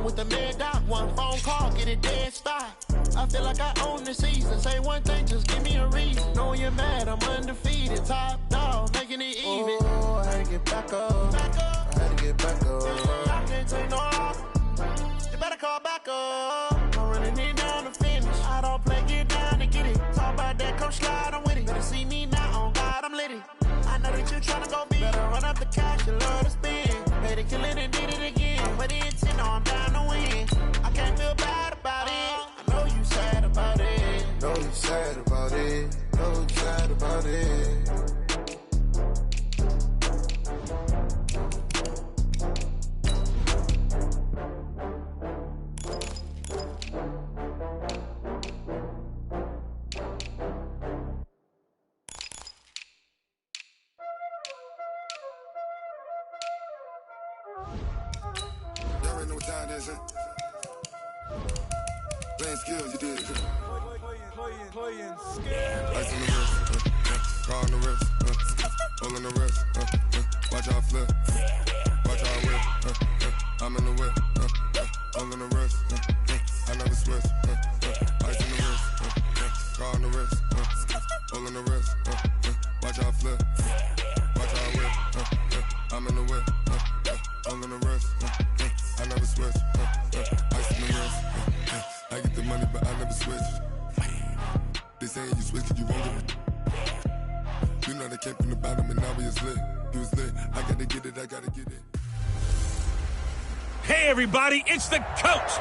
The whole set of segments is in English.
with the mid dot. One phone call, get it dead stop. I feel like I own the season. Say one thing, just give me a reason. Know you're mad, I'm undefeated. Top dog, making it even. Oh, I had to get back up. I had to get back up. I can't take no off. You better call back up. I'm running it down to finish. I don't play, get down to get it. Talk about that, come slide, I'm with it. Better see me now, on God, I'm litty. I know that you tryna go big. Better run up the cash, you love to spend. Made it, kill it, and did it again. But the intent, no, I'm down to win. I can't feel bad about it. I know you sad about it. Know you sad about it. Know you sad about it. Y'all already know what time it is, huh? Playing skills, you did it. Playing skills. Ice on the wrist, car on the wrist, hole in the wrist, watch how I flip, watch how I whip, I'm in the whip, hole in the wrist, I never switch, ice on the wrist, car on the wrist, hole in the wrist, watch how I flip, watch how I whip, I'm in the whip, hole in the wrist, I never switch, ice on the wrist, I get the money but I never switch. They saying you switch cause you won't get it. You know they came from the bottom and now we is lit. You was lit, I gotta get it, I gotta get it. Hey, everybody, it's the coach.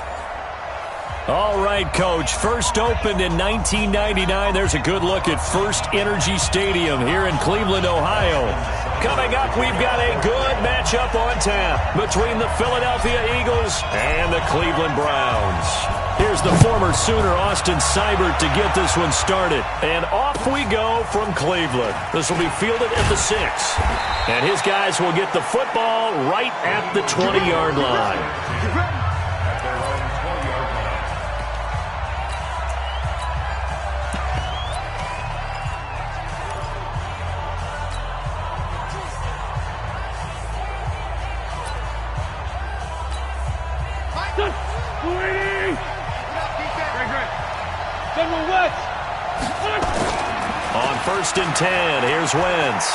All right, Coach. First opened in 1999. There's a good look at First Energy Stadium here in Cleveland, Ohio. Coming up, we've got a good matchup on tap between the Philadelphia Eagles and the Cleveland Browns. Here's the former Sooner, Austin Seibert, to get this one started. And off we go from Cleveland. This will be fielded at the 6. And his guys will get the football right at the 20-yard line. On 1st and 10, here's Wentz.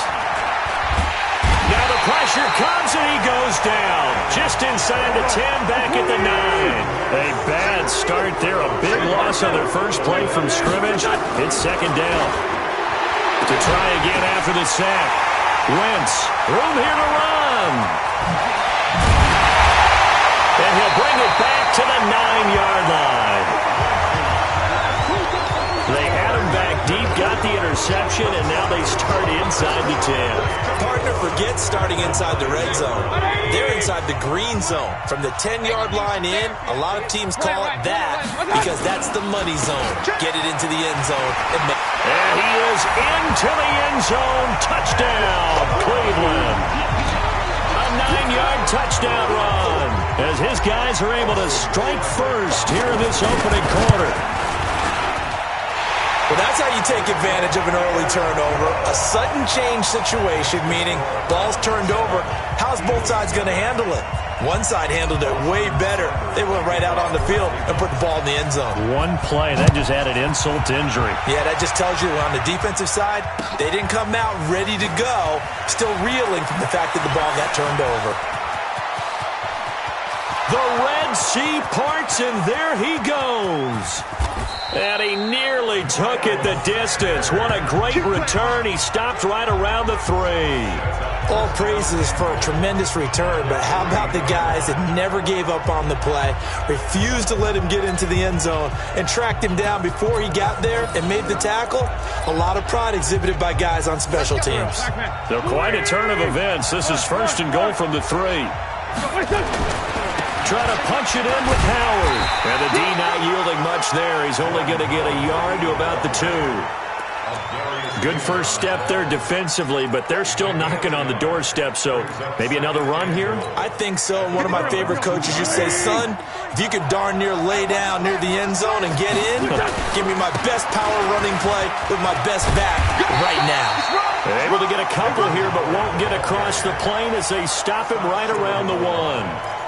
Now the pressure comes and he goes down. Just inside the 10, back at the 9. A bad start there, a big loss on their first play from scrimmage. It's 2nd down. To try again after the sack. Wentz, room here to run. And he'll bring it back to the 9-yard line. They had him back deep, got the interception, and now they start inside the 10. Partner forgets starting inside the red zone. They're inside the green zone. From the 10-yard line in, a lot of teams call it that because that's the money zone. Get it into the end zone. And he is into the end zone. Touchdown, Cleveland. A 9-yard touchdown run as his guys are able to strike first here in this opening quarter. Well, that's how you take advantage of an early turnover. A sudden change situation, meaning ball's turned over. How's both sides going to handle it? One side handled it way better. They went right out on the field and put the ball in the end zone. One play, that just added insult to injury. Yeah, that just tells you on the defensive side, they didn't come out ready to go, still reeling from the fact that the ball got turned over. The Red Sea parts, and there he goes. And he nearly took it the distance. What a great return. He stopped right around the 3. All praises for a tremendous return, but how about the guys that never gave up on the play, refused to let him get into the end zone, and tracked him down before he got there and made the tackle? A lot of pride exhibited by guys on special teams. So quite a turn of events. This is 1st and goal from the 3. Trying to punch it in with Howard. And the D not yielding much there. He's only going to get a yard to about the 2. Good first step there defensively, but they're still knocking on the doorstep, so maybe another run here? I think so. One of my favorite coaches used to say, son, if you could darn near lay down near the end zone and get in, give me my best power running play with my best back right now. Able to get a couple here, but won't get across the plane as they stop him right around the 1.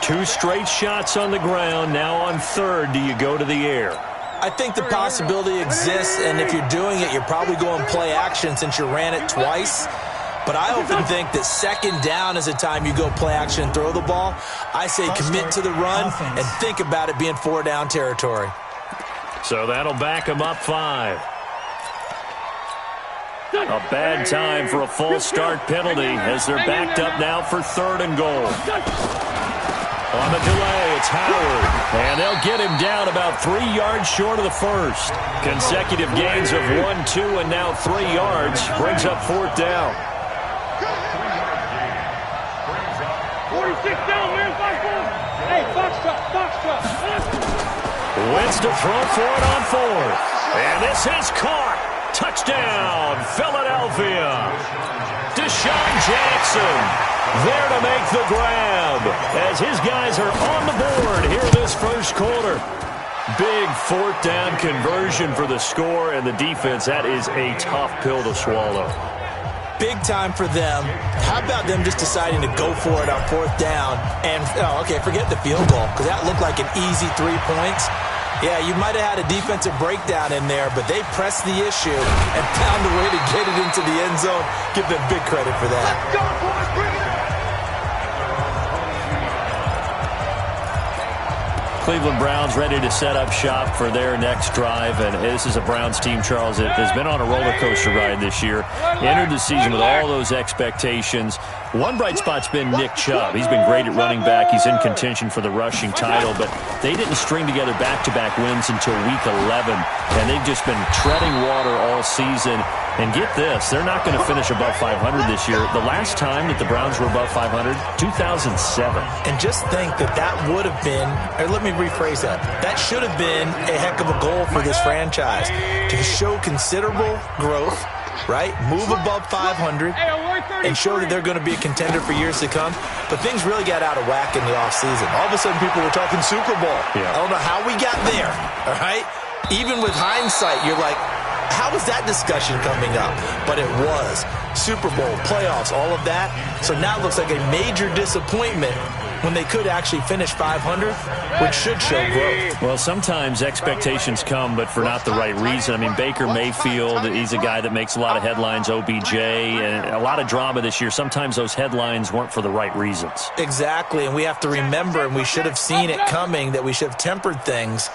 2 straight shots on the ground. Now on third, do you go to the air? I think the possibility exists, and if you're doing it, you're probably going play action since you ran it twice. But I often think that second down is a time you go play action and throw the ball. I say commit to the run and think about it being 4-down territory. So that'll back them up 5. A bad time for a false start penalty as they're backed up now for 3rd and goal. On the delay, it's Howard, and they'll get him down about 3 yards short of the first. Consecutive gains of 1, 2, and now 3 yards brings up 4th down. 46 down, man, 5-4. Hey, Foxtrot. Wins to throw for it on 4th. And this is caught. Touchdown, Philadelphia. Deshaun Jackson there to make the grab as his guys are on the board here this first quarter. Big 4th down conversion for the score, and the defense, that is a tough pill to swallow. Big time for them. How about them just deciding to go for it on 4th down? And, forget the field goal, because that looked like an easy 3 points. Yeah, you might have had a defensive breakdown in there, but they pressed the issue and found a way to get it into the end zone. Give them big credit for that. Let's go, boys, bring it on. Cleveland Browns ready to set up shop for their next drive, and this is a Browns team, Charles, that has been on a roller coaster ride this year. Entered the season with all those expectations. One bright spot's been Nick Chubb. He's been great at running back. He's in contention for the rushing title, but they didn't string together back-to-back wins until week 11, and they've just been treading water all season. And get this, they're not going to finish above 500 this year. The last time that the Browns were above 500, 2007. And just think that would have been, or let me rephrase that, that should have been a heck of a goal for this franchise. To show considerable growth, right? Move above 500 and show that they're going to be a contender for years to come. But things really got out of whack in the offseason. All of a sudden, people were talking Super Bowl. Yeah. I don't know how we got there, all right? Even with hindsight, you're like, how was that discussion coming up? But it was. Super Bowl, playoffs, all of that. So now it looks like a major disappointment when they could actually finish 500, which should show growth. Well, sometimes expectations come, but for not the right reason. I mean, Baker Mayfield, he's a guy that makes a lot of headlines, OBJ, and a lot of drama this year. Sometimes those headlines weren't for the right reasons. Exactly, and we have to remember, and we should have seen it coming, that we should have tempered things.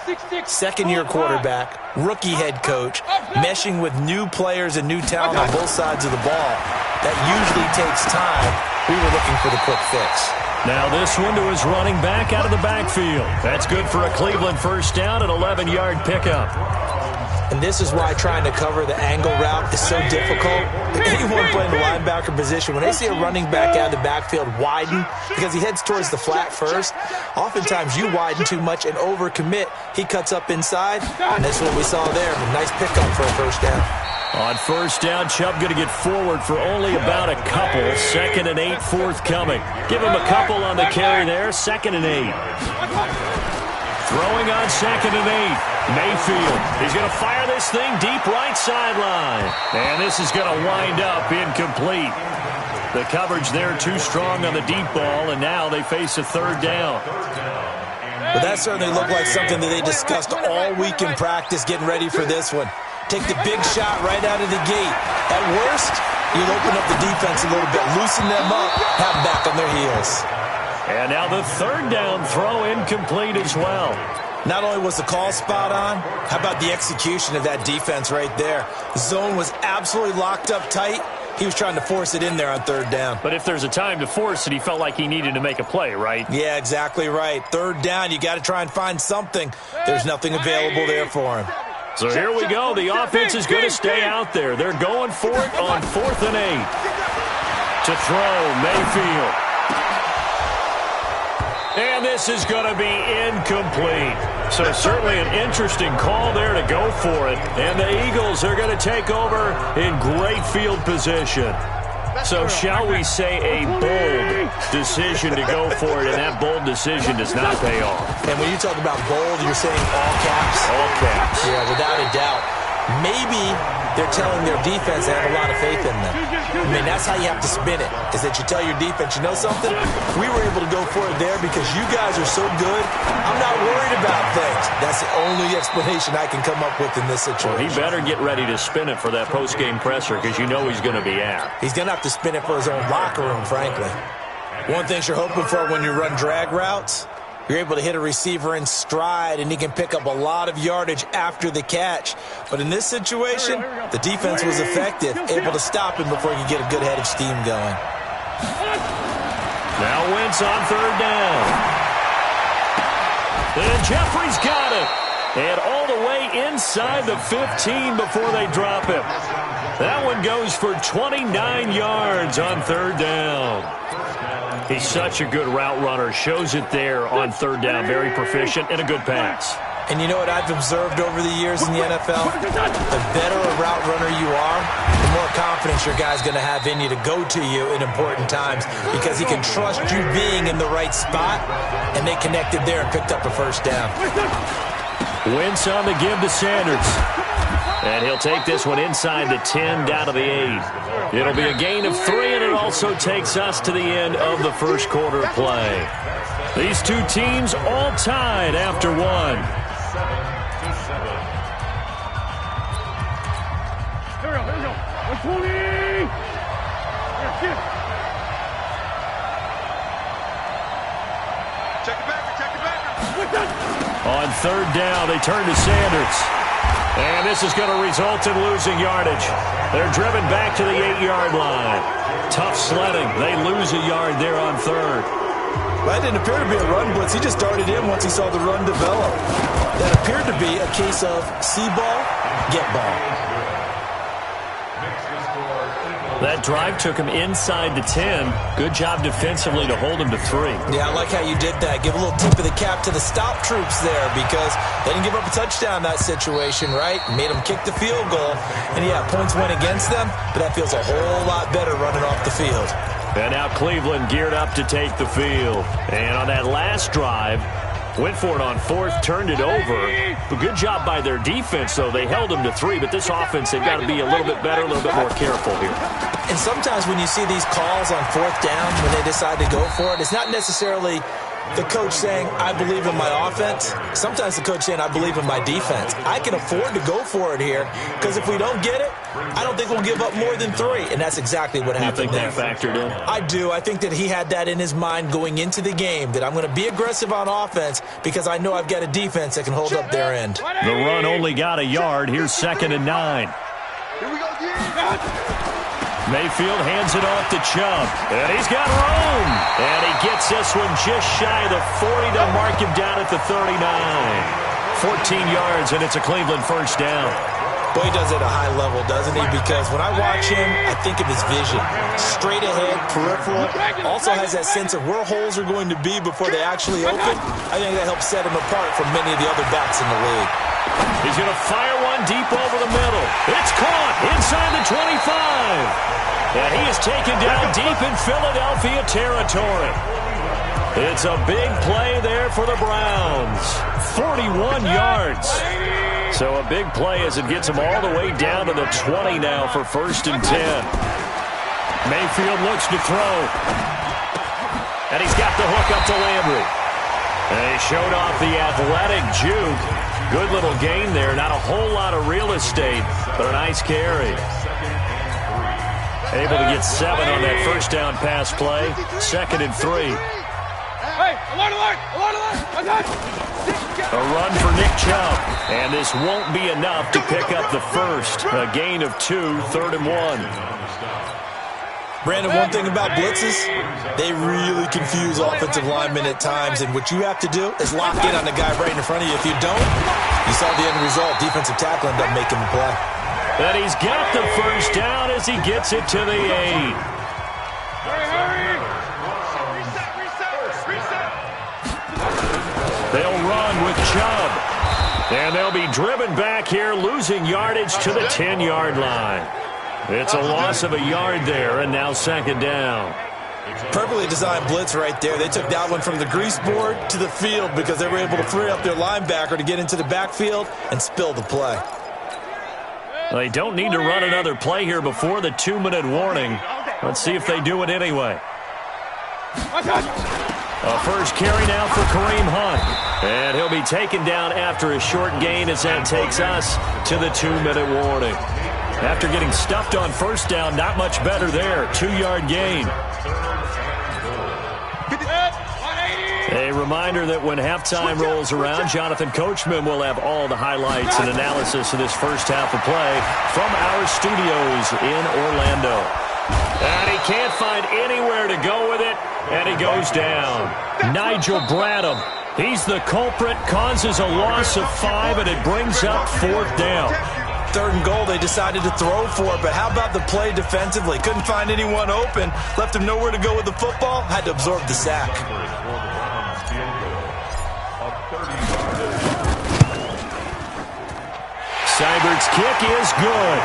Second-year quarterback, rookie head coach, meshing with new players and new talent on both sides of the ball. That usually takes time. We were looking for the quick fix. Now this one to his running back out of the backfield. That's good for a Cleveland first down, an 11-yard pickup. And this is why trying to cover the angle route is so difficult. Anyone playing the linebacker position, when they see a running back out of the backfield widen, because he heads towards the flat first, oftentimes you widen too much and overcommit. He cuts up inside, and that's what we saw there. A nice pickup for a first down. On first down, Chubb going to get forward for only about a couple. 2nd and 8 forthcoming. Give him a couple on the carry there. 2nd and 8. Throwing on 2nd and 8. Mayfield. He's going to fire this thing deep right sideline. And this is going to wind up incomplete. The coverage there too strong on the deep ball, and now they face a 3rd down. But that certainly looked like something that they discussed all week in practice, getting ready for this one. Take the big shot right out of the gate. At worst, you'll open up the defense a little bit, loosen them up, have them back on their heels. And now the 3rd down throw incomplete as well. Not only was the call spot on, how about the execution of that defense right there? The zone was absolutely locked up tight. He was trying to force it in there on 3rd down. But if there's a time to force it, he felt like he needed to make a play, right? Yeah, exactly right. 3rd down, you got to try and find something. There's nothing available there for him. So here we go. The offense is going to stay out there. They're going for it on 4th and 8. To throw, Mayfield. And this is going to be incomplete. So certainly an interesting call there to go for it. And the Eagles are going to take over in great field position. So shall we say a bold decision to go for it, and that bold decision does not pay off. And when you talk about bold, you're saying all caps? All caps. Yeah, without a doubt. Maybe they're telling their defense they have a lot of faith in them. I mean, that's how you have to spin it, is that you tell your defense, you know something? We were able to go for it there because you guys are so good. I'm not worried about things. That's the only explanation I can come up with in this situation. Well, he better get ready to spin it for that post-game presser because you know he's going to be out. He's going to have to spin it for his own locker room, frankly. One thing you're hoping for when you run drag routes, you're able to hit a receiver in stride, and he can pick up a lot of yardage after the catch. But in this situation, the defense was effective, able to stop him before he could get a good head of steam going. Now Wentz on third down. And Jeffrey's got it. And all the way inside the 15 before they drop him. That one goes for 29 yards on third down. He's such a good route runner. Shows it there on third down. Very proficient and a good pass. And you know what I've observed over the years in the NFL? The better a route runner you are, the more confidence your guy's going to have in you to go to you in important times because he can trust you being in the right spot, and they connected there and picked up a first down. Wentz on the give to Sanders. And he'll take this one inside the 10 down to the 8. It'll be a gain of 3, and it also takes us to the end of the first quarter play. These two teams all tied after one. Here we go. 120. Check it back. On third down, they turn to Sanders. And this is going to result in losing yardage. They're driven back to the 8-yard line. Tough sledding. They lose a yard there on third. Well, that didn't appear to be a run blitz. He just darted in once he saw the run develop. That appeared to be a case of see ball, get ball. That drive took him inside the 10. Good job defensively to hold him to 3. Yeah, I like how you did that. Give a little tip of the cap to the stop troops there because they didn't give up a touchdown in that situation, right? Made them kick the field goal. And, yeah, points went against them, but that feels a whole lot better running off the field. And now Cleveland geared up to take the field. And on that last drive, went for it on fourth, turned it over. But good job by their defense, though. They held them to 3, but this offense, they've got to be a little bit better, a little bit more careful here. And sometimes when you see these calls on fourth down, when they decide to go for it, it's not necessarily the coach saying, I believe in my offense. Sometimes the coach saying, I believe in my defense. I can afford to go for it here because if we don't get it, I don't think we'll give up more than 3. And that's exactly what happened there. You think that factored in? I do. I think that he had that in his mind going into the game, that I'm going to be aggressive on offense because I know I've got a defense that can hold up their end. The run only got a yard. Here's 2nd and 9. Here we go again. Mayfield hands it off to Chubb. And he's got room. And he gets this one just shy of the 40 to mark him down at the 39. 14 yards, and it's a Cleveland first down. Boy, he does it at a high level, doesn't he? Because when I watch him, I think of his vision. Straight ahead, peripheral. Also has that sense of where holes are going to be before they actually open. I think that helps set him apart from many of the other backs in the league. He's going to fire one deep over the middle. It's caught inside the 25. And he is taken down deep in Philadelphia territory. It's a big play there for the Browns. 41 yards. So a big play as it gets him all the way down to the 20 now for 1st and 10. Mayfield looks to throw. And he's got the hook up to Landry. And he showed off the athletic juke. Good little gain there. Not a whole lot of real estate, but a nice carry. Able to get 7 on that first down pass play. 2nd and 3. Hey, alert! A run for Nick Chubb. And this won't be enough to pick up the first. A gain of 2, 3rd and 1. Brandon, one thing about blitzes, they really confuse offensive linemen at times, and what you have to do is lock in on the guy right in front of you. If you don't, you saw the end result. Defensive tackle ended up making the play. And he's got the first down as he gets it to the 8. Hurry! They'll run with Chubb. And they'll be driven back here, losing yardage to the 10-yard line. It's a loss of a yard there, and now 2nd down. Perfectly designed blitz right there. They took that one from the grease board to the field because they were able to free up their linebacker to get into the backfield and spill the play. They don't need to run another play here before the 2-minute warning. Let's see if they do it anyway. A first carry now for Kareem Hunt. And he'll be taken down after a short gain as that takes us to the 2-minute warning. After getting stuffed on first down, not much better there. 2-yard gain. A reminder that when halftime rolls around, Jonathan Coachman will have all the highlights and analysis of this first half of play from our studios in Orlando. And he can't find anywhere to go with it, and he goes down. Nigel Bradham, he's the culprit, causes a loss of 5, and it brings up 4th down. 3rd and goal, they decided to throw for it, but how about the play defensively? Couldn't find anyone open, left him nowhere to go with the football, had to absorb the sack. Seibert's kick is good,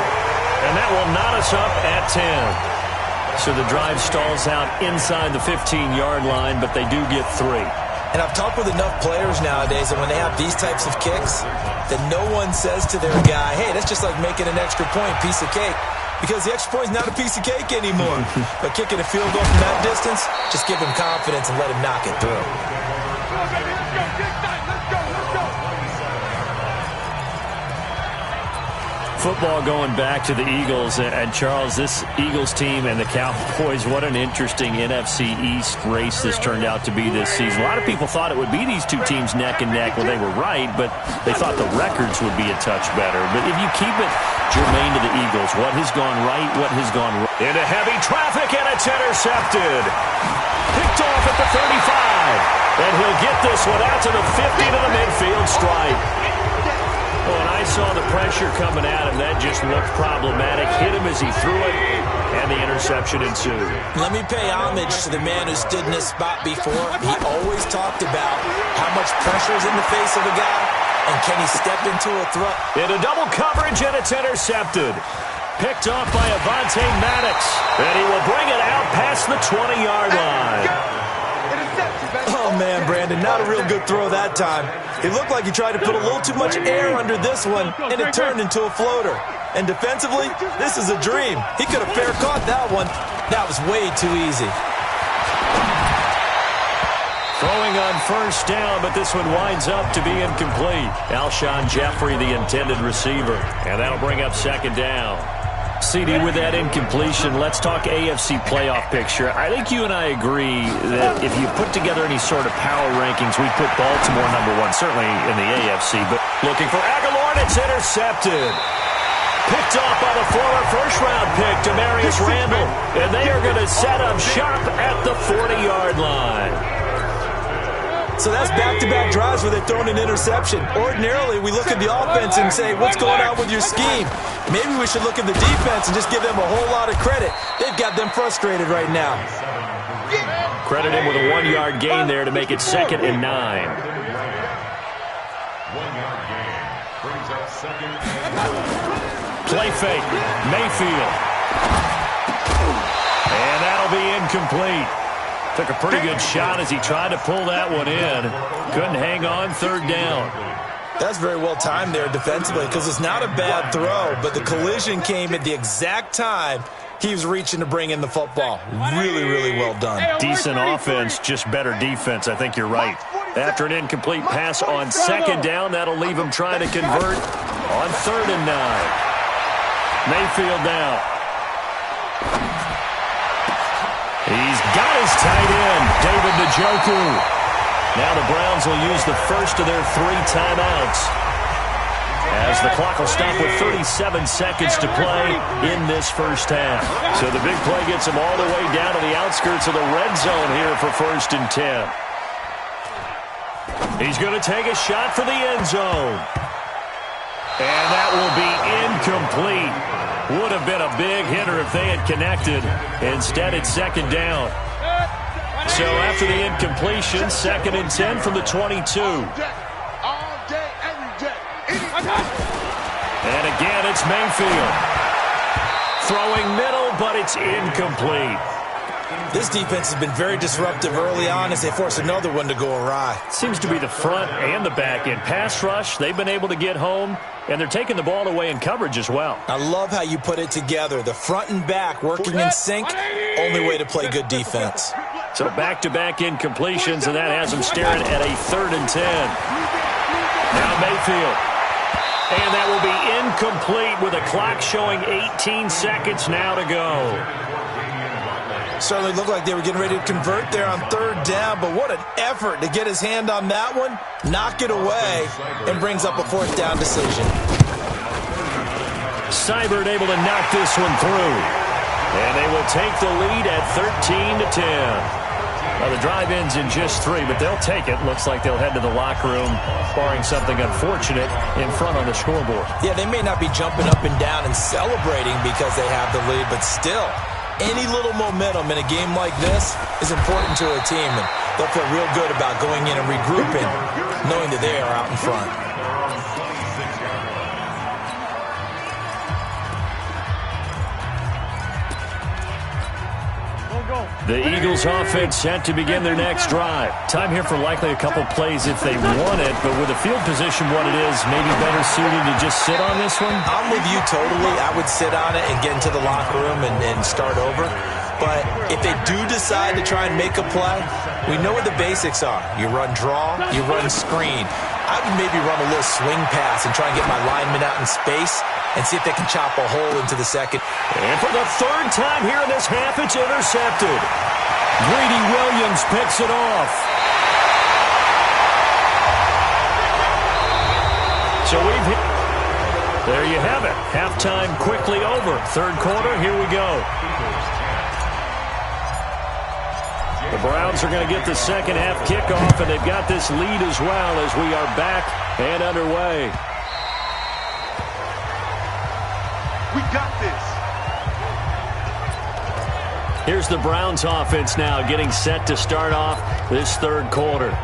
and that will knot us up at 10. So the drive stalls out inside the 15-yard line, but they do get 3. And I've talked with enough players nowadays that when they have these types of kicks, that no one says to their guy, hey, that's just like making an extra point, piece of cake. Because the extra point is not a piece of cake anymore. But kicking a field goal from that distance, just give him confidence and let him knock it through. Football going back to the Eagles, and Charles, this Eagles team and the Cowboys, what an interesting NFC East race this turned out to be this season. A lot of people thought it would be these two teams neck and neck. Well, they were right, but they thought the records would be a touch better. But if you keep it germane to the Eagles, what has gone right, what has gone wrong? Into heavy traffic, and it's intercepted. Picked off at the 35, and he'll get this one out to the 50 to the midfield stripe. Well, and I saw the pressure coming at him. That just looked problematic. Hit him as he threw it, and the interception ensued. Let me pay homage to the man who stood in this spot before. He always talked about how much pressure is in the face of a guy, and can he step into a throw. Into double coverage, and it's intercepted. Picked off by Avonte Maddox, and he will bring it out past the 20-yard line. Oh, man, Brandon, not a real good throw that time. It looked like he tried to put a little too much air under this one, and it turned into a floater. And defensively, this is a dream. He could have fair caught that one. That was way too easy. Throwing on first down, but this one winds up to be incomplete. Alshon Jeffrey, the intended receiver, and that'll bring up 2nd down. CD, with that incompletion, let's talk AFC playoff picture. I think you and I agree that if you put together any sort of power rankings, we'd put Baltimore #1, certainly in the AFC. But looking for Aguilar, and it's intercepted. Picked off by the former first-round pick, Demarius Randall. And they are going to set up shop at the 40-yard line. So that's back-to-back drives where they're throwing an interception. Ordinarily, we look at the offense and say, what's going on with your scheme? Maybe we should look at the defense and just give them a whole lot of credit. They've got them frustrated right now. Credit him with a 1-yard gain there to make it 2nd and 9. 1-yard gain brings up 2nd and 9. Play fake, Mayfield. And that'll be incomplete. Took a pretty good shot as he tried to pull that one in. Couldn't hang on, 3rd down. That's very well timed there defensively because it's not a bad throw, but the collision came at the exact time he was reaching to bring in the football. Really, really well done. Decent offense, just better defense. I think you're right. After an incomplete pass on 2nd down, that'll leave him trying to convert on 3rd and 9. Mayfield now. He's got his tight end, David Njoku. Now the Browns will use the first of their 3 timeouts as the clock will stop with 37 seconds to play in this first half. So the big play gets him all the way down to the outskirts of the red zone here for 1st and 10. He's going to take a shot for the end zone. And that will be incomplete. Would have been a big hitter if they had connected. Instead, it's 2nd down. So after the incompletion, 2nd and 10 from the 22. And again, it's Mayfield. Throwing middle, but it's incomplete. This defense has been very disruptive early on as they force another one to go awry. Seems to be the front and the back end. Pass rush, they've been able to get home, and they're taking the ball away in coverage as well. I love how you put it together. The front and back working in sync, only way to play good defense. So back-to-back incompletions, and that has them staring at a 3rd and 10. Now Mayfield. And that will be incomplete with a clock showing 18 seconds now to go. Certainly looked like they were getting ready to convert there on 3rd down, but what an effort to get his hand on that one, knock it away, and brings up a 4th down decision. Seibert able to knock this one through. And they will take the lead at 13-10. Well, the drive ends in just 3, but they'll take it. Looks like they'll head to the locker room, barring something unfortunate in front on the scoreboard. Yeah, they may not be jumping up and down and celebrating because they have the lead, but still, any little momentum in a game like this is important to a team, and they'll feel real good about going in and regrouping, knowing that they are out in front. The Eagles offense set to begin their next drive. Time here for likely a couple plays if they want it, but with the field position what it is, maybe better suited to just sit on this one? I'm with you totally. I would sit on it and get into the locker room and start over. But if they do decide to try and make a play, we know what the basics are. You run draw, you run screen. I would maybe run a little swing pass and try and get my lineman out in space and see if they can chop a hole into the second. And for the 3rd time here in this half, it's intercepted. Greedy Williams picks it off. So we've hit. There you have it. Halftime quickly over. 3rd quarter, here we go. The Browns are going to get the second half kickoff, and they've got this lead as well as we are back and underway. We got this. Here's the Browns offense now getting set to start off this 3rd quarter.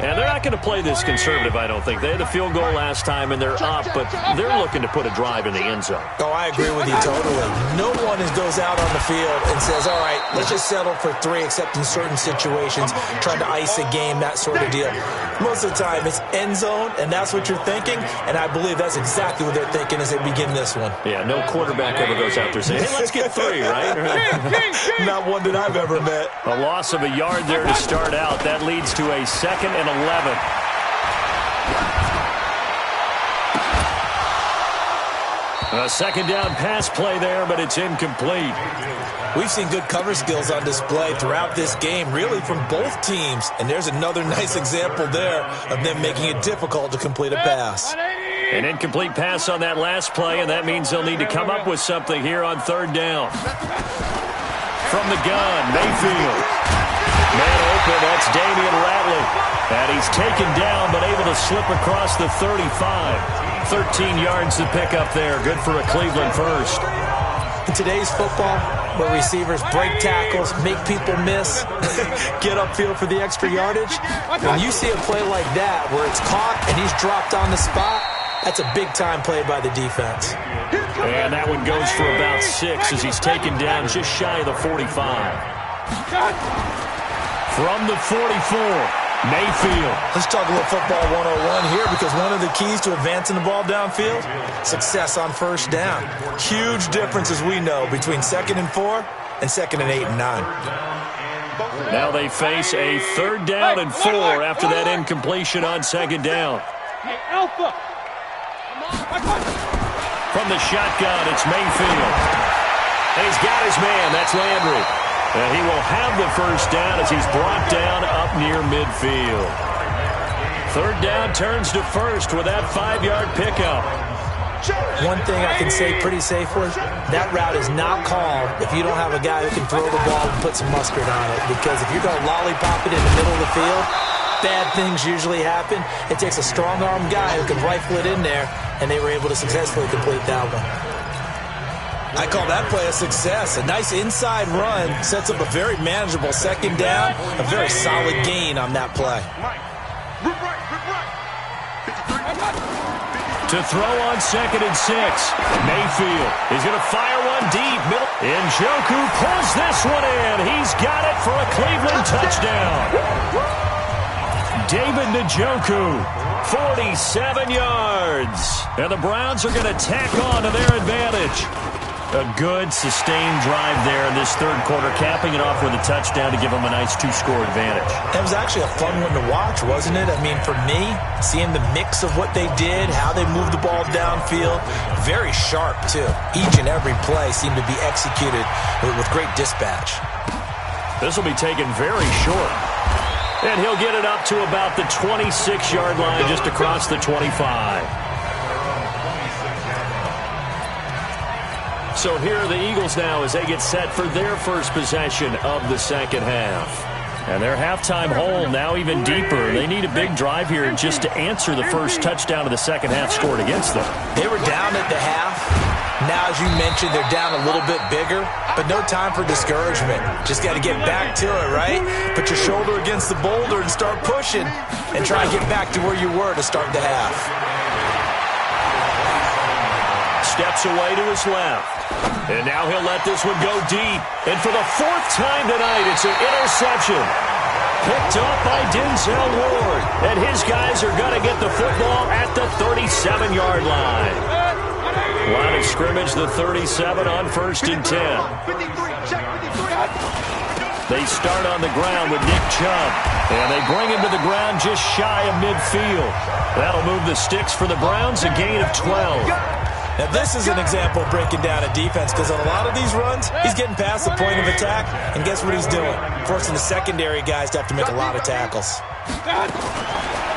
And they're not going to play this conservative, I don't think. They had a field goal last time, and they're up, but they're looking to put a drive in the end zone. Oh, I agree with you totally. No one goes out on the field and says, all right, let's just settle for 3, except in certain situations, trying to ice a game, that sort of deal. Most of the time, it's end zone, and that's what you're thinking, and I believe that's exactly what they're thinking as they begin this one. Yeah, no quarterback ever goes out there saying, hey, let's get 3, right? Not one that I've ever met. A loss of a yard there to start out. That leads to a 2nd and 11. A 2nd down pass play there, but it's incomplete. We've seen good cover skills on display throughout this game, really from both teams. And there's another nice example there of them making it difficult to complete a pass. An incomplete pass on that last play, and that means they'll need to come up with something here on 3rd down. From the gun, Mayfield. Man open, that's Damian Ratley. And he's taken down, but able to slip across the 35. 13 yards to pick up there. Good for a Cleveland first. In today's football, where receivers break tackles, make people miss, get upfield for the extra yardage, when you see a play like that where it's caught and he's dropped on the spot, that's a big-time play by the defense. And that one goes for about 6 as he's taken down just shy of the 45. From the 44. Mayfield. Let's talk a little football 101 here, because one of the keys to advancing the ball downfield, success on 1st down. Huge difference, as we know, between 2nd and 4 and 2nd and 8 and 9. Now they face a 3rd down and 4 after that incompletion on 2nd down. Alpha. From the shotgun, it's Mayfield. And he's got his man. That's Landry. And he will have the 1st down as he's brought down up near midfield. 3rd down turns to 1st with that 5-yard pickup. One thing I can say pretty safely, that route is not called if you don't have a guy who can throw the ball and put some mustard on it. Because if you're going to lollipop it in the middle of the field, bad things usually happen. It takes a strong-arm guy who can rifle it in there, and they were able to successfully complete that one. I call that play a success. A nice inside run sets up a very manageable 2nd down, a very solid gain on that play. To throw on 2nd and 6. Mayfield is going to fire one deep. Njoku pulls this one in. He's got it for a Cleveland touchdown. David Njoku, 47 yards. And the Browns are going to tack on to their advantage. A good, sustained drive there in this third quarter, capping it off with a touchdown to give them a nice 2-score advantage. It was actually a fun one to watch, wasn't it? I mean, for me, seeing the mix of what they did, how they moved the ball downfield, very sharp, too. Each and every play seemed to be executed with great dispatch. This will be taken very short. And he'll get it up to about the 26-yard line, just across the 25. So here are the Eagles now as they get set for their first possession of the second half. And their halftime hole now even deeper. They need a big drive here just to answer the first touchdown of the second half scored against them. They were down at the half. Now, as you mentioned, they're down a little bit bigger, but no time for discouragement. Just got to get back to it, right? Put your shoulder against the boulder and start pushing and try and get back to where you were to start the half. Steps away to his left. And now he'll let this one go deep. And for the 4th time tonight, it's an interception. Picked up by Denzel Ward. And his guys are going to get the football at the 37-yard line. Line of scrimmage, the 37 on 1st and 10. They start on the ground with Nick Chubb. And they bring him to the ground just shy of midfield. That'll move the sticks for the Browns, a gain of 12. Now, this is an example of breaking down a defense because on a lot of these runs, he's getting past the point of attack, and guess what he's doing? Forcing the secondary guys to have to make a lot of tackles.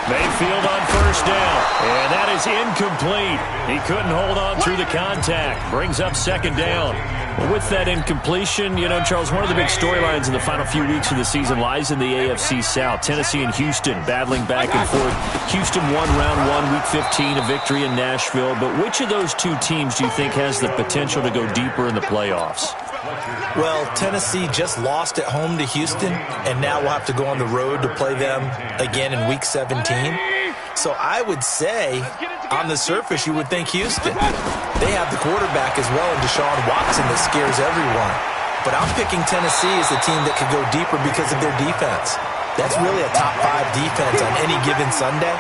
Mayfield on 1st down, and that is incomplete. He couldn't hold on through the contact. Brings up 2nd down. Well, with that incompletion, you know, Charles, one of the big storylines in the final few weeks of the season lies in the AFC South. Tennessee and Houston battling back and forth. Houston won round 1, week 15, a victory in Nashville. But which of those two teams do you think has the potential to go deeper in the playoffs? Well, Tennessee just lost at home to Houston, and now we'll have to go on the road to play them again in week 17. So I would say, on the surface, you would think Houston. They have the quarterback as well in Deshaun Watson that scares everyone. But I'm picking Tennessee as the team that could go deeper because of their defense. That's really a top 5 defense on any given Sunday.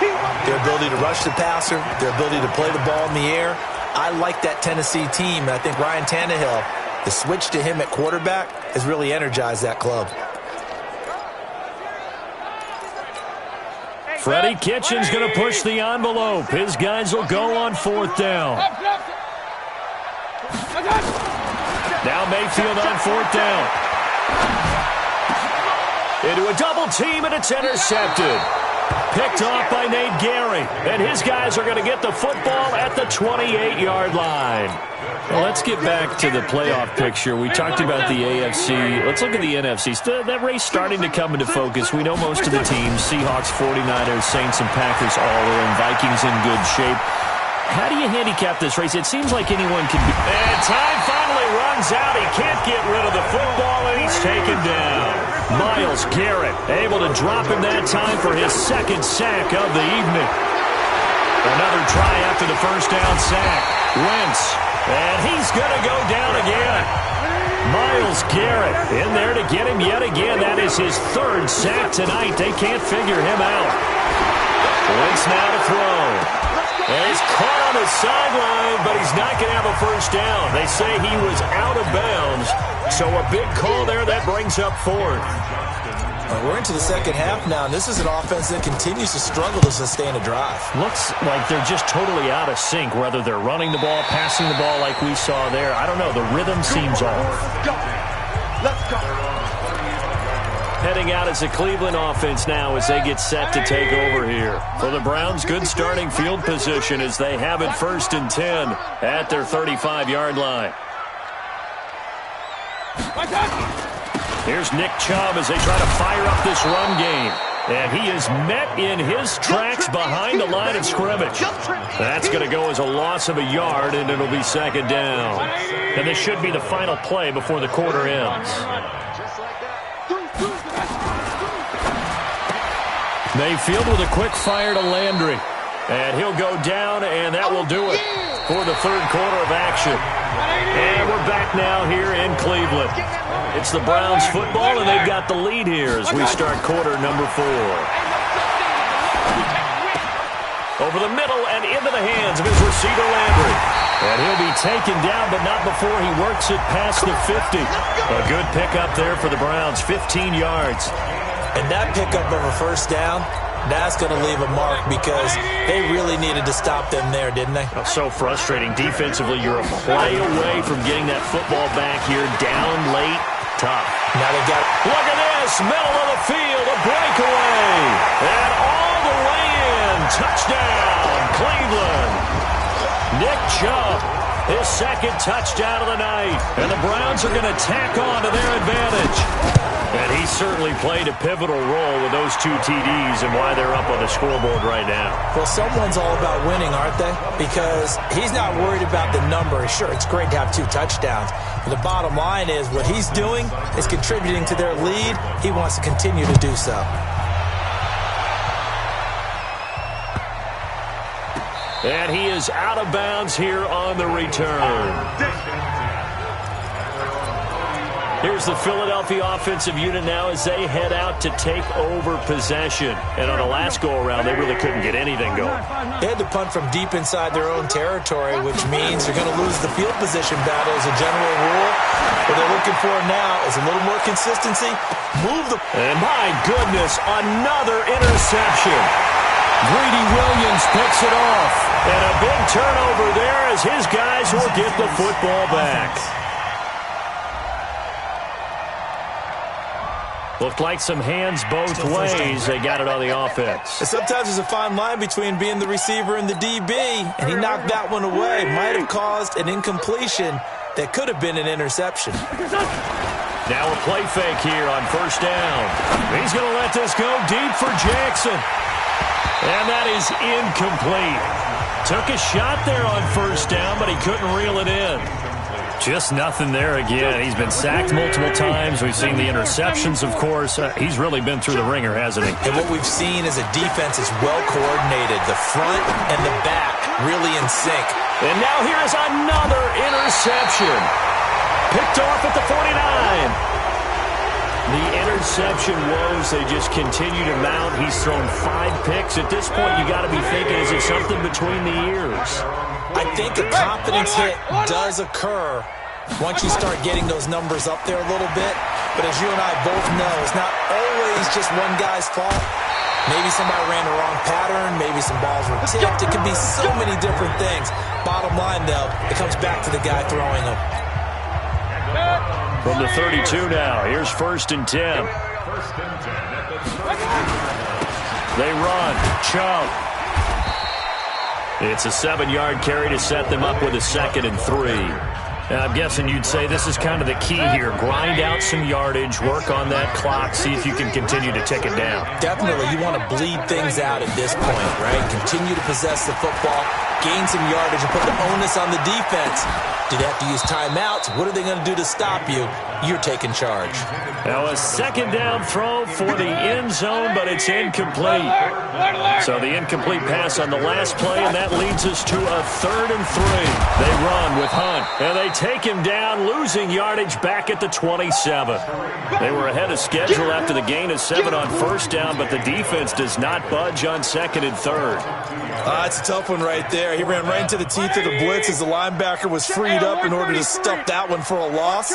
Their ability to rush the passer, their ability to play the ball in the air. I like that Tennessee team, and I think Ryan Tannehill, the switch to him at quarterback, has really energized that club. Freddie Kitchens going to push the envelope. His guys will go on 4th down. Now Mayfield on 4th down. Into a double team, and it's intercepted. Picked off by Nate Gary. And his guys are going to get the football at the 28-yard line. Well, let's get back to the playoff picture. We talked about the AFC. Let's look at the NFC. That race starting to come into focus. We know most of the teams, Seahawks, 49ers, Saints, and Packers all are in. Vikings in good shape. How do you handicap this race? It seems like anyone can be. And time finally runs out. He can't get rid of the football, and he's taken down. Myles Garrett able to drop him that time for his 2nd sack of the evening. Another try after the 1st down sack. Wentz. And he's going to go down again. Myles Garrett in there to get him yet again. That is his 3rd sack tonight. They can't figure him out. Wentz now to throw. And he's caught on the sideline, but he's not going to have a 1st down. They say he was out of bounds. So a big call there that brings up 4th. We're into the second half now, and this is an offense that continues to struggle to sustain a drive. Looks like they're just totally out of sync, whether they're running the ball, passing the ball like we saw there. I don't know. The rhythm seems off. Let's go. Heading out as a Cleveland offense now as they get set to take over here. For the Browns, good starting field position as they have it 1st and 10 at their 35-yard line. Here's Nick Chubb as they try to fire up this run game. And he is met in his tracks behind the line of scrimmage. That's going to go as a loss of a yard, and it'll be 2nd down. And this should be the final play before the quarter ends. Mayfield with a quick fire to Landry. And he'll go down, and that will do it for the third quarter of action. And we're back now here in Cleveland. It's the Browns football, and they've got the lead here as we start quarter number 4. Over the middle and into the hands of his receiver, Landry. And he'll be taken down, but not before he works it past the 50. A good pickup there for the Browns, 15 yards. And that pickup of a first down, that's going to leave a mark because they really needed to stop them there, didn't they? So frustrating. Defensively, you're a play away from getting that football back here. Down late, tough. Now they got. Look at this, middle of the field, a breakaway. And all the way in. Touchdown, Cleveland. Nick Chubb, his second touchdown of the night. And the Browns are going to tack on to their advantage. And he certainly played a pivotal role with those 2 TDs and why they're up on the scoreboard right now. Well, someone's all about winning, aren't they? Because he's not worried about the number. Sure, it's great to have 2 touchdowns. But the bottom line is what he's doing is contributing to their lead. He wants to continue to do so. And he is out of bounds here on the return. Here's the Philadelphia offensive unit now as they head out to take over possession. And on the last go-around, they really couldn't get anything going. They had to punt from deep inside their own territory, which means they're going to lose the field position battle as a general rule. What they're looking for now is a little more consistency. Move the... And my goodness, another interception. Greedy Williams picks it off. And a big turnover there as his guys will get the football back. Looked like some hands both ways. They got it on the offense. And sometimes there's a fine line between being the receiver and the DB, and he knocked that one away. Might have caused an incompletion that could have been an interception. Now a play fake here on first down. He's going to let this go deep for Jackson. And that is incomplete. Took a shot there on first down, but he couldn't reel it in. Just nothing there again. He's been sacked multiple times. We've seen the interceptions, of course. He's really been through the ringer, hasn't he? And what we've seen is a defense is well coordinated. The front and the back really in sync. And now here is another interception. Picked off at the 49. The interception woes, they just continue to mount. He's thrown 5 picks. At this point, you got to be thinking, is it something between the ears? I think a confidence hit does occur once you start getting those numbers up there a little bit. But as you and I both know, it's not always just one guy's fault. Maybe somebody ran the wrong pattern. Maybe some balls were tipped. It could be so many different things. Bottom line, though, it comes back to the guy throwing them. From the 32 now, here's 1st and 10. They run. Chubb. It's a 7-yard carry to set them up with a 2nd and 3. And I'm guessing you'd say this is kind of the key here. Grind out some yardage, work on that clock, see if you can continue to tick it down. Definitely. You want to bleed things out at this point, right? Continue to possess the football, gain some yardage, and put the onus on the defense. Do they have to use timeouts? What are they going to do to stop you? You're taking charge. Now a 2nd down throw for the end zone, but it's incomplete. So the incomplete pass on the last play, and that leads us to a 3rd and 3. They run with Hunt, and they take him down, losing yardage back at the 27. They were ahead of schedule after the gain of 7 on first down, but the defense does not budge on 2nd and 3rd. It's a tough one right there. He ran right into the teeth of the blitz as the linebacker was freed up in order to stuff that one for a loss.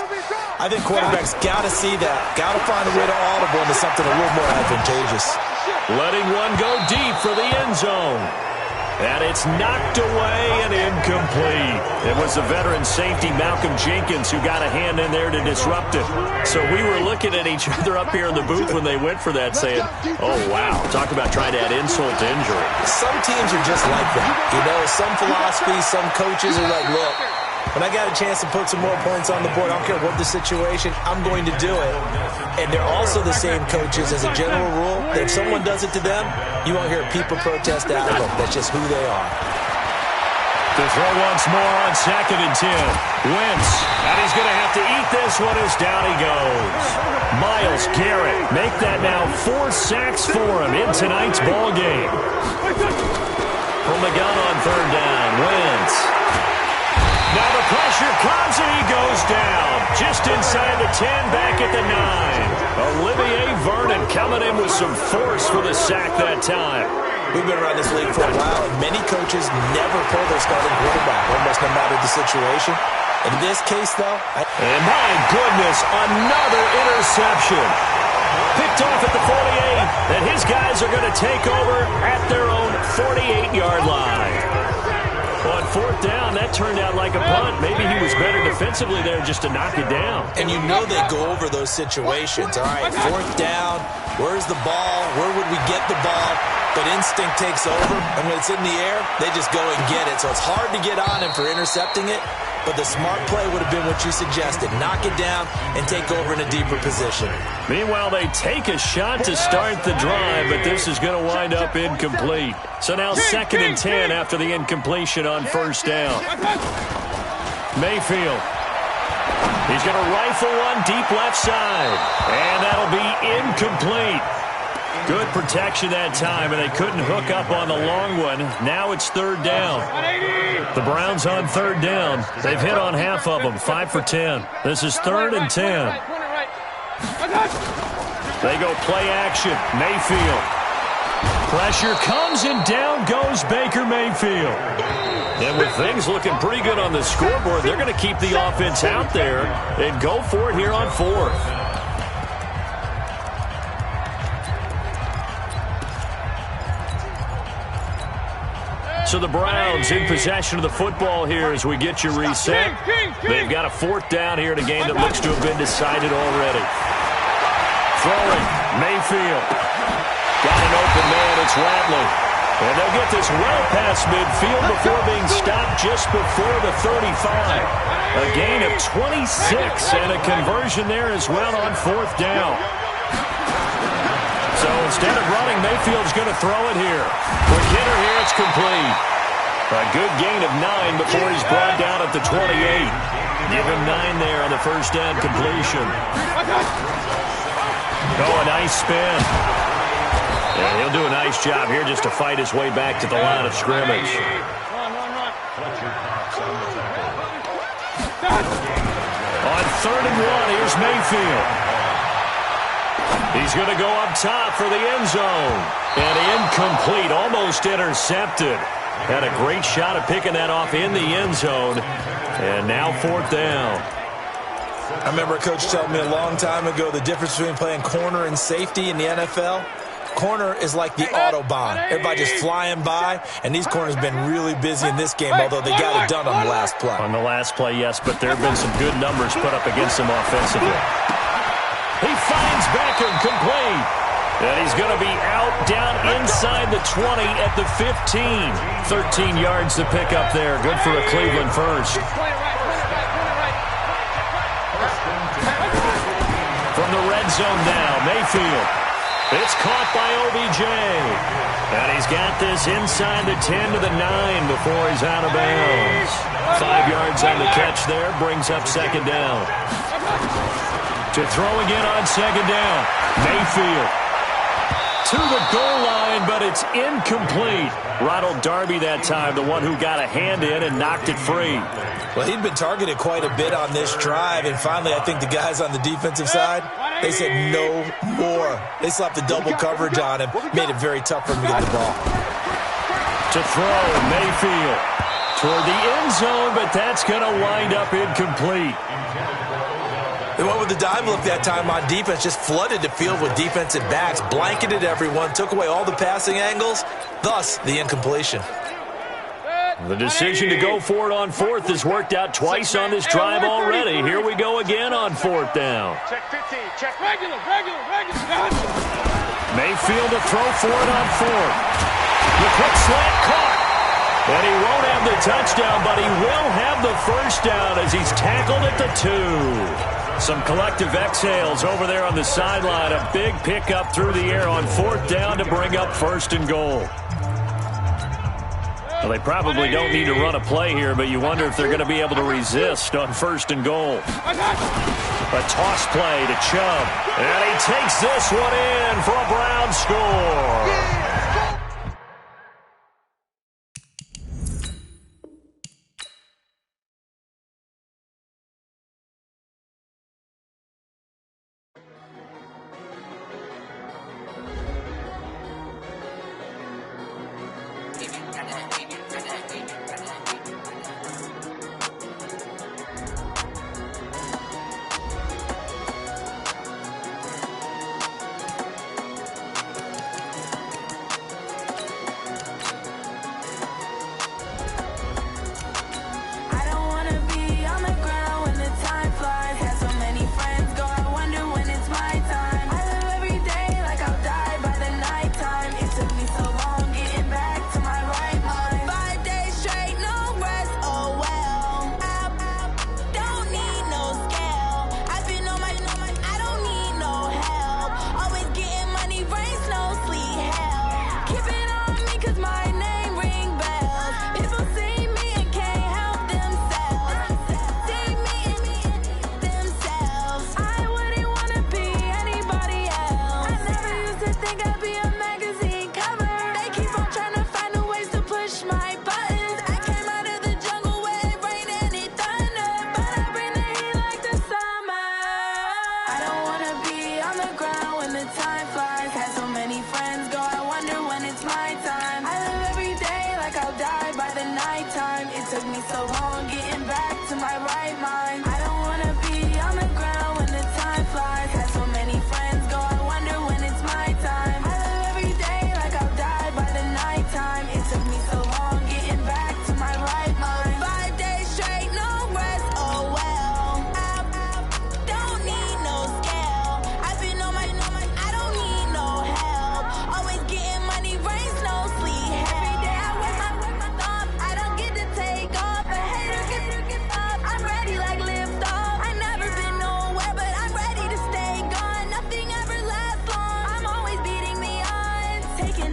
I think quarterbacks got to see that. Got to find a way to audible into something a little more advantageous. Letting one go deep for the end zone. And it's knocked away and incomplete. It was the veteran safety, Malcolm Jenkins, who got a hand in there to disrupt it. So we were looking at each other up here in the booth when they went for that, saying, oh, wow, talk about trying to add insult to injury. Some teams are just like that. You know, some philosophies, some coaches are like, look, when I got a chance to put some more points on the board, I don't care what the situation, I'm going to do it. And they're also the same coaches as a general rule that if someone does it to them, you won't hear people protest out of them. That's just who they are. To throw once more on 2nd and 10. Wentz, and he's going to have to eat this one as down he goes. Myles Garrett, make that now 4 sacks for him in tonight's ball game. From the gun on third down, Wentz. Now the pressure comes and he goes down. Just inside the 10, back at the 9. Olivier Vernon coming in with some force for the sack that time. We've been around this league for a while, and many coaches never pull their starting quarterback, almost no matter the situation. In this case, though... And my goodness, another interception. Picked off at the 48, and his guys are going to take over at their own 48-yard line. On fourth down, that turned out like a punt. Maybe he was better defensively there just to knock it down. And you know they go over those situations. All right, fourth down, where's the ball? Where would we get the ball? But instinct takes over, and when it's in the air, they just go and get it. So it's hard to get on him for intercepting it, but the smart play would have been what you suggested. Knock it down and take over in a deeper position. Meanwhile, they take a shot to start the drive, but this is going to wind up incomplete. So now 2nd and 10 after the incompletion on first down. Mayfield. He's going to rifle one deep left side, and that'll be incomplete. Good protection that time, and they couldn't hook up on the long one. Now it's third down. The Browns on third down. They've hit on half of them, 5 for 10. This is 3rd and 10. They go play action. Mayfield. Pressure comes, and down goes Baker Mayfield. And with things looking pretty good on the scoreboard, they're going to keep the offense out there and go for it here on 4th. So the Browns in possession of the football here as we get you reset. They've got a 4th down here in a game that looks to have been decided already. Throwing, Mayfield. Got an open man, it's Ratley. And they'll get this well past midfield before being stopped just before the 35. A gain of 26 and a conversion there as well on 4th down. So instead of running, Mayfield's going to throw it here. For Kidder here, it's complete. A good gain of 9 before he's brought down at the 28. Give him 9 there on the first down completion. Oh, a nice spin. Yeah, he'll do a nice job here just to fight his way back to the line of scrimmage. On 3rd and 1, here's Mayfield. He's going to go up top for the end zone. And incomplete, almost intercepted. Had a great shot at picking that off in the end zone. And now 4th down. I remember a coach telling me a long time ago the difference between playing corner and safety in the NFL. Corner is like the Autobahn. Everybody just flying by, and these corners have been really busy in this game, although they got it done on the last play. On the last play, yes, but there have been some good numbers put up against them offensively. He finds Beckham complete. And he's going to be out down inside the 20 at the 15. 13 yards to pick up there. Good for a Cleveland first. From the red zone now, Mayfield. It's caught by OBJ. And he's got this inside the 10 to the 9 before he's out of bounds. 5 yards on the catch there. Brings up 2nd down. To throw again on 2nd down. Mayfield. To the goal line, but it's incomplete. Ronald Darby that time, the one who got a hand in and knocked it free. Well, he'd been targeted quite a bit on this drive, and finally I think the guys on the defensive side, they said no more. They slapped the double coverage on him, made it very tough for him to get the ball. To throw, Mayfield. Toward the end zone, but that's going to wind up incomplete. They went with the dive look that time on defense, just flooded the field with defensive backs, blanketed everyone, took away all the passing angles, thus the incompletion. The decision to go for it on 4th has worked out twice on this drive already. Here we go again on 4th down. Check 15, check regular. Mayfield to throw for it on 4th. The quick slant caught. And he won't have the touchdown, but he will have the first down as he's tackled at the 2. Some collective exhales over there on the sideline. A big pickup through the air on 4th down to bring up 1st and goal. Well, they probably don't need to run a play here, but you wonder if they're going to be able to resist on 1st and goal. A toss play to Chubb. And he takes this one in for a Brown score.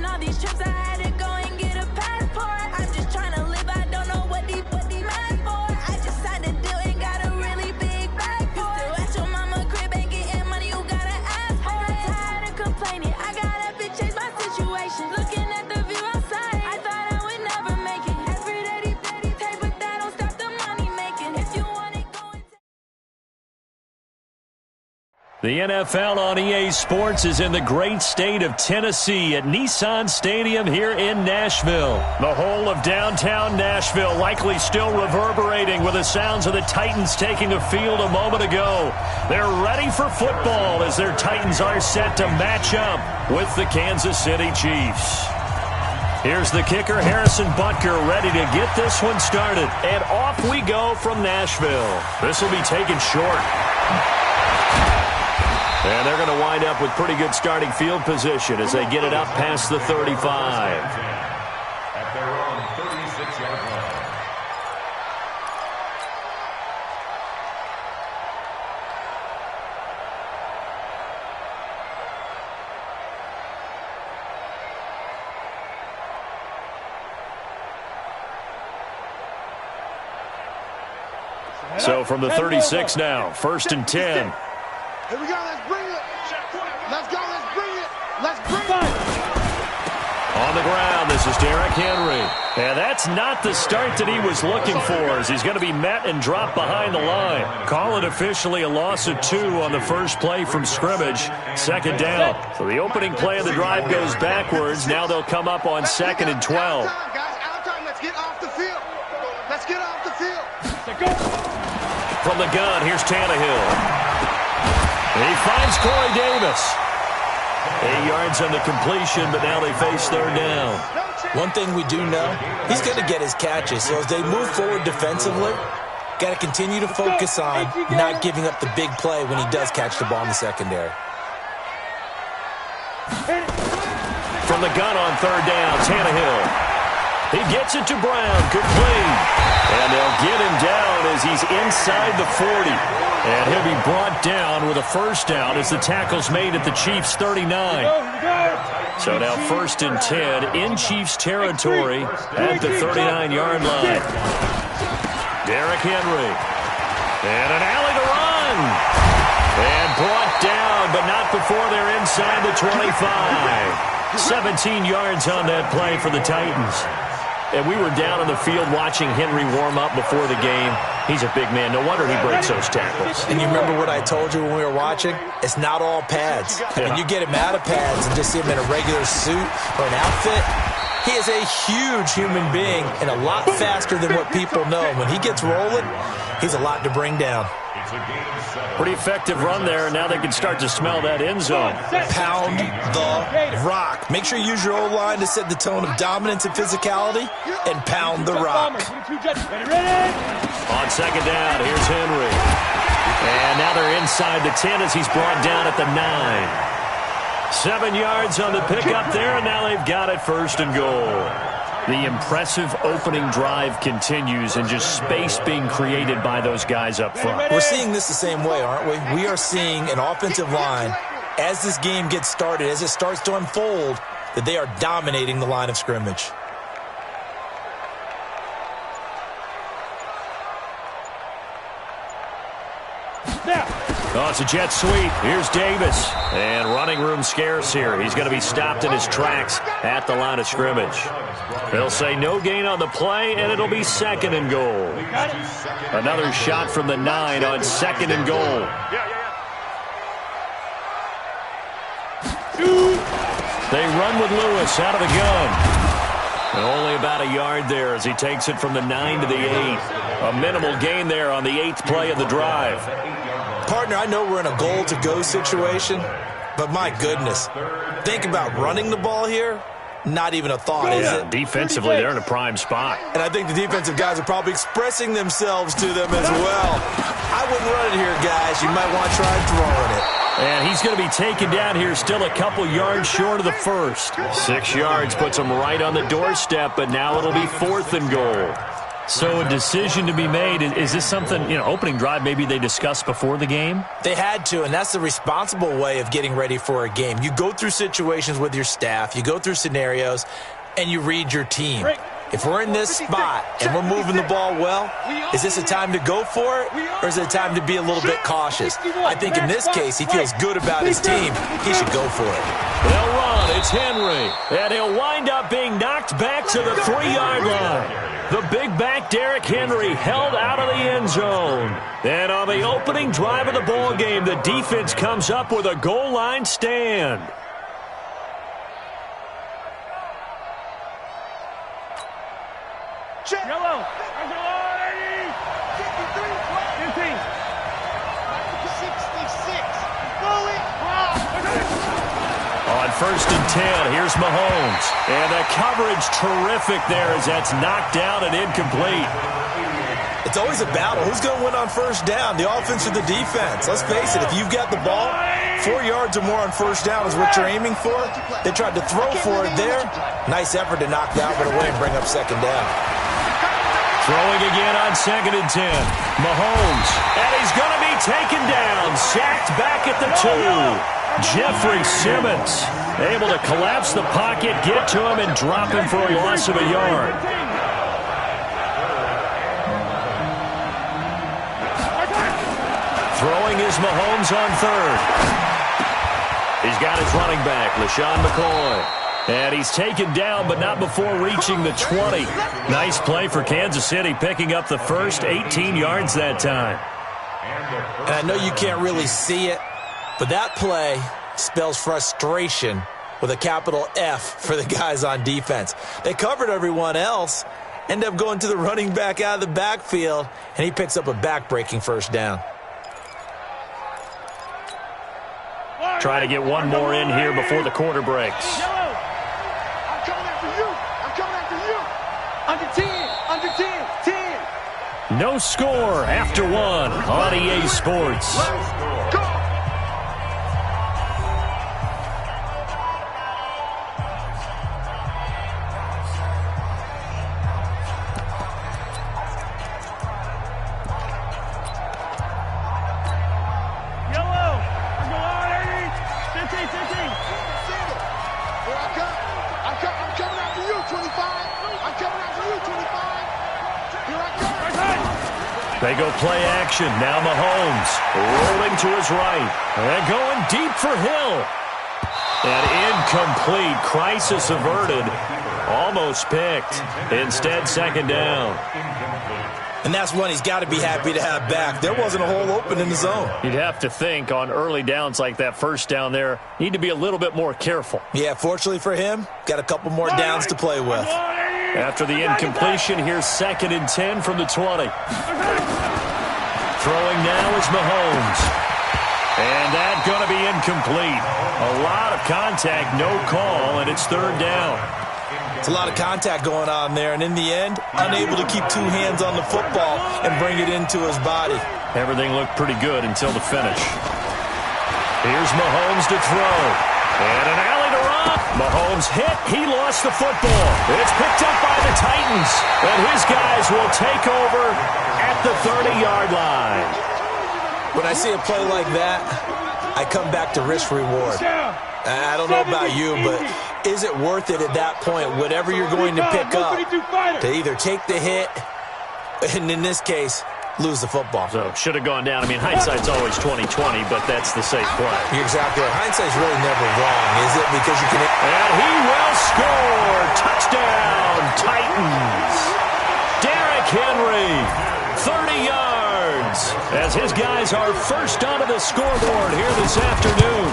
all these trips, I had to go and get a passport. I'm just trying to live, I don't know what these mad for. I just signed a deal and got a really big bag for it. At your mama crib ain't getting money, you gotta ask for it. I'm tired of complaining, I got up and changed my situation. Looking at the view outside, I thought I would never make it. Every day, take, but that don't stop the money making. If you want it, go and take. The NFL on EA Sports is in the great state of Tennessee at Nissan Stadium here in Nashville. The whole of downtown Nashville likely still reverberating with the sounds of the Titans taking the field a moment ago. They're ready for football as their Titans are set to match up with the Kansas City Chiefs. Here's the kicker, Harrison Butker, ready to get this one started. And off we go from Nashville. This will be taken short. And they're going to wind up with pretty good starting field position as they get it up past the 35. At their own 36-yard line. So from the 36 now, 1st and 10. Here we go, let's bring it. Let's go, let's bring it. Let's bring it. On the ground, this is Derrick Henry. And that's not the start that he was looking for, as he's going to be met and dropped behind the line. Call it officially a loss of 2 on the first play from scrimmage. 2nd down. So the opening play of the drive goes backwards. Now they'll come up on 2nd and 12. Out time, let's get off the field. Let's get off the field. From the gun, here's Tannehill. He finds Corey Davis. 8 yards on the completion, but now they face 3rd down. One thing we do know, he's going to get his catches. So as they move forward defensively, got to continue to focus on not giving up the big play when he does catch the ball in the secondary. From the gun on 3rd down, Tannehill. He gets it to Brown, complete. And they'll get him down as he's inside the 40. And he'll be brought down with a 1st down as the tackle's made at the Chiefs' 39. So now 1st and 10 in Chiefs territory at the 39-yard line. Derrick Henry. And an alley to run. And brought down, but not before they're inside the 25. 17 yards on that play for the Titans. And we were down on the field watching Henry warm up before the game. He's a big man. No wonder he breaks those tackles. And you remember what I told you when we were watching? It's not all pads. When you get him out of pads and just see him in a regular suit or an outfit, he is a huge human being and a lot faster than what people know. When he gets rolling, he's a lot to bring down. Pretty effective run there, and now they can start to smell that end zone. Pound the rock. Make sure you use your O-line to set the tone of dominance and physicality, and pound the rock. On 2nd down, here's Henry. And now they're inside the 10 as he's brought down at the 9. 7 yards on the pickup there, and now they've got it 1st and goal. The impressive opening drive continues and just space being created by those guys up front. We're seeing this the same way, aren't we? We are seeing an offensive line, as this game gets started, as it starts to unfold, that they are dominating the line of scrimmage. Oh, it's a jet sweep. Here's Davis. And running room scarce here. He's going to be stopped in his tracks at the line of scrimmage. They'll say no gain on the play, and it'll be 2nd and goal. Another shot from the 9 on 2nd and goal. They run with Lewis out of the gun. And only about a yard there as he takes it from the 9 to the 8. A minimal gain there on the 8th play of the drive. Partner, I know we're in a goal-to-go situation, but my goodness, think about running the ball here. Not even a thought, is it? Defensively, they're in a prime spot. And I think the defensive guys are probably expressing themselves to them as well. I wouldn't run it here, guys. You might want to try throwing it. And he's going to be taken down here still a couple yards short of the 1st. 6 yards puts him right on the doorstep, but now it'll be 4th and goal. So a decision to be made. Is this something, opening drive maybe they discussed before the game? They had to, and that's the responsible way of getting ready for a game. You go through situations with your staff, you go through scenarios, and you read your team. If we're in this spot and we're moving the ball well, is this a time to go for it, or is it a time to be a little bit cautious? I think in this case, he feels good about his team. He should go for it. They'll run. It's Henry. And he'll wind up being knocked back to the 3-yard line. The big back, Derrick Henry, held out of the end zone. And on the opening drive of the ball game, the defense comes up with a goal line stand. Yellow. On 1st and 10, here's Mahomes. And the coverage terrific there as that's knocked down and incomplete. It's always a battle. Who's going to win on 1st down, the offense or the defense? Let's face it, if you've got the ball, 4 yards or more on 1st down is what you're aiming for. They tried to throw for it there. Nice effort to knock that one away and bring up 2nd down. Throwing again on 2nd and 10. Mahomes. And he's going to be taken down. Sacked back at the 2. Jeffrey Simmons able to collapse the pocket, get to him, and drop him for a loss of a yard. Throwing is Mahomes on 3rd. He's got his running back, LaShawn McCoy. And he's taken down, but not before reaching the 20. Nice play for Kansas City, picking up the first 18 yards that time. And I know you can't really see it, but that play spells frustration with a capital F for the guys on defense. They covered everyone else, end up going to the running back out of the backfield, and he picks up a back-breaking 1st down. Try to get one more in here before the quarter breaks. No score after 1 on EA Sports. They go play action. Now Mahomes rolling to his right. And going deep for Hill. And incomplete. Crisis averted. Almost picked. Instead, 2nd down. And that's one he's got to be happy to have back. There wasn't a hole open in the zone. You'd have to think on early downs like that 1st down there, need to be a little bit more careful. Yeah, fortunately for him, got a couple more downs to play with. After the incompletion, here's 2nd and 10 from the 20. Throwing now is Mahomes. And that's going to be incomplete. A lot of contact, no call, and it's 3rd down. It's a lot of contact going on there, and in the end, unable to keep 2 hands on the football and bring it into his body. Everything looked pretty good until the finish. Here's Mahomes to throw. And an alley to run. Mahomes hit. He lost the football. It's picked up by the Titans. And his guys will take over at the 30-yard line. When I see a play like that, I come back to risk-reward. I don't know about you, but is it worth it at that point, whatever you're going to pick up, to either take the hit, and in this case, lose the football? So, should have gone down. I mean, hindsight's always 20/20, but that's the safe play. You're exactly right. Hindsight's really never wrong, is it? Because you can... And he will score! Touchdown, Titans! Derrick Henry, 30 yards, as his guys are first onto the scoreboard here this afternoon.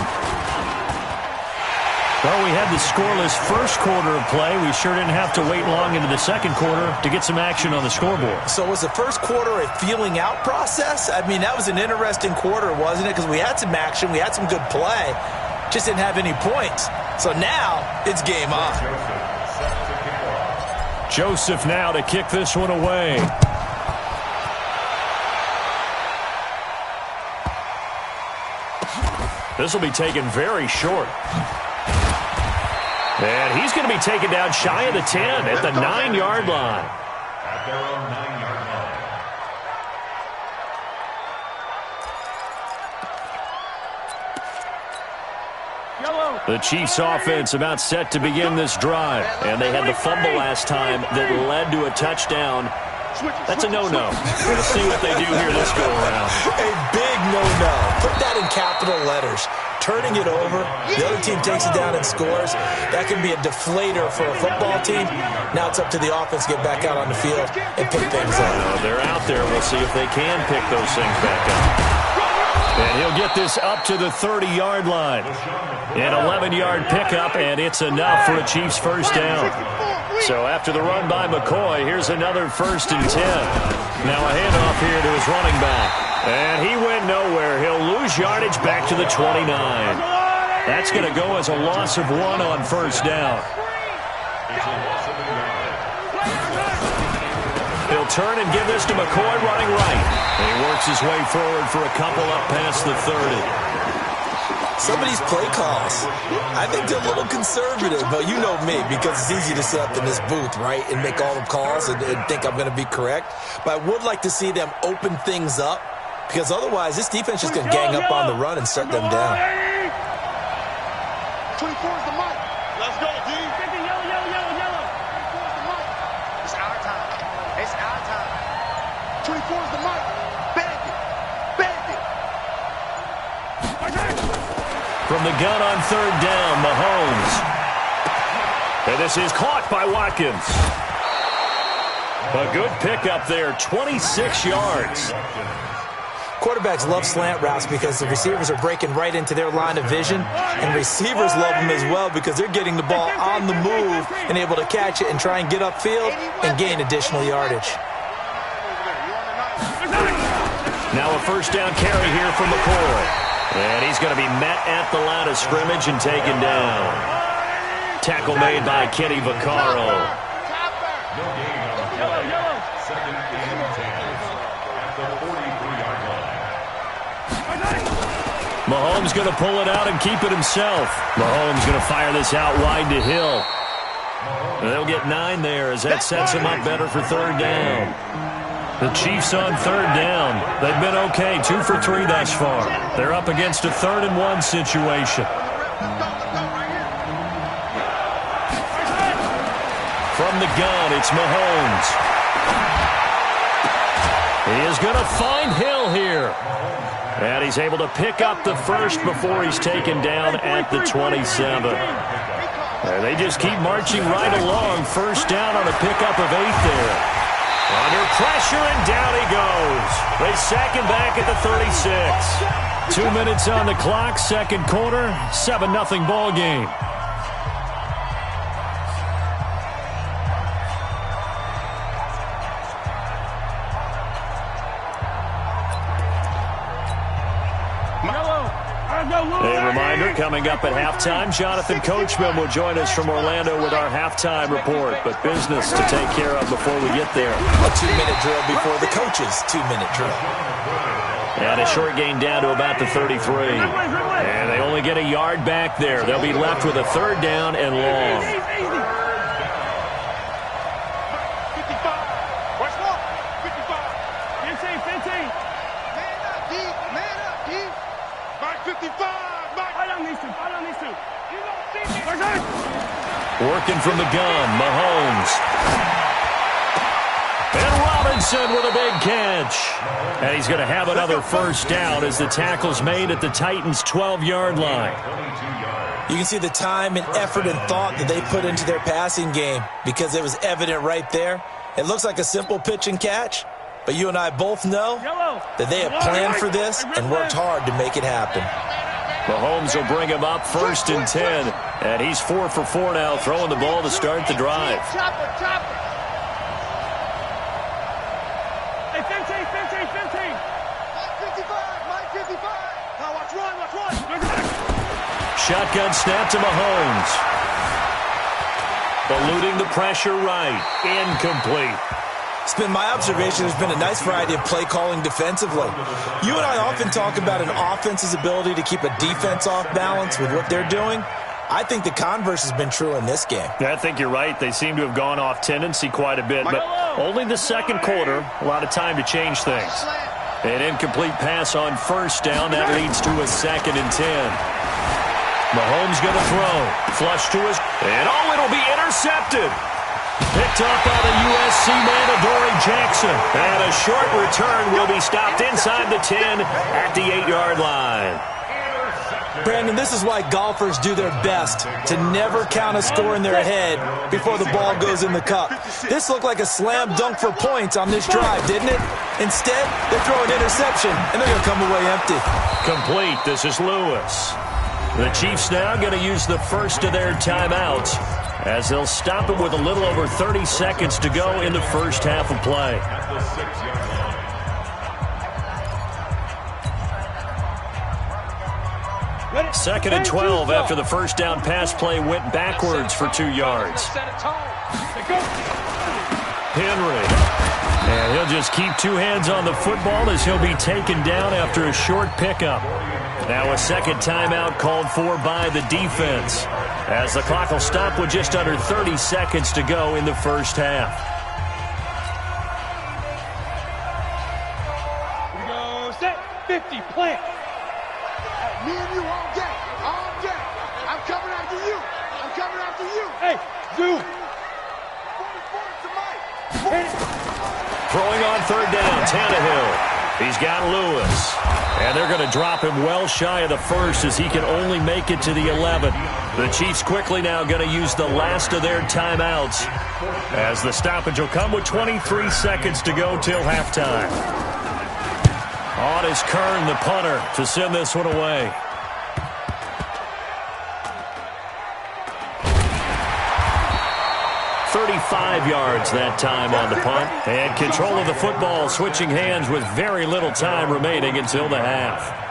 Well, we had the scoreless first quarter of play. We sure didn't have to wait long into the second quarter to get some action on the scoreboard. So was the first quarter a feeling out process? I mean, that was an interesting quarter, wasn't it? Because we had some action, we had some good play, just didn't have any points. So now it's game on. Joseph now to kick this one away. This will be taken very short. And he's going to be taken down shy of the 10 at the 9-yard line. at their own 9-yard line. The Chiefs offense about set to begin this drive, and they had the fumble last time that led to a touchdown. That's a no-no. We're going to see what they do here this go-around. A big no-no. Put that in capital letters. Turning it over, the other team takes it down and scores. That can be a deflator for a football team. Now it's up to the offense to get back out on the field and pick things up. They're out there. We'll see if they can pick those things back up. And he'll get this up to the 30-yard line. An 11-yard pickup, and it's enough for a Chiefs first down. So after the run by McCoy, here's another 1st and 10. Now a handoff here to his running back. And he went nowhere. He'll lose yardage back to the 29. That's going to go as a loss of 1 on first down. He'll turn and give this to McCoy running right. And he works his way forward for a couple up past the 30. Some of these play calls, I think they're a little conservative, but you know me, because it's easy to sit up in this booth, right, and make all the calls and think I'm going to be correct. But I would like to see them open things up, because otherwise this defense is just going to gang up on the run and shut them down. 24 is the mic. Let's go, D. Yellow. 24 is the mic. It's our time. It's our time. 24 is the mic. Bang it. From the gun on 3rd down, Mahomes. And this is caught by Watkins. A good pickup there, 26 yards. Quarterbacks love slant routes because the receivers are breaking right into their line of vision, and receivers love them as well because they're getting the ball on the move and able to catch it and try and get upfield and gain additional yardage. Now a first down carry here from McCoy. And he's going to be met at the line of scrimmage and taken down. Tackle made by Kenny Vaccaro. No gain on the play. 2nd and 10 at the 43-yard line. Mahomes going to pull it out and keep it himself. Mahomes going to fire this out wide to Hill. And they'll get 9 there as that sets him up better for 3rd down. The Chiefs on 3rd down. They've been okay, 2 for 3 thus far. They're up against a 3rd and 1 situation. From the gun, it's Mahomes. He is going to find Hill here. And he's able to pick up the first before he's taken down at the 27. And they just keep marching right along. First down on a pickup of 8 there. Under pressure, and down he goes. They sack him back at the 36. 2 minutes on the clock, 2nd quarter, 7-0 ball game. A reminder, coming up at halftime, Jonathan Coachman will join us from Orlando with our halftime report. But business to take care of before we get there. A 2-minute drill before the coach's 2-minute drill. And a short gain down to about the 33. And they only get a yard back there. They'll be left with a 3rd down and long. 55. Watch one. 55. 15. Man up, D. Man up, D. Mike 55. Mike. I don't need to. You don't see me. Working from the gun, Mahomes. And Robinson with a big catch. And he's going to have another first down as the tackle's made at the Titans' 12-yard line. You can see the time and effort and thought that they put into their passing game because it was evident right there. It looks like a simple pitch and catch, but you and I both know that they have planned for this and worked hard to make it happen. Mahomes will bring him up 1st and 10, and he's 4 for 4 now, throwing the ball to start the drive. Chopper. Hey, 15. Mike 55. Now watch one. Shotgun snap to Mahomes. Eluding the pressure right. Incomplete. It's been my observation there's been a nice variety of play calling defensively. You and I often talk about an offense's ability to keep a defense off balance with what they're doing. I think the converse has been true in this game. Yeah, I think you're right. They seem to have gone off tendency quite a bit, but only the second quarter. A lot of time to change things. An incomplete pass on first down. That leads to a 2nd and 10. Mahomes going to throw. Flush to his... And it'll be intercepted. Picked up by the USC man, Adoree Jackson. And a short return will be stopped inside the 10 at the 8-yard line. Brandon, this is why golfers do their best to never count a score in their head before the ball goes in the cup. This looked like a slam dunk for points on this drive, didn't it? Instead, they throw an interception, and they're going to come away empty. Complete. This is Lewis. The Chiefs now going to use the first of their timeouts as they'll stop it with a little over 30 seconds to go in the first half of play. 2nd and 12 after the first down pass play went backwards for 2 yards. Henry. And he'll just keep 2 hands on the football as he'll be taken down after a short pickup. Now a second timeout called for by the defense as the clock will stop with just under 30 seconds to go in the first half. We go set 50 plant. Me and you all day, all day. I'm coming after you. I'm coming after you. Hey, Zoo. 44 to Mike. Throwing on third down, Tannehill. He's got Lewis. And they're going to drop him well shy of the first as he can only make it to the 11. The Chiefs quickly now going to use the last of their timeouts as the stoppage will come with 23 seconds to go till halftime. On is Kern, the punter, to send this one away. "35 yards that time on the punt. And control of the football, switching hands with very little time remaining until the half.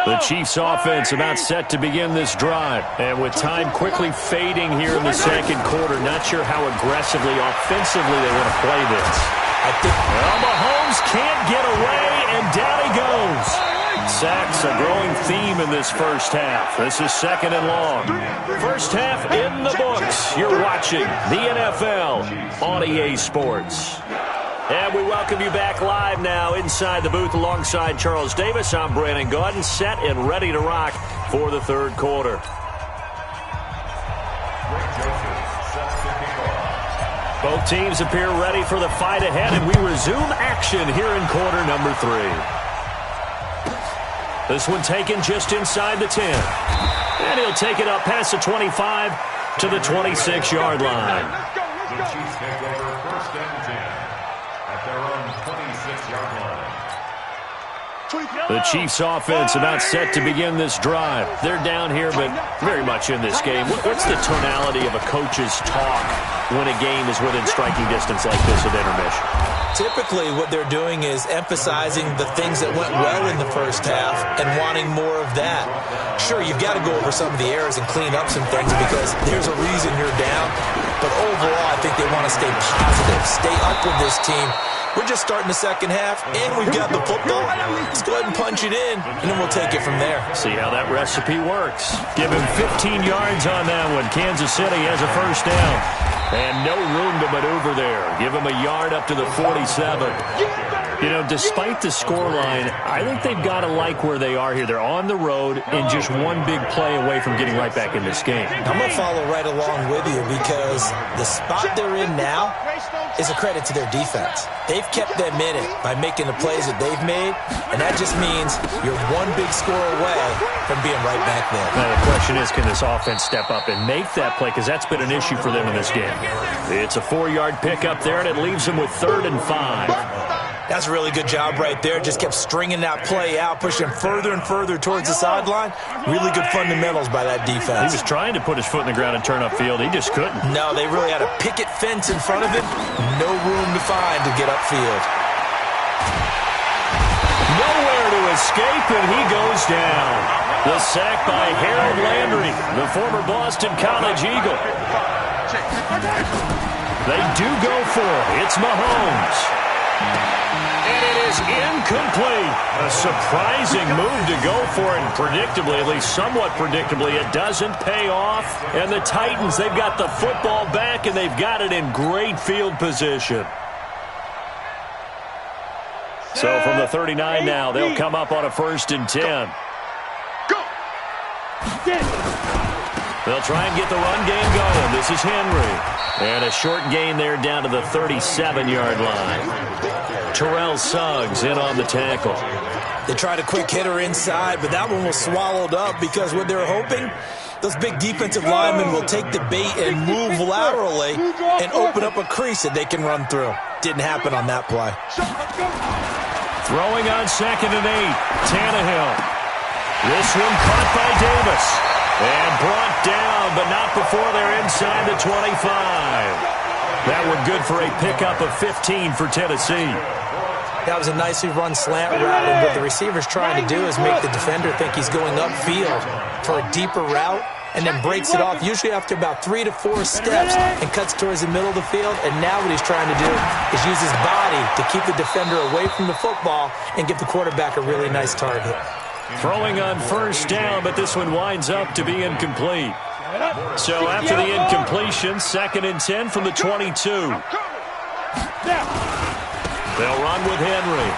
The Chiefs offense about set to begin this drive. And with time quickly fading here in the second quarter, not sure how aggressively, offensively they want to play this. Well, Mahomes can't get away, and down he goes. Sacks a growing theme in this first half. This is 2nd and long. First half in the books. You're watching the NFL on EA Sports. And we welcome you back live now inside the booth alongside Charles Davis. I'm Brandon Gaudin, set and ready to rock for the third quarter. Both teams appear ready for the fight ahead, and we resume action here in quarter number 3. This one taken just inside the 10. And he'll take it up past the 25 to the 26-yard line. The Chiefs take over 1st and 10 at their own 26-yard line. The Chiefs offense about set to begin this drive. They're down here, but very much in this game. What's the tonality of a coach's talk when a game is within striking distance like this at intermission? Typically, what they're doing is emphasizing the things that went well in the first half and wanting more of that. Sure, you've got to go over some of the errors and clean up some things because there's a reason you're down. But overall, I think they want to stay positive, stay up with this team. We're just starting the second half, and we've got the football. Let's go ahead and punch it in, and then we'll take it from there. See how that recipe works. Give him 15 yards on that one. Kansas City has a first down. And no room to maneuver there. Give him a yard up to the 47. You know, despite the scoreline, I think they've got to like where they are here. They're on the road and just one big play away from getting right back in this game. I'm going to follow right along with you because the spot they're in now is a credit to their defense. They've kept them in it by making the plays that they've made, and that just means you're one big score away from being right back there. Now the question is, can this offense step up and make that play? Because that's been an issue for them in this game. It's a 4-yard pickup there, and it leaves them with 3rd and 5. That's a really good job right there. Just kept stringing that play out, pushing further and further towards the sideline. Really good fundamentals by that defense. He was trying to put his foot in the ground and turn upfield. He just couldn't. No, they really had a picket fence in front of him. No room to find to get upfield. Nowhere to escape, and he goes down. The sack by Harold Landry, the former Boston College Eagle. They do go for it. It's Mahomes. And it is incomplete. A surprising move to go for it. And predictably, at least somewhat predictably, it doesn't pay off. And the Titans, they've got the football back, and they've got it in great field position. So from the 39 now, they'll come up on a 1st and 10. They'll try and get the run game going. This is Henry. And a short gain there down to the 37-yard line. Terrell Suggs in on the tackle. They tried a quick hitter inside, but that one was swallowed up because what they're hoping, those big defensive linemen will take the bait and move laterally and open up a crease that they can run through. Didn't happen on that play. Throwing on 2nd and 8, Tannehill. This one caught by Davis. And brought down, but not before they're inside the 25. That one good for a pickup of 15 for Tennessee. That was a nicely run slant route, and what the receiver's trying to do is make the defender think he's going upfield for a deeper route, and then breaks it off, usually after about 3 to 4 steps, and cuts towards the middle of the field. And now what he's trying to do is use his body to keep the defender away from the football and give the quarterback a really nice target. Throwing on 1st down, but this one winds up to be incomplete. So after the incompletion, 2nd and 10 from the 22. They'll run with Henry.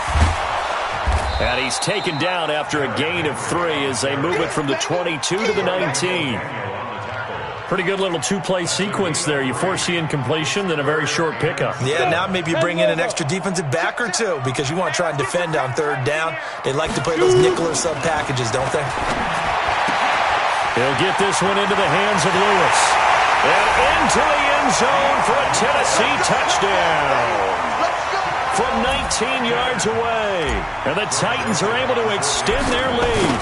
And he's taken down after a gain of 3 as they move it from the 22 to the 19. Pretty good little two-play sequence there. You force the incompletion, then a very short pickup. Yeah, now maybe you bring in an extra defensive back or two because you want to try and defend on 3rd down. They like to play those nickel or sub packages, don't they? He'll get this one into the hands of Lewis. And into the end zone for a Tennessee touchdown. From 19 yards away. And the Titans are able to extend their lead.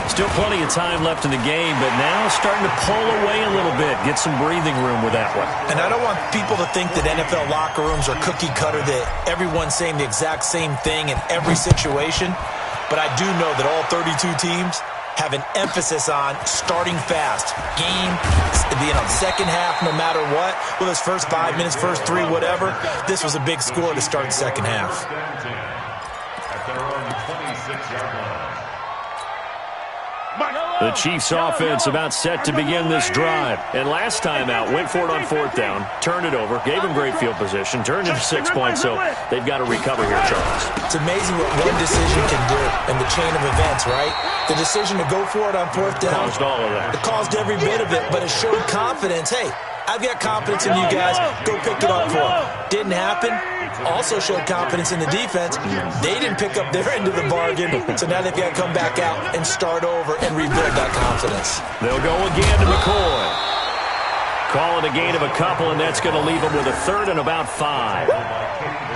Still plenty of time left in the game, but now starting to pull away a little bit. Get some breathing room with that one. And I don't want people to think that NFL locker rooms are cookie cutter, that everyone's saying the exact same thing in every situation. But I do know that all 32 teams have an emphasis on starting fast. Game, second half, no matter what. Whether it's first 5 minutes, first 3, whatever. This was a big score to start second half. At their own 26-yard line. The Chiefs offense about set to begin this drive. And last time out, went for it on 4th down, turned it over, gave them great field position, turned it to 6 points, so they've got to recover here, Charles. It's amazing what one decision can do in the chain of events, right? The decision to go for it on 4th down. Caused all of that. It caused every bit of it, but it showed confidence. Hey, I've got confidence in you guys. Go pick it up for them. Didn't happen. Also showed confidence in the defense. They didn't pick up their end of the bargain, so now they've got to come back out and start over and rebuild that confidence. They'll go again to McCoy. Call it a gain of a couple, and that's going to leave them with a 3rd and about 5.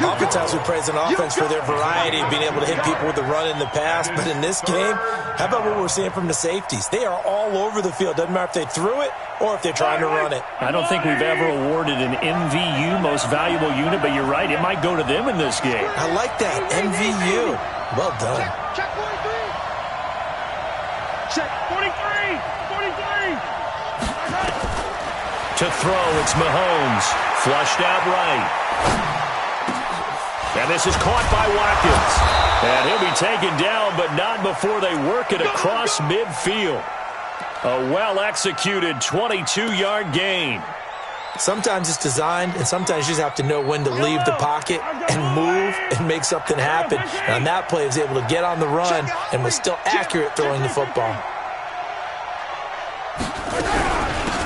Oftentimes we praise an offense for their variety of being able to hit people with the run in the pass, but in this game, how about what we're seeing from the safeties? They are all over the field. Doesn't matter if they threw it or if they're trying to run it. I don't think we've ever awarded an MVU, most valuable unit, but you're right, it might go to them in this game. I like that, MVU. Well done. Check 43. Check 43. 43. To throw, it's Mahomes. Flushed out right. And this is caught by Watkins. And he'll be taken down, but not before they work it across midfield. A well-executed 22-yard gain. Sometimes it's designed, and sometimes you just have to know when to leave the pocket and move and make something happen. And on that play, he was able to get on the run and was still accurate throwing the football.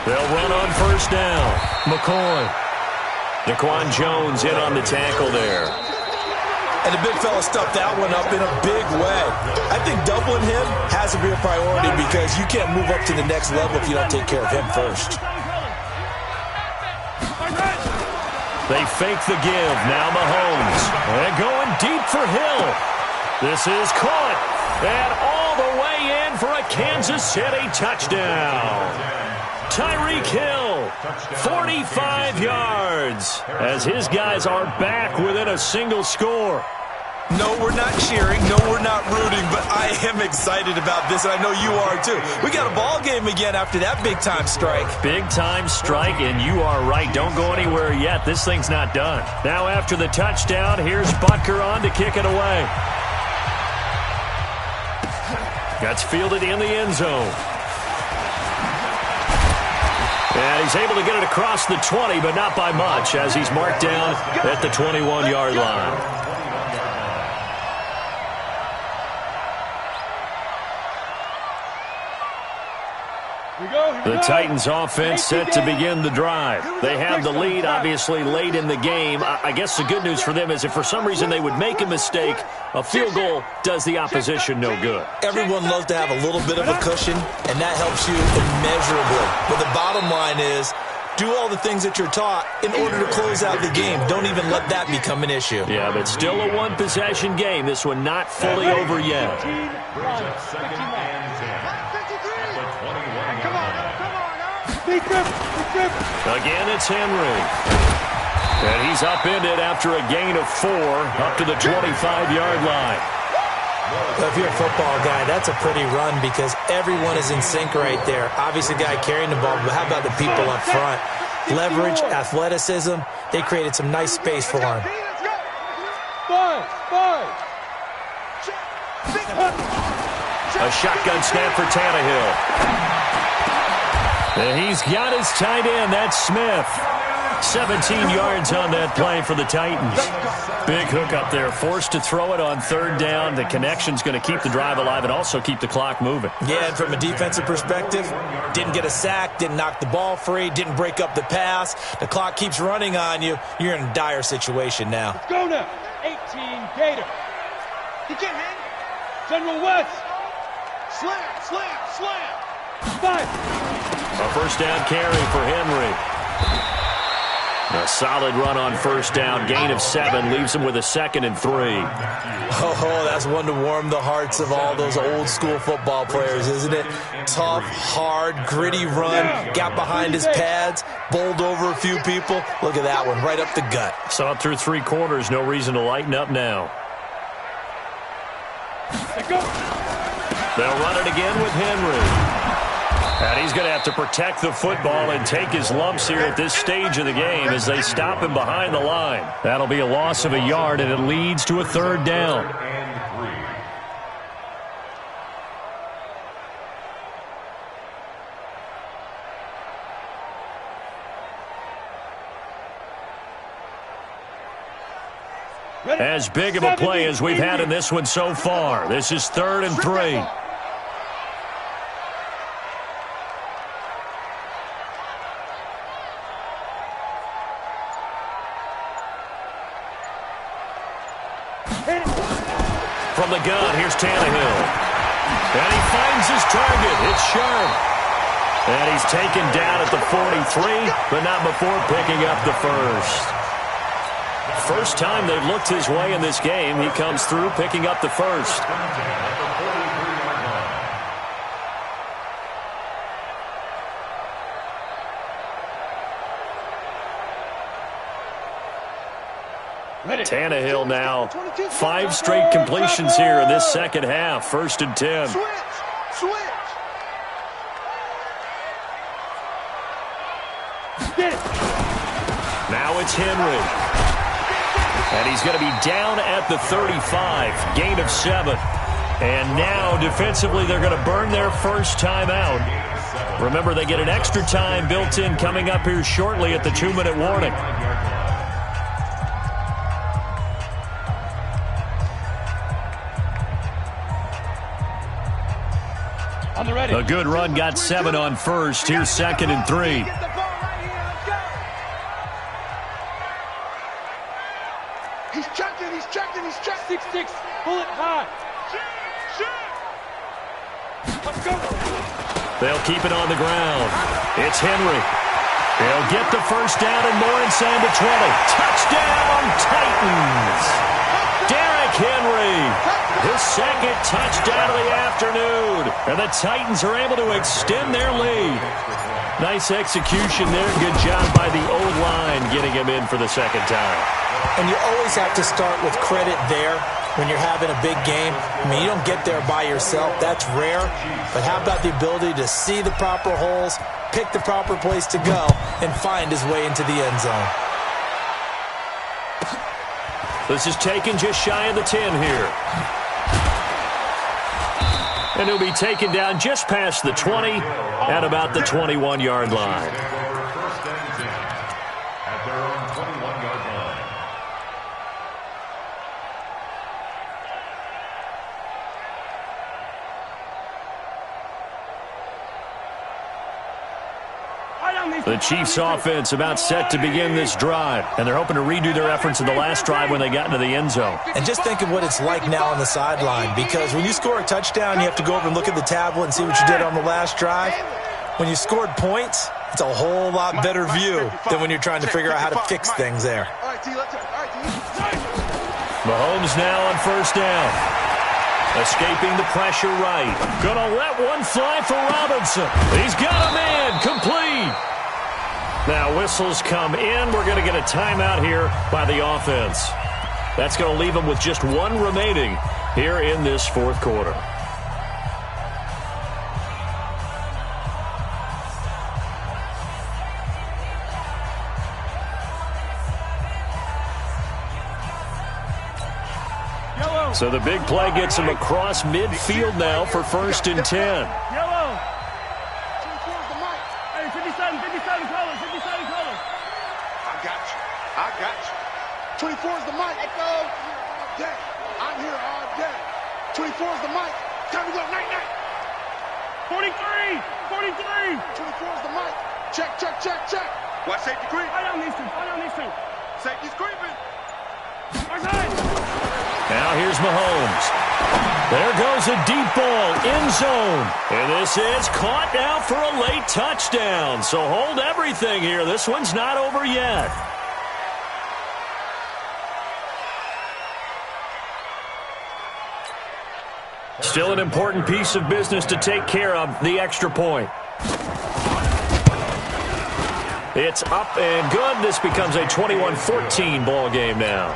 They'll run on 1st down. McCoy. Daquan Jones in on the tackle there. And the big fella stuffed that one up in a big way. I think doubling him has to be a priority because you can't move up to the next level if you don't take care of him first. They fake the give. Now Mahomes. And going deep for Hill. This is caught. And all the way in for a Kansas City touchdown. Tyreek Hill, 45 yards, as his guys are back within a single score. No, we're not cheering. No, we're not rooting, but I am excited about this, and I know you are too. We got a ball game again after that big-time strike. Big-time strike, and you are right. Don't go anywhere yet. This thing's not done. Now after the touchdown, here's Butker on to kick it away. That's fielded in the end zone. And he's able to get it across the 20, but not by much, as he's marked down at the 21-yard line. The Titans offense set to begin the drive. They have the lead, obviously, late in the game. I guess the good news for them is if for some reason they would make a mistake, a field goal does the opposition no good. Everyone loves to have a little bit of a cushion, and that helps you immeasurably. But the bottom line is, do all the things that you're taught in order to close out the game. Don't even let that become an issue. Yeah, but still a one-possession game. This one not fully over yet. Again, it's Henry. And he's upended after a gain of 4 up to the 25-yard line. Well, if you're a football guy, that's a pretty run because everyone is in sync right there. Obviously, the guy carrying the ball, but how about the people up front? Leverage, athleticism, they created some nice space for him. A shotgun snap for Tannehill. And he's got his tight end. That's Smith. 17 yards on that play for the Titans. Big hook up there. Forced to throw it on third down. The connection's going to keep the drive alive and also keep the clock moving. Yeah, and from a defensive perspective, didn't get a sack, didn't knock the ball free, didn't break up the pass. The clock keeps running on you. You're in a dire situation now. Let's go now. 18 Gator. He can't hang. General West. Slam, slam, slam. 5. A first down carry for Henry. A solid run on first down. Gain of 7 leaves him with a 2nd and 3. Oh, that's one to warm the hearts of all those old school football players, isn't it? Tough, hard, gritty run. Got behind his pads, bowled over a few people. Look at that one, right up the gut. So up through 3 quarters, no reason to lighten up now. They'll run it again with Henry. And he's going to have to protect the football and take his lumps here at this stage of the game as they stop him behind the line. That'll be a loss of a yard, and it leads to a 3rd down. As big of a play as we've had in this one so far. This is 3rd and 3. From the gun, here's Tannehill. And he finds his target. It's Sharp. And he's taken down at the 43, but not before picking up the first. First time they've looked his way in this game. He comes through picking up the first. Tannehill now 5 straight completions here in this second half. 1st and 10. Switch. Now it's Henry. And he's going to be down at the 35. Gain of 7. And now defensively they're going to burn their first time out. Remember, they get an extra time built in coming up here shortly at the 2-minute warning. A good run got 7 on first. Here's 2nd and 3. He's checking. 6-6, pull it high. Let's go. They'll keep it on the ground. It's Henry. They'll get the first down and more inside the 20. Touchdown, Titans. Derrick Henry. His 2nd touchdown of the afternoon. And the Titans are able to extend their lead. Nice execution there. Good job by the O-line getting him in for the 2nd time. And you always have to start with credit there. when you're having a big game. I mean, you don't get there by yourself. That's rare. But how about the ability to see the proper holes, pick the proper place to go, and find his way into the end zone? This is taken just shy of the 10 here. And he'll be taken down just past the 20 at about the 21-yard line. First and 10 at their own 21-yard line. The Chiefs offense about set to begin this drive, and they're hoping to redo their efforts in the last drive when they got into the end zone. And just think of what it's like now on the sideline, because when you score a touchdown, you have to go over and look at the tablet and see what you did on the last drive. When you scored points, it's a whole lot better view than when you're trying to figure out how to fix things there. Mahomes now on first down. Escaping the pressure right. Gonna let one fly for Robinson. He's got a man. Complete. Now whistles come in. We're going to get a timeout here by the offense. That's going to leave them with just one remaining here in this fourth quarter. So the big play gets him across midfield now for first and 10. Yellow. 24's the mic. Hey, 57 colors, 57 colors. I got you. 24's the mic. Echo. All day. I'm here all day. 24's the mic. Time to go. Night. 43. 24's the mic. Check. Watch safety creep. Fight on these two. Safety's creeping. Okay. Now here's Mahomes. There goes a deep ball, end zone. And this is caught now for a late touchdown. So hold everything here. This one's not over yet. Still an important piece of business to take care of, the extra point. It's up and good. This becomes a 21-14 ball game now.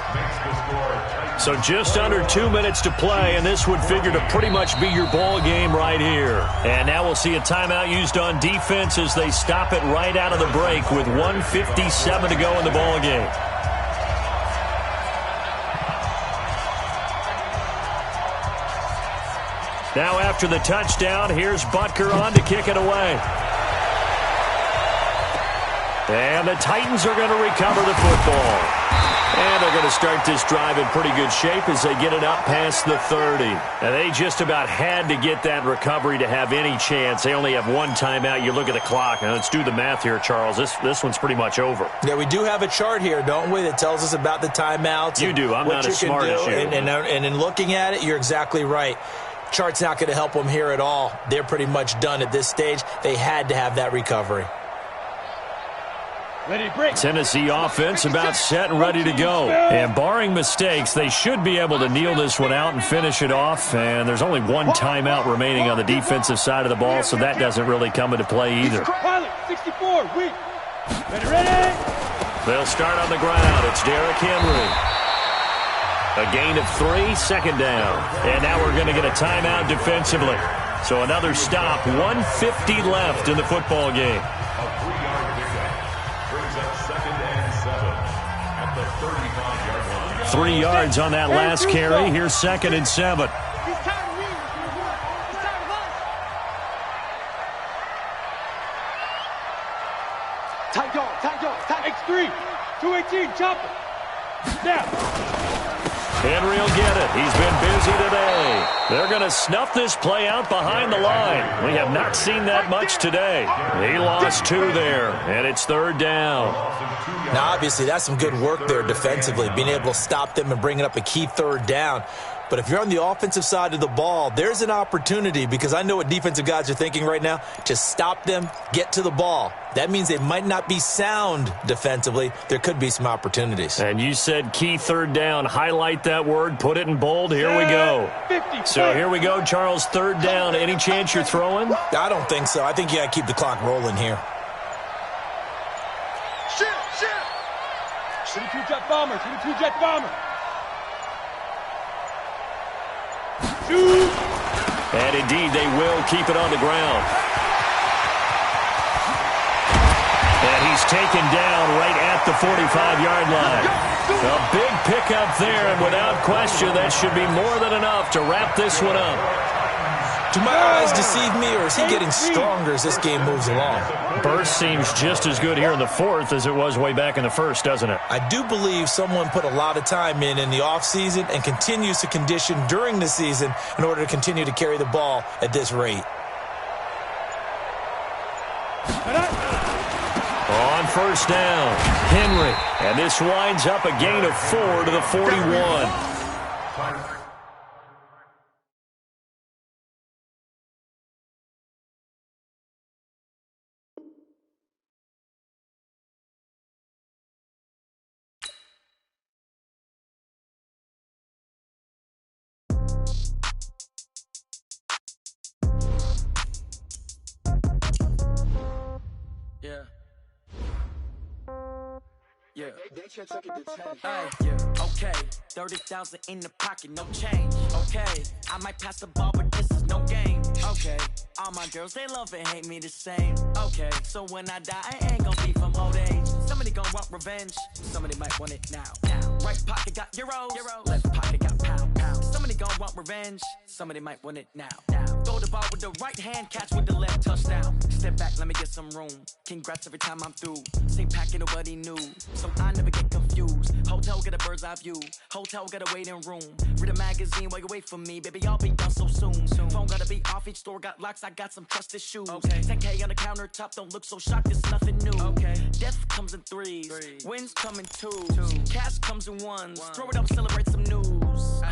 So just under 2 minutes to play, and this would figure to pretty much be your ball game right here. And now we'll see a timeout used on defense as they stop it right out of the break with 1:57 to go in the ball game. Now after the touchdown, here's Butker on to kick it away. And the Titans are going to recover the football. And they're going to start this drive in pretty good shape as they get it up past the 30. And they just about had to get that recovery to have any chance. They only have one timeout. You look at the clock. Now let's do the math here, Charles. This one's pretty much over. Yeah, we do have a chart here, don't we, that tells us about the timeouts. You do. I'm not as smart as you. And in looking at it, you're exactly right. Chart's not going to help them here at all. They're pretty much done at this stage. They had to have that recovery. Tennessee offense about set and ready to go. And barring mistakes, they should be able to kneel this one out and finish it off. And there's only one timeout remaining on the defensive side of the ball, so that doesn't really come into play either. 64, weak. Ready? They'll start on the ground. It's Derrick Henry. A gain of 3, second down. And now we're going to get a timeout defensively. So another stop, 1:50 left in the football game. 3 yards on that last carry. Here's 2nd and 7. Tight dog. X3, 218, chop it. Now. Henry will get it. He's been busy today. They're going to snuff this play out behind the line. We have not seen that much today. He lost 2 there, and it's 3rd down. Now, obviously, that's some good work there defensively, being able to stop them and bringing up a key 3rd down. But if you're on the offensive side of the ball, there's an opportunity, because I know what defensive guys are thinking right now. Just stop them, get to the ball. That means they might not be sound defensively. There could be some opportunities. And you said key 3rd down. Highlight that word. Put it in bold. Here we go. So here we go, Charles. 3rd down. Any chance you're throwing? I don't think so. I think you got to keep the clock rolling here. Shit. 22 jet bomber. And indeed, they will keep it on the ground. And he's taken down right at the 45-yard line. A big pickup there, and without question, that should be more than enough to wrap this one up. Do my eyes deceive me, or is he getting stronger as this game moves along? Burst seems just as good here in the fourth as it was way back in the first, doesn't it? I do believe someone put a lot of time in the offseason and continues to condition during the season in order to continue to carry the ball at this rate. On first down, Henry. And this winds up a gain of 4 to the 41. Yeah. Okay, 30,000 in the pocket, no change. Okay, I might pass the ball, but this is no game. Okay, all my girls, they love and hate me the same. Okay, so when I die, I ain't gonna be from old age. Somebody gonna want revenge, somebody might want it now. Right pocket got euros, left pocket got pound. Somebody gonna want revenge, somebody might want it now. Throw the ball with the right hand, catch with the left, touchdown. Step back, let me get some room. Congrats every time I'm through. Same packet, nobody knew, so I never get confused. Hotel get a bird's eye view. Hotel got a waiting room. Read a magazine while you wait for me, baby. I'll be done so soon. Phone gotta be off. Each store got locks. I got some trusted shoes. 10K on the countertop. Don't look so shocked. It's nothing new. Death comes in threes. Wins come in twos. Cash comes in ones. Throw it up, celebrate some news.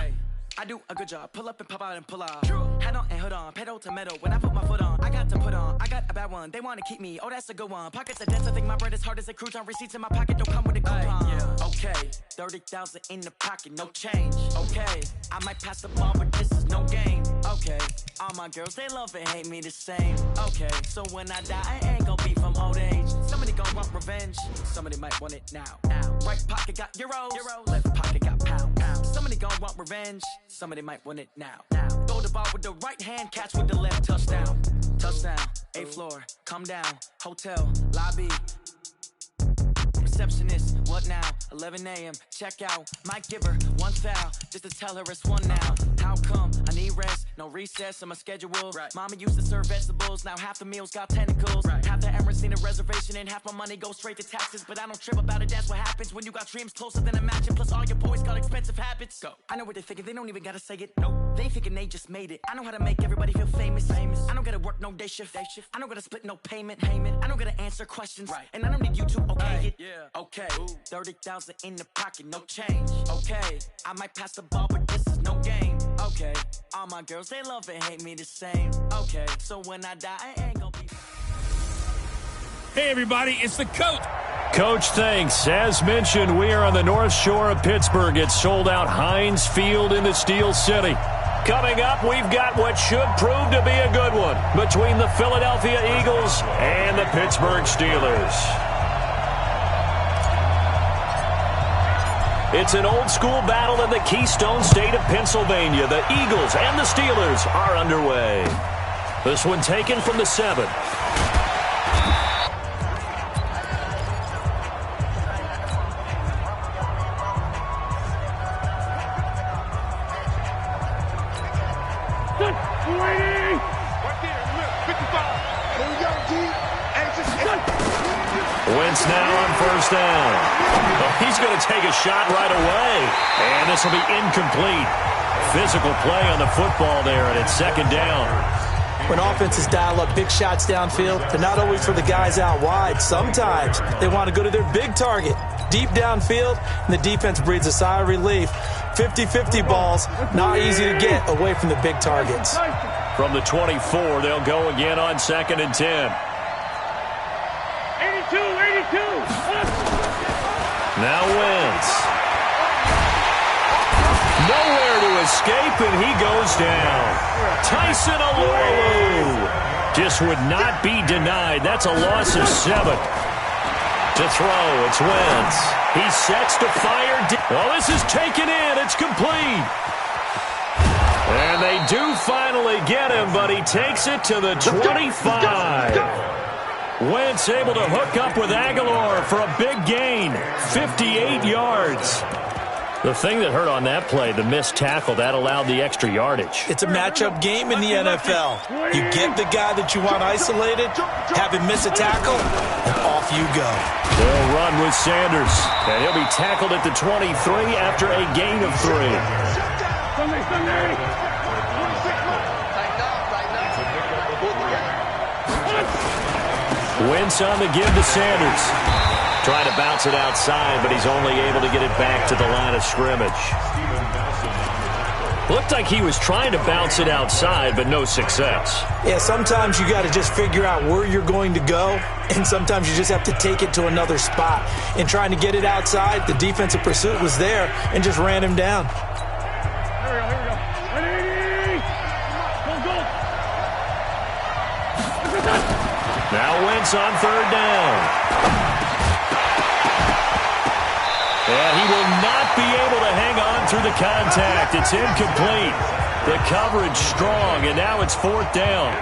I do a good job. Pull up and pop out and pull off. Head on and hood on. Pedal to metal. When I put my foot on, I got to put on. I got a bad one. They want to keep me. Oh, that's a good one. Pockets are dense. I think my bread is hard as a crouton. Receipts in my pocket don't come with a coupon. Okay, 30,000 in the pocket, no change. Okay, I might pass the ball, but this is no game. Okay, all my girls, they love and hate me the same. Okay, so when I die, I ain't gonna be from old age. Somebody gonna want revenge. Somebody might want it now. Right pocket got euros. Left pocket got pound. Somebody gonna want revenge. Somebody might want it now. Throw the ball with the right hand, catch with the left, touchdown. Touchdown, 8th floor, come down, hotel, lobby. Receptionist, what now? 11 a.m., check out. Might give her one foul, just to tell her it's one now. How come? I need rest, no recess in my schedule. Mama used to serve vegetables, now half the meals got tentacles. Half the Emirates need a reservation and half my money goes straight to taxes. But I don't trip about it, that's what happens when you got dreams closer than a match. Plus all your boys got expensive habits. Go. I know what they're thinking, they don't even gotta say it. Nope. They thinking they just made it. I know how to make everybody feel famous. I don't gotta work no day shift. I don't gotta split no payment. I don't gotta answer questions. And I don't need you to okay it. Okay, 30,000 in the pocket, no change. Okay, I might pass the ball, but this is no game. Okay, all my girls, they love and hate me the same. Okay, so when I die, I ain't gonna be... Hey, everybody, it's the coach. Coach, thanks. As mentioned, we are on the North Shore of Pittsburgh. It's sold out Heinz Field in the Steel City. Coming up, we've got what should prove to be a good one between the Philadelphia Eagles and the Pittsburgh Steelers. It's an old-school battle in the Keystone State of Pennsylvania. The Eagles and the Steelers are underway. This one taken from the 7. Wentz now on first down. Well, he's going to take a shot right away. And this will be incomplete. Physical play on the football there, and it's second down. When offenses dial up big shots downfield, they're not always for the guys out wide. Sometimes they want to go to their big target, deep downfield, and the defense breathes a sigh of relief. 50-50 balls, not easy to get away from the big targets. From the 24, they'll go again on 2nd and 10. 82. Now Wentz. Nowhere to escape, and he goes down. Tyson Alualu just would not be denied. That's a loss of 7. To throw, it's Wentz. He sets to fire. Well, this is taken in. It's complete. And they do finally get him, but he takes it to the 25. Wentz able to hook up with Aguilar for a big gain, 58 yards. The thing that hurt on that play, the missed tackle, that allowed the extra yardage. It's a matchup game in the NFL. You get the guy that you want isolated, have him miss a tackle, and off you go. They'll run with Sanders, and he'll be tackled at the 23 after a gain of 3. Wentz on the give to Sanders. Trying to bounce it outside, but he's only able to get it back to the line of scrimmage. Looked like he was trying to bounce it outside, but no success. Yeah, sometimes you got to just figure out where you're going to go, and sometimes you just have to take it to another spot. In trying to get it outside, the defensive pursuit was there and just ran him down. Here we go. Ready? Go. Now Wentz on 3rd down. And he will not be able to hang on through the contact. It's incomplete. The coverage strong, and now it's 4th down.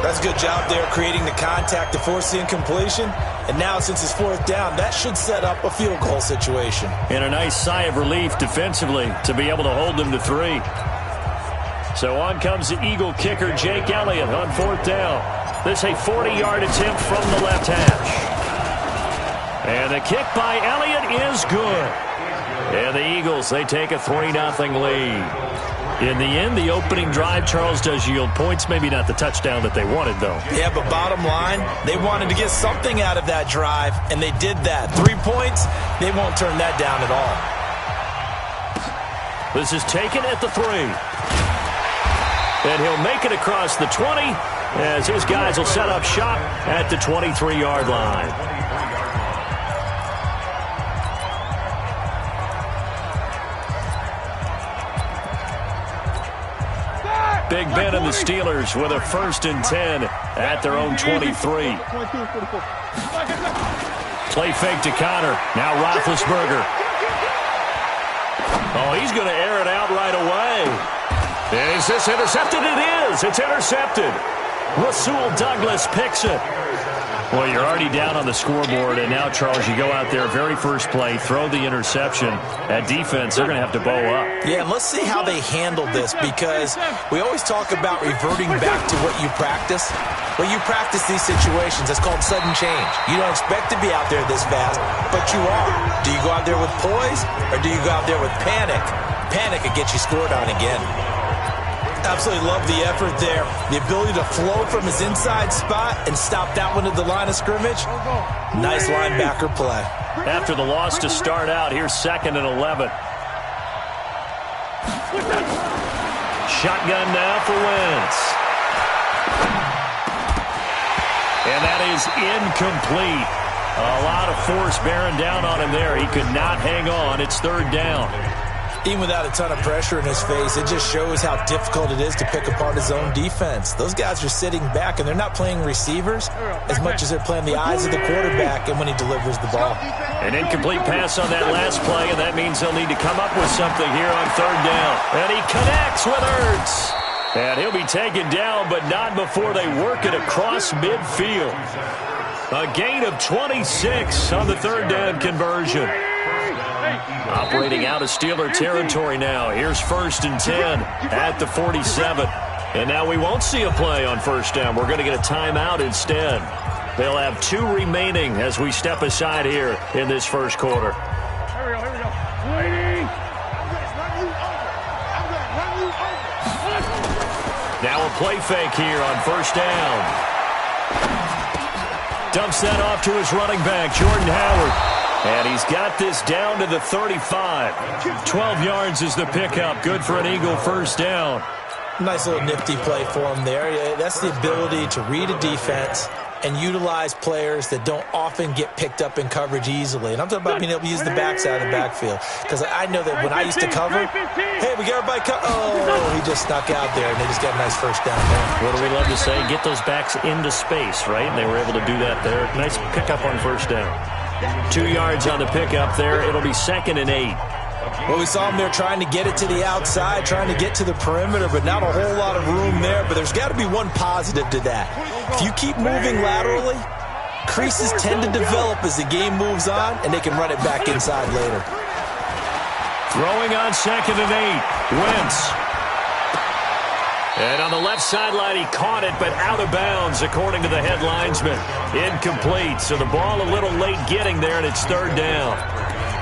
That's a good job there creating the contact to force the incompletion. And now since it's 4th down, that should set up a field goal situation. And a nice sigh of relief defensively to be able to hold them to 3. So on comes the Eagle kicker, Jake Elliott, on 4th down. This a 40-yard attempt from the left hash. And the kick by Elliott is good. And the Eagles, they take a 3-0 lead. In the end, the opening drive, Charles, does yield points. Maybe not the touchdown that they wanted, though. Yeah, but bottom line, they wanted to get something out of that drive, and they did that. 3 points, they won't turn that down at all. This is taken at the 3. And he'll make it across the 20 as his guys will set up shop at the 23-yard line. Big Ben and the Steelers with a 1st and 10 at their own 23. Play fake to Connor. Now Roethlisberger. Oh, he's going to air it out right away. Is this intercepted? It is. It's intercepted. Rasul Douglas picks it. Well, you're already down on the scoreboard, and now, Charles, you go out there, very first play, throw the interception. At defense, they're going to have to bow up. Yeah, and let's see how they handle this, because we always talk about reverting back to what you practice. Well, you practice these situations. It's called sudden change. You don't expect to be out there this fast, but you are. Do you go out there with poise, or do you go out there with panic? Panic will get you scored on again. Absolutely love the effort there. The ability to flow from his inside spot and stop that one at the line of scrimmage. Nice linebacker play. After the loss to start out, here's 2nd and 11. Shotgun now for Wentz. And that is incomplete. A lot of force bearing down on him there. He could not hang on. It's 3rd down. Even without a ton of pressure in his face, it just shows how difficult it is to pick apart his own defense. Those guys are sitting back, and they're not playing receivers as much as they're playing the eyes of the quarterback and when he delivers the ball. An incomplete pass on that last play, and that means they'll need to come up with something here on 3rd down. And he connects with Ertz. And he'll be taken down, but not before they work it across midfield. A gain of 26 on the 3rd down conversion. Operating out of Steeler territory now. Here's 1st and 10 at the 47. And now we won't see a play on 1st down. We're going to get a timeout instead. They'll have 2 remaining as we step aside here in this 1st quarter. Here we go. Waiting. Now a play fake here on 1st down. Dumps that off to his running back, Jordan Howard. And he's got this down to the 35. 12 yards is the pickup. Good for an Eagle 1st down. Nice little nifty play for him there. That's the ability to read a defense and utilize players that don't often get picked up in coverage easily. And I'm talking about being able to use the backside of the backfield. Because I know that when I used to cover, hey, we got everybody oh, he just snuck out there, and they just got a nice 1st down there. What do we love to say? Get those backs into space, right? And they were able to do that there. Nice pickup on 1st down. 2 yards on the pickup there. It'll be 2nd and 8. Well, we saw him there trying to get it to the outside, trying to get to the perimeter, but not a whole lot of room there. But there's got to be one positive to that. If you keep moving laterally, creases tend to develop as the game moves on, and they can run it back inside later. Throwing on 2nd and 8, Wentz. And on the left sideline, he caught it, but out of bounds, according to the head linesman. Incomplete, so the ball a little late getting there, and it's 3rd down.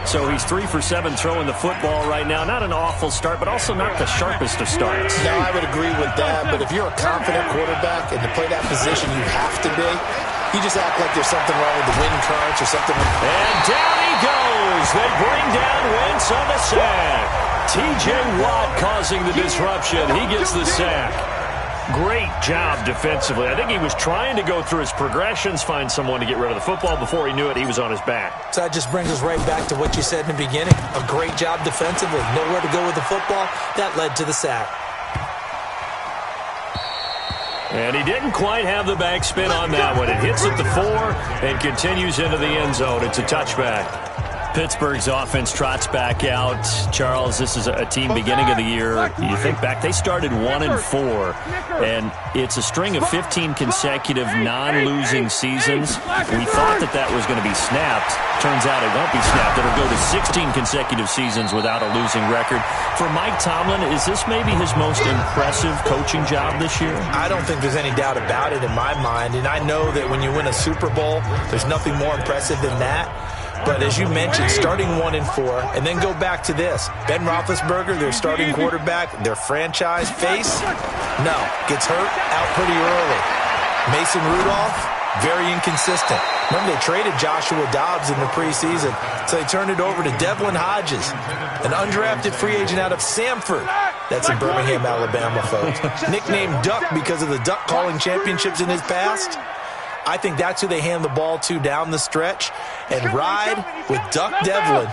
So he's 3 for 7 throwing the football right now. Not an awful start, but also not the sharpest of starts. No, I would agree with that, but if you're a confident quarterback and to play that position you have to be, you just act like there's something wrong with the wind currents or something. And down he goes. They bring down Wentz on the sack. T.J. Watt causing the disruption. He gets the sack. Great job defensively. I think he was trying to go through his progressions, find someone to get rid of the football. Before he knew it, he was on his back. So that just brings us right back to what you said in the beginning. A great job defensively. Nowhere to go with the football. That led to the sack. And he didn't quite have the backspin on that one. It hits at the 4 and continues into the end zone. It's a touchback. Pittsburgh's offense trots back out. Charles, this is a team beginning of the year. You think back, they started 1-4, and it's a string of 15 consecutive non-losing seasons. We thought that was going to be snapped. Turns out it won't be snapped. It'll go to 16 consecutive seasons without a losing record. For Mike Tomlin, is this maybe his most impressive coaching job this year? I don't think there's any doubt about it in my mind, and I know that when you win a Super Bowl, there's nothing more impressive than that. But as you mentioned, starting 1-4, and then go back to this. Ben Roethlisberger, their starting quarterback, their franchise face, gets hurt out pretty early. Mason Rudolph, very inconsistent. Remember, they traded Joshua Dobbs in the preseason, so they turned it over to Devlin Hodges, an undrafted free agent out of Samford. That's in Birmingham, Alabama, folks. Nicknamed Duck because of the duck calling championships in his past. I think that's who they hand the ball to down the stretch and ride with Duck Devlin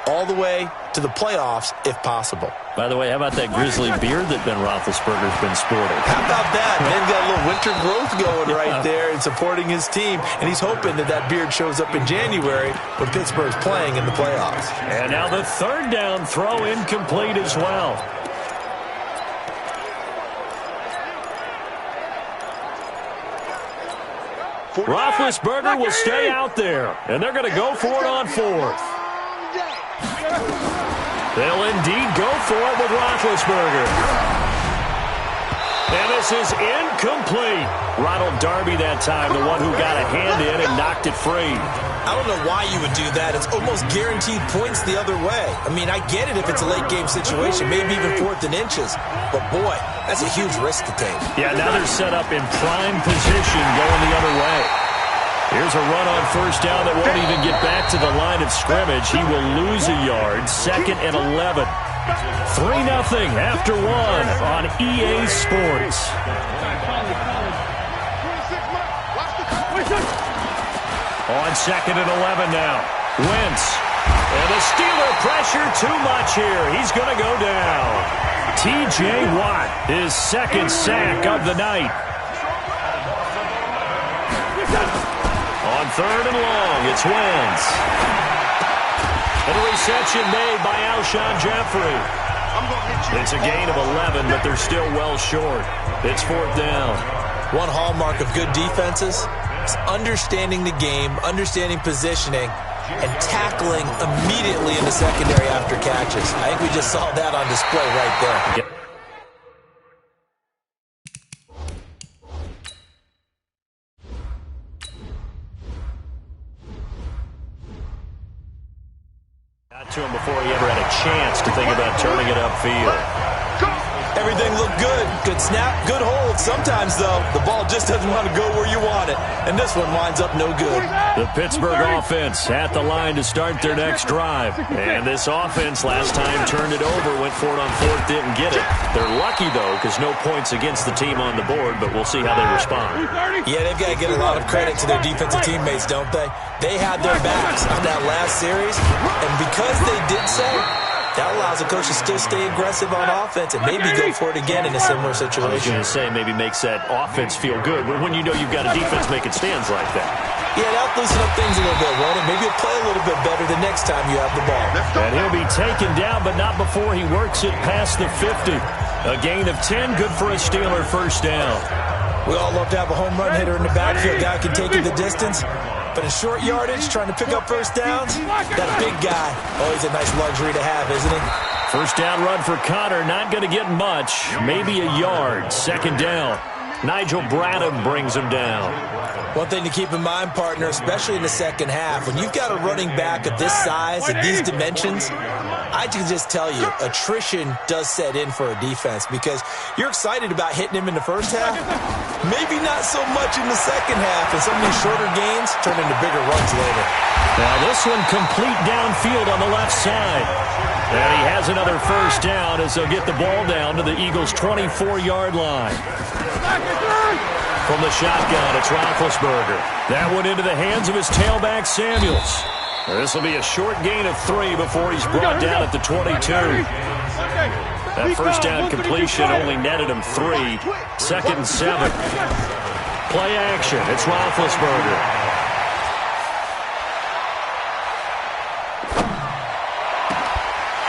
all the way to the playoffs if possible. By the way, how about that grizzly beard that Ben Roethlisberger's been sporting? How about that? Ben got a little winter growth going right there and supporting his team, and he's hoping that beard shows up in January when Pittsburgh's playing in the playoffs. And now the 3rd down throw incomplete as well. Roethlisberger will stay out there, and they're going to go for it on 4th. They'll indeed go for it with Roethlisberger. And this is incomplete. Ronald Darby that time, the one who got a hand in and knocked it free. I don't know why you would do that. It's almost guaranteed points the other way. I mean, I get it if it's a late-game situation, maybe even 4th and inches. But, boy, that's a huge risk to take. Yeah, now they're set up in prime position going the other way. Here's a run on 1st down that won't even get back to the line of scrimmage. He will lose a yard. 2nd and 11. 3-0 after 1 on EA Sports. On 2nd and 11 now. Wentz. And the Steeler pressure too much here. He's going to go down. T.J. Watt, his 2nd sack of the night. On 3rd and long, it's Wentz. And a reception made by Alshon Jeffrey. It's a gain of 11, but they're still well short. It's 4th down. One hallmark of good defenses is understanding the game, understanding positioning, and tackling immediately in the secondary after catches. I think we just saw that on display right there. Yep. To him before he ever had a chance to think about turning it upfield. Everything looked good. Good snap, good hold. Sometimes, though, the ball just doesn't want to go where you want it. And this one winds up no good. The Pittsburgh offense at the line to start their next drive. And this offense last time turned it over, went for it on 4th, didn't get it. They're lucky, though, because no points against the team on the board, but we'll see how they respond. Yeah, they've got to get a lot of credit to their defensive teammates, don't they? They had their backs on that last series, and because they did so, That allows the coach to still stay aggressive on offense and maybe go for it again in a similar situation. I was going to say maybe makes that offense feel good, but when you know you've got a defense making stands like that. Yeah, that'll loosen up things a little bit, won't it? Maybe you'll play a little bit better the next time you have the ball. And he'll be taken down, but not before he works it past the 50. A gain of 10, good for a Steeler first down. We all love to have a home run hitter in the backfield. Guy can take it the distance. But in short yardage, trying to pick up first downs, that big guy, always a nice luxury to have, isn't it? First down run for Connor, not going to get much. Maybe a yard. Second down. Nigel Bradham brings him down. One thing to keep in mind, partner, especially in the second half, when you've got a running back of this size and these dimensions, I can just tell you, attrition does set in for a defense because you're excited about hitting him in the first half. Maybe not so much in the second half, and some of these shorter gains turn into bigger runs later. Now this one complete downfield on the left side. And he has another first down as they'll get the ball down to the Eagles' 24-yard line. From the shotgun, it's Roethlisberger. That one into the hands of his tailback, Samuels. This will be a short gain of 3 before he's brought down at the 22. That first down completion only netted him 3. Second and 7. Play action. It's Roethlisberger.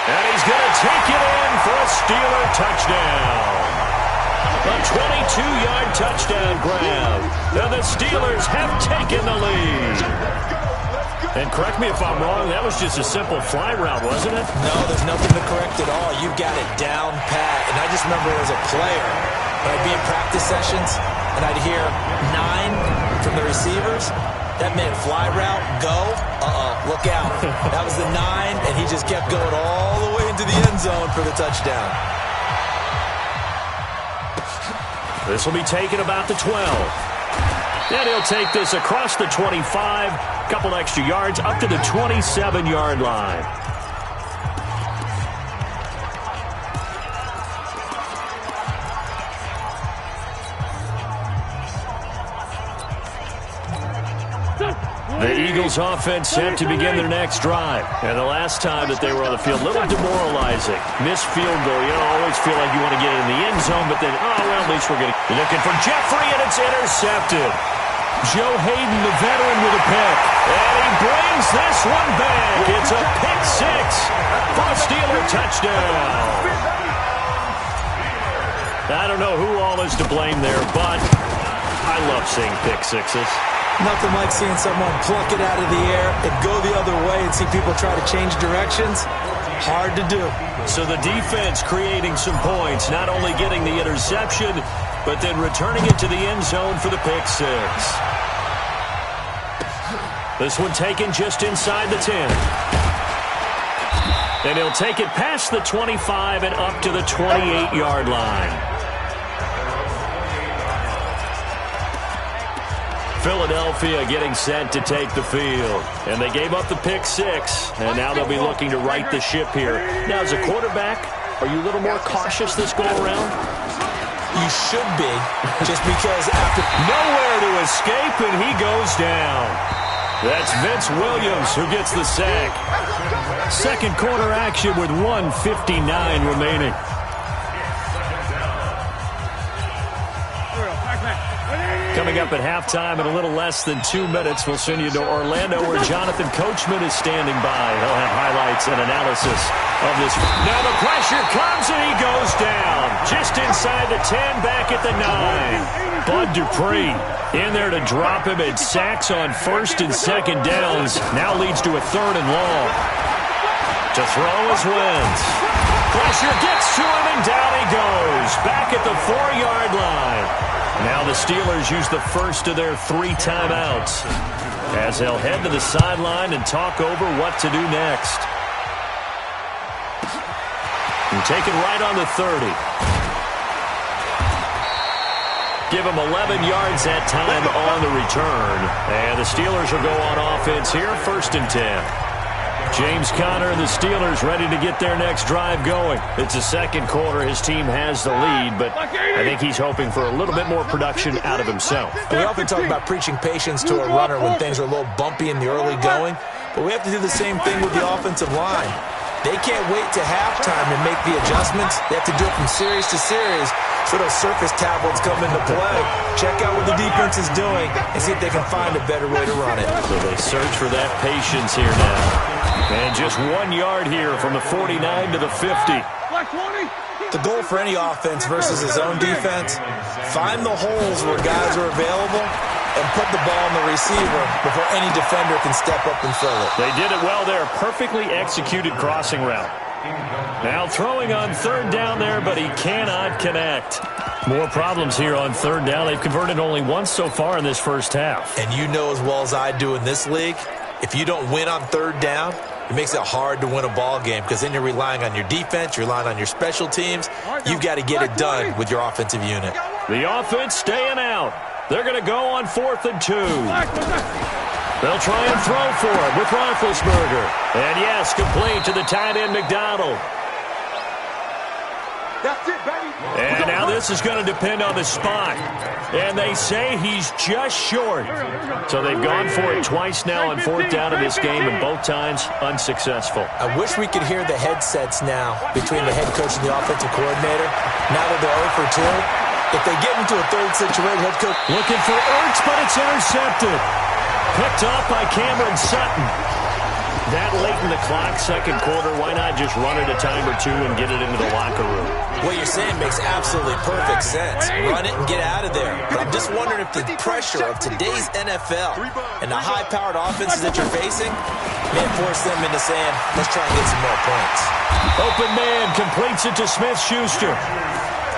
And he's going to take it in for a Steeler touchdown. A 22-yard touchdown grab. And the Steelers have taken the lead. And correct me if I'm wrong, that was just a simple fly route, wasn't it? No, there's nothing to correct at all. You've got it down pat. And I just remember as a player, when I'd be in practice sessions, and I'd hear 9 from the receivers, that meant fly route, go, look out. That was the 9, and he just kept going all the way into the end zone for the touchdown. This will be taken about the 12. And he'll take this across the 25, couple extra yards, up to the 27-yard line. The Eagles offense set to begin their next drive. And the last time that they were on the field, a little demoralizing. Missed field goal. You don't always feel like you want to get in the end zone, but then, well, at least we're going to... Looking for Jeffrey, and it's intercepted. Joe Hayden, the veteran, with a pick. And he brings this one back. It's a pick 6 for a Steeler touchdown. I don't know who all is to blame there, but I love seeing pick 6s. Nothing like seeing someone pluck it out of the air and go the other way and see people try to change directions. Hard to do. So the defense creating some points, not only getting the interception, but then returning it to the end zone for the pick 6. This one taken just inside the 10. And he'll take it past the 25 and up to the 28-yard line. Philadelphia getting set to take the field. And they gave up the pick 6, and now they'll be looking to right the ship here. Now, as a quarterback, are you a little more cautious this go-around? You should be, just because after... Nowhere to escape, and he goes down. That's Vince Williams who gets the sack. Second quarter action with 1:59 remaining. Coming up at halftime in a little less than 2 minutes, we'll send you to Orlando where Jonathan Coachman is standing by. He'll have highlights and analysis of this. Now the pressure comes and he goes down. Just inside the 10, back at the 9. Bud Dupree in there to drop him. It sacks on first and second downs. Now leads to a 3rd and long. To throw is Wentz. Pressure gets to him and down he goes. Back at the 4-yard line. Now the Steelers use the first of their 3 timeouts as they'll head to the sideline and talk over what to do next. And taken right on the 30. Give him 11 yards that time on the return. And the Steelers will go on offense here, 1st and 10. James Conner and the Steelers ready to get their next drive going. It's the second quarter. His team has the lead, but I think he's hoping for a little bit more production out of himself. We often talk about preaching patience to a runner when things are a little bumpy in the early going, but we have to do the same thing with the offensive line. They can't wait to halftime to make the adjustments. They have to do it from series to series, so those surface tablets come into play. Check out what the defense is doing and see if they can find a better way to run it. So they search for that patience here now. And just 1 yard here from the 49 to the 50. The goal for any offense versus his own defense, find the holes where guys are available and put the ball on the receiver before any defender can step up and fill it. They did it well there. Perfectly executed crossing route. Now throwing on third down there, but he cannot connect. More problems here on third down. They've converted only once so far in this first half. And you know as well as I do in this league, if you don't win on third down, it makes it hard to win a ball game because then you're relying on your defense, you're relying on your special teams. You've got to get it done with your offensive unit. The offense staying out. They're going to go on 4th and 2. They'll try and throw for it with Roethlisberger. And yes, complete to the tight end McDonald. That's it, baby. And now this is going to depend on the spot. And they say he's just short. So they've gone for it twice now on 4th down in this game, and both times unsuccessful. I wish we could hear the headsets now between the head coach and the offensive coordinator. Now that they're 0 for 2, if they get into a third situation, head coach looking for Ertz, but it's intercepted. Picked off by Cameron Sutton. That late in the clock, second quarter, why not just run it a time or two and get it into the locker room? What you're saying makes absolutely perfect sense. Run it and get out of there. But I'm just wondering if the pressure of today's NFL and the high-powered offenses that you're facing may force them into saying, let's try and get some more points. Open man completes it to Smith-Schuster.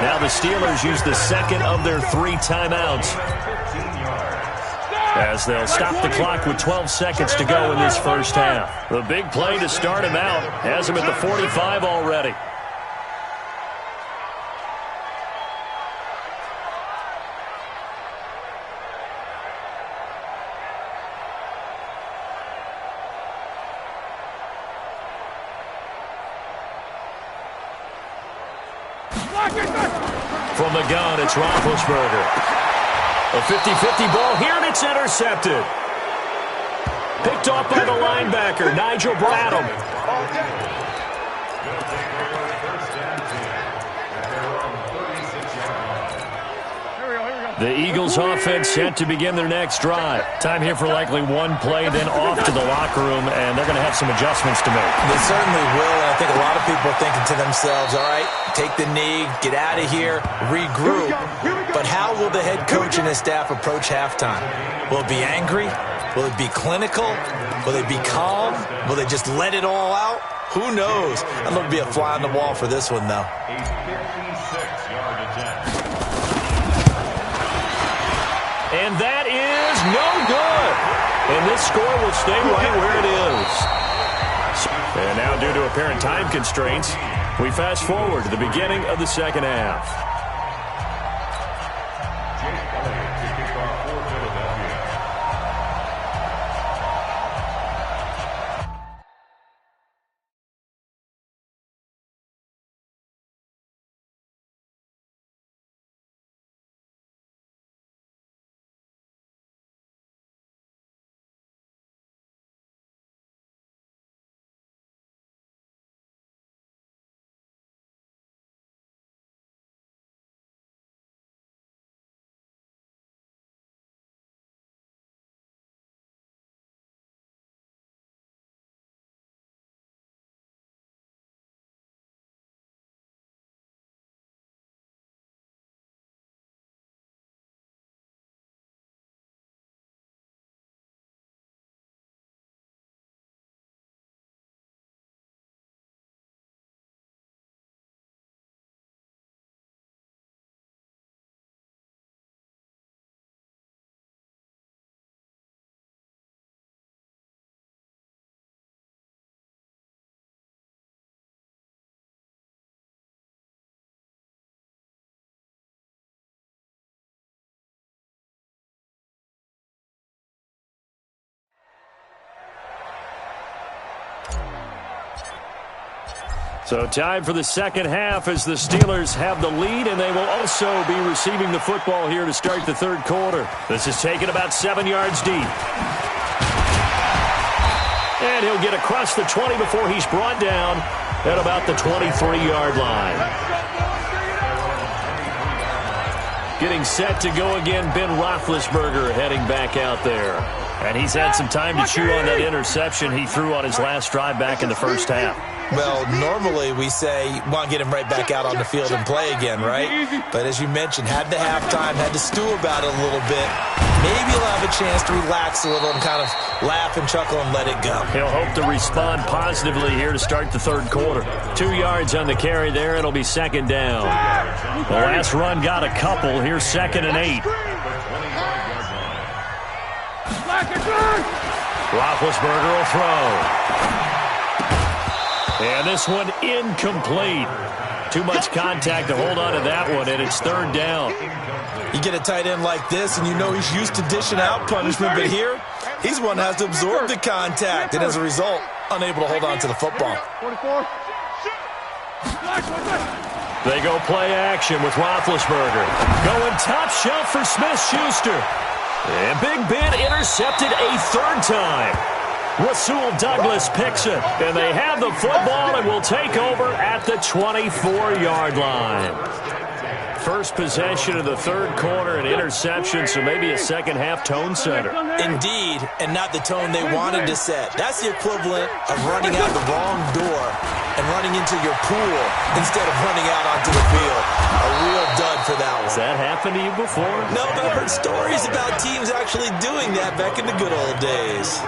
Now the Steelers use the second of their 3 timeouts, as they'll stop the clock with 12 seconds to go in this first half. The big play to start him out has him at the 45 already. From the gun, it's Roethlisberger. A 50-50 ball here, and it's intercepted. Picked off by the linebacker, Nigel Bradham. The Eagles offense set to begin their next drive. Time here for likely one play, then off to the locker room, and they're going to have some adjustments to make. They certainly will, and I think a lot of people are thinking to themselves, all right, take the knee, get out of here, regroup. But how will the head coach and his staff approach halftime? Will it be angry? Will it be clinical? Will they be calm? Will they just let it all out? Who knows? I'd love to be a fly on the wall for this one, though. A 56-yard attempt. And that is no good. And this score will stay right where it is. And now, due to apparent time constraints, we fast forward to the beginning of the second half. So time for the second half as the Steelers have the lead, and they will also be receiving the football here to start the third quarter. This is taken about 7 yards deep. And he'll get across the 20 before he's brought down at about the 23-yard line. Getting set to go again, Ben Roethlisberger heading back out there. And he's had some time to chew on that interception he threw on his last drive back in the first half. Well, normally we say you want to get him right back out on the field and play again, right? But as you mentioned, had the halftime, had to stew about it a little bit. Maybe he'll have a chance to relax a little and kind of laugh and chuckle and let it go. He'll hope to respond positively here to start the third quarter. 2 yards on the carry there. It'll be second down. The last run got a couple. Here's 2nd and 8. Roethlisberger will throw. And this one incomplete. Too much contact to hold on to that one, and it's third down. You get a tight end like this, and you know he's used to dishing out punishment, but here, he's one that has to absorb the contact, and as a result, unable to hold on to the football. They go play action with Roethlisberger. Going top shelf for Smith-Schuster. And Big Ben intercepted a third time. Rasul Douglas picks it, and they have the football and will take over at the 24-yard line. First possession of the third quarter, an interception, so maybe a second-half tone setter. Indeed, and not the tone they wanted to set. That's the equivalent of running out the wrong door and running into your pool instead of running out onto the field. A real dud for that one. Has that happened to you before? No, but I've heard stories about teams actually doing that back in the good old days.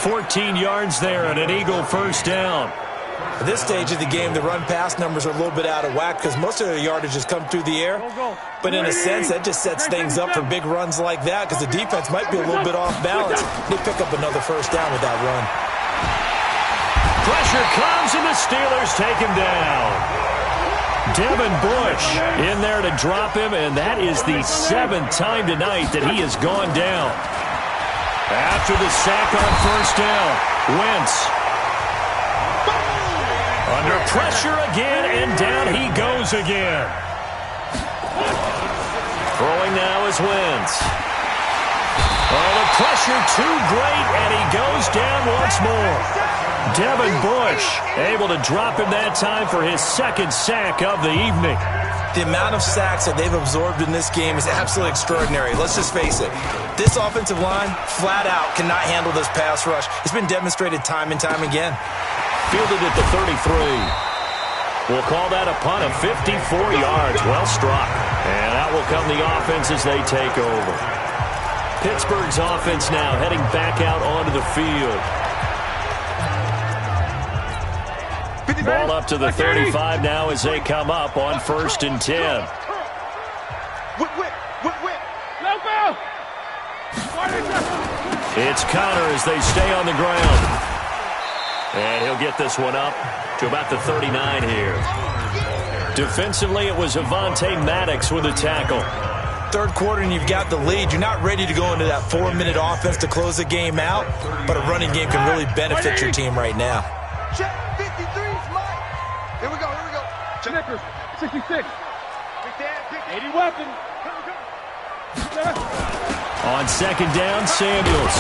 14 yards there and an Eagle first down. At this stage of the game, the run-pass numbers are a little bit out of whack because most of their yardage has come through the air. But in a sense, that just sets things up for big runs like that because the defense might be a little bit off balance. They pick up another first down with that run. Pressure comes, and the Steelers take him down. Devin Bush in there to drop him, and that is the 7th time tonight that he has gone down. After the sack on first down, Wentz under pressure again, and down he goes again. Throwing now is Wentz. Oh, the pressure too great, and he goes down once more. Devin Bush able to drop him that time for his 2nd sack of the evening. The amount of sacks that they've absorbed in this game is absolutely extraordinary. Let's just face it. This offensive line, flat out, cannot handle this pass rush. It's been demonstrated time and time again. Fielded at the 33. We'll call that a punt of 54 yards. Well struck. And out will come the offense as they take over. Pittsburgh's offense now heading back out onto the field. Ball up to the 35 now as they come up on 1st and 10. It's Connor as they stay on the ground. And he'll get this one up to about the 39 here. Defensively, it was Avonte Maddox with a tackle. Third quarter and you've got the lead. You're not ready to go into that 4-minute offense to close the game out, but a running game can really benefit your team right now. Check 53, Mike. Here we go. Snickers, 66. Big Dan, 80 weapon. On 2nd down, Samuels.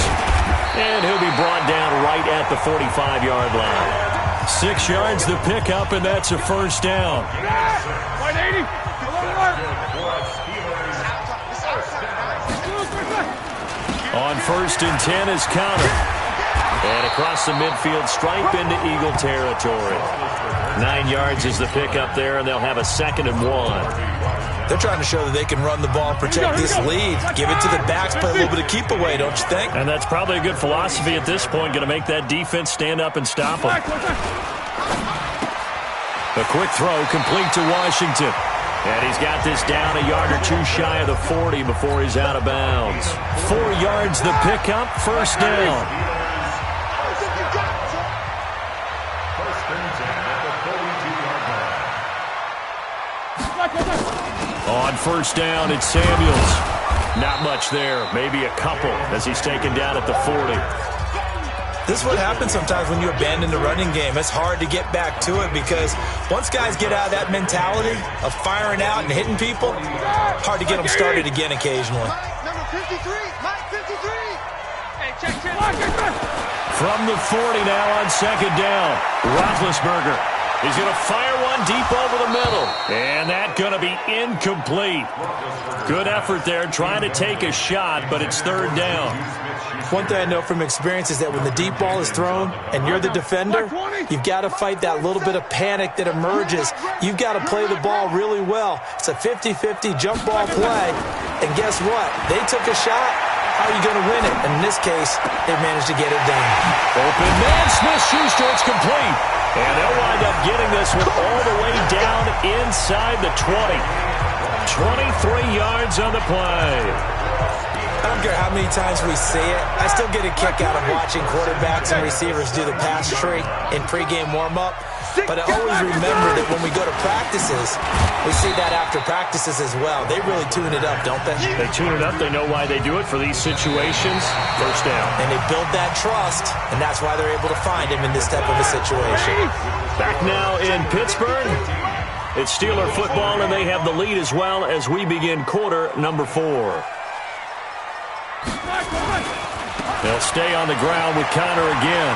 And he'll be brought down right at the 45-yard line. 6 yards the pickup, and that's a first down. 180. On 1st and 10 is Connor. And across the midfield stripe into Eagle territory. 9 yards is the pickup there, and they'll have a 2nd and 1. They're trying to show that they can run the ball and protect this lead. Give it to the backs, play a little bit of keep away, don't you think? And that's probably a good philosophy at this point, going to make that defense stand up and stop them. A quick throw complete to Washington. And he's got this down a yard or two shy of the 40 before he's out of bounds. 4 yards the pickup, first down. On first down, it's Samuels. Not much there, maybe a couple as he's taken down at the 40. This is what happens sometimes when you abandon the running game. It's hard to get back to it because once guys get out of that mentality of firing out and hitting people, hard to get them started again occasionally. Mike, number 53. Mike, 53. Hey, check. From the 40 now on second down. Roethlisberger. He's going to fire one deep over the middle. And that's going to be incomplete. Good effort there trying to take a shot, but it's third down. One thing I know from experience is that when the deep ball is thrown and you're the defender, you've got to fight that little bit of panic that emerges. You've got to play the ball really well. It's a 50-50 jump ball play. And guess what? They took a shot. How are you going to win it? And in this case, they managed to get it done. Open man, Smith-Schuster, it's complete. And they'll wind up getting this one all the way down inside the 20. 23 yards on the play. I don't care how many times we see it. I still get a kick out of watching quarterbacks and receivers do the pass tree in pregame warm-up. But I always remember that when we go to practices, we see that after practices as well. They really tune it up, don't they? They tune it up. They know why they do it for these situations. First down. And they build that trust, and that's why they're able to find him in this type of a situation. Back now in Pittsburgh. It's Steeler football, and they have the lead as well as we begin quarter number 4. They'll stay on the ground with Connor again.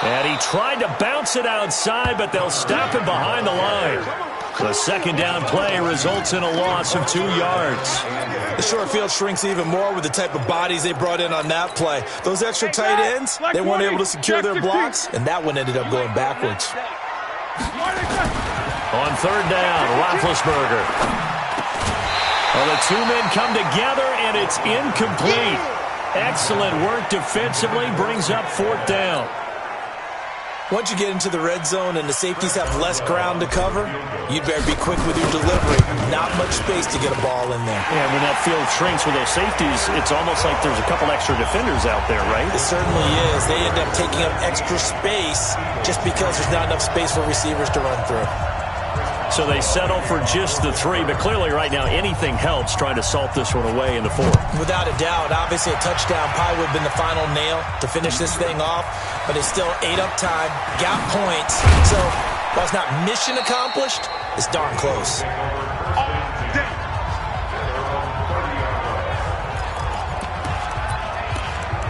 And he tried to bounce it outside, but they'll stop him behind the line. The second down play results in a loss of 2 yards. The short field shrinks even more with the type of bodies they brought in on that play. Those extra tight ends, they weren't able to secure their blocks, and that one ended up going backwards. On third down, Roethlisberger. Well, the two men come together, and it's incomplete. Excellent work defensively, brings up fourth down. Once you get into the red zone and the safeties have less ground to cover, you'd better be quick with your delivery. Not much space to get a ball in there. Yeah, when that field shrinks with those safeties, it's almost like there's a couple extra defenders out there, right? It certainly is. They end up taking up extra space just because there's not enough space for receivers to run through. So they settle for just the 3, but clearly right now anything helps trying to salt this one away in the 4th. Without a doubt, obviously a touchdown probably would have been the final nail to finish this thing off, but it's still ate up time, got points. So while it's not mission accomplished, it's darn close.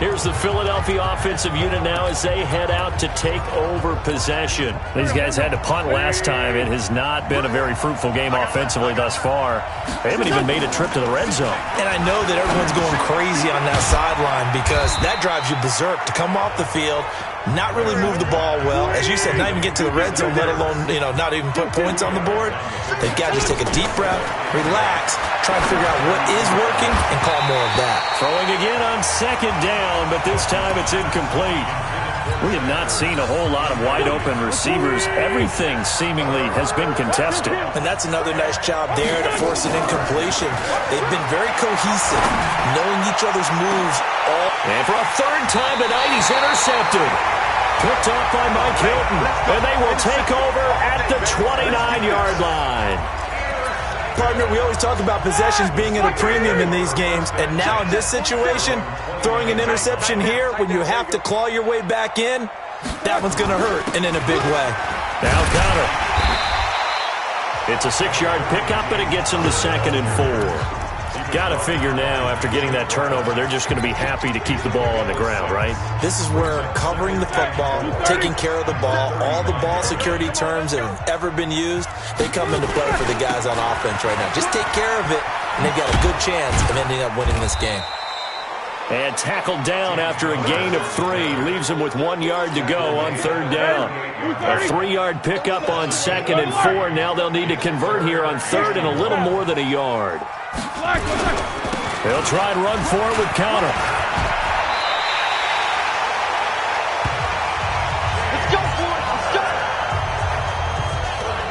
Here's the Philadelphia offensive unit now as they head out to take over possession. These guys had to punt last time. It has not been a very fruitful game offensively thus far. They haven't even made a trip to the red zone. And I know that everyone's going crazy on that sideline because that drives you berserk to come off the field, not really move the ball well. As you said, not even get to the red zone, let alone, not even put points on the board. They've got to just take a deep breath, relax, try to figure out what is working, and call more of that. Throwing again on second down, but this time it's incomplete. We have not seen a whole lot of wide-open receivers. Everything seemingly has been contested. And that's another nice job there to force an incompletion. They've been very cohesive, knowing each other's moves. And for a third time tonight, he's intercepted. Picked off by Mike Hilton, and they will take over at the 29-yard line. Partner, we always talk about possessions being at a premium in these games, and now in this situation, throwing an interception here when you have to claw your way back in, that one's going to hurt, and in a big way. Now Connor. It's a 6-yard pickup, and it gets him to 2nd and 4. Got to figure now, after getting that turnover, they're just going to be happy to keep the ball on the ground, right? This is where covering the football, taking care of the ball, all the ball security terms that have ever been used, they come into play for the guys on offense right now. Just take care of it, and they've got a good chance of ending up winning this game. And tackled down after a gain of 3. Leaves him with 1 yard to go on third down. A 3-yard pickup on 2nd and 4. Now they'll need to convert here on 3rd and a little more than a yard. They'll try and run for it with Connor.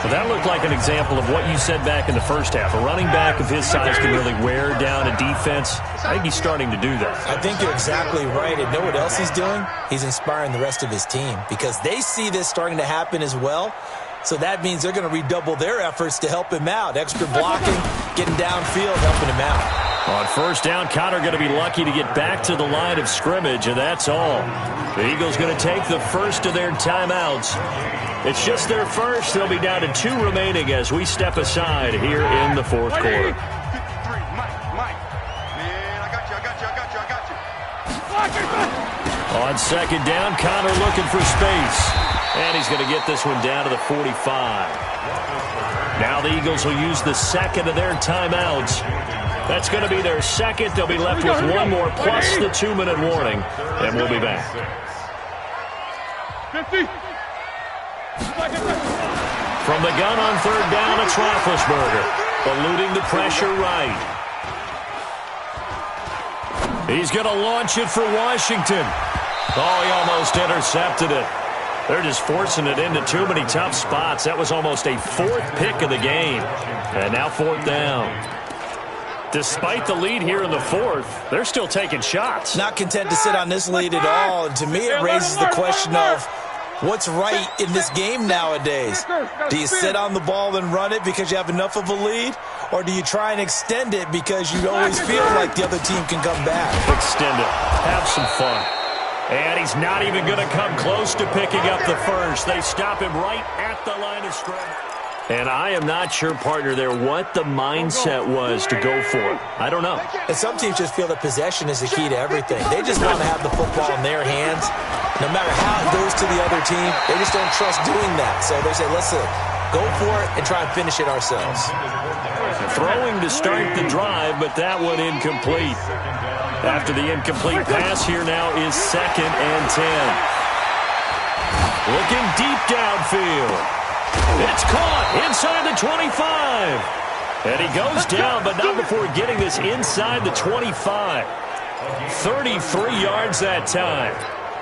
Well, that looked like an example of what you said back in the first half. A running back of his size can really wear down a defense. I think he's starting to do that. I think you're exactly right. And know what else he's doing? He's inspiring the rest of his team because they see this starting to happen as well. So that means they're going to redouble their efforts to help him out. Extra blocking, getting downfield, helping him out. On first down, Connor going to be lucky to get back to the line of scrimmage, and that's all. The Eagles going to take the first of their timeouts. It's just their first. They'll be down to 2 remaining as we step aside here in the 4th quarter. Mike. Man, I got you. On second down, Connor looking for space. And he's going to get this one down to the 45. Now the Eagles will use the second of their timeouts. That's going to be their second. They'll be left with one more plus the 2-minute warning. And we'll be back. 50. From the gun on third down, it's Roethlisberger. Eluding the pressure right. He's going to launch it for Washington. Oh, he almost intercepted it. They're just forcing it into too many tough spots. That was almost a fourth pick of the game. And now fourth down. Despite the lead here in the fourth, they're still taking shots. Not content to sit on this lead at all. And to me, it raises the question of what's right in this game nowadays. Do you sit on the ball and run it because you have enough of a lead? Or do you try and extend it because you always feel like the other team can come back? Extend it. Have some fun. And he's not even going to come close to picking up the first. They stop him right at the line of scrimmage. And I am not sure, partner, there what the mindset was to go for it. I don't know. And some teams just feel that possession is the key to everything. They just want to have the football in their hands. No matter how it goes to the other team, they just don't trust doing that. So they say, listen, go for it and try and finish it ourselves. Throwing to start the drive, but that one incomplete. After the incomplete pass, here now is 2nd and 10. Looking deep downfield. It's caught inside the 25. And he goes down, but not before getting this inside the 25. 33 yards that time.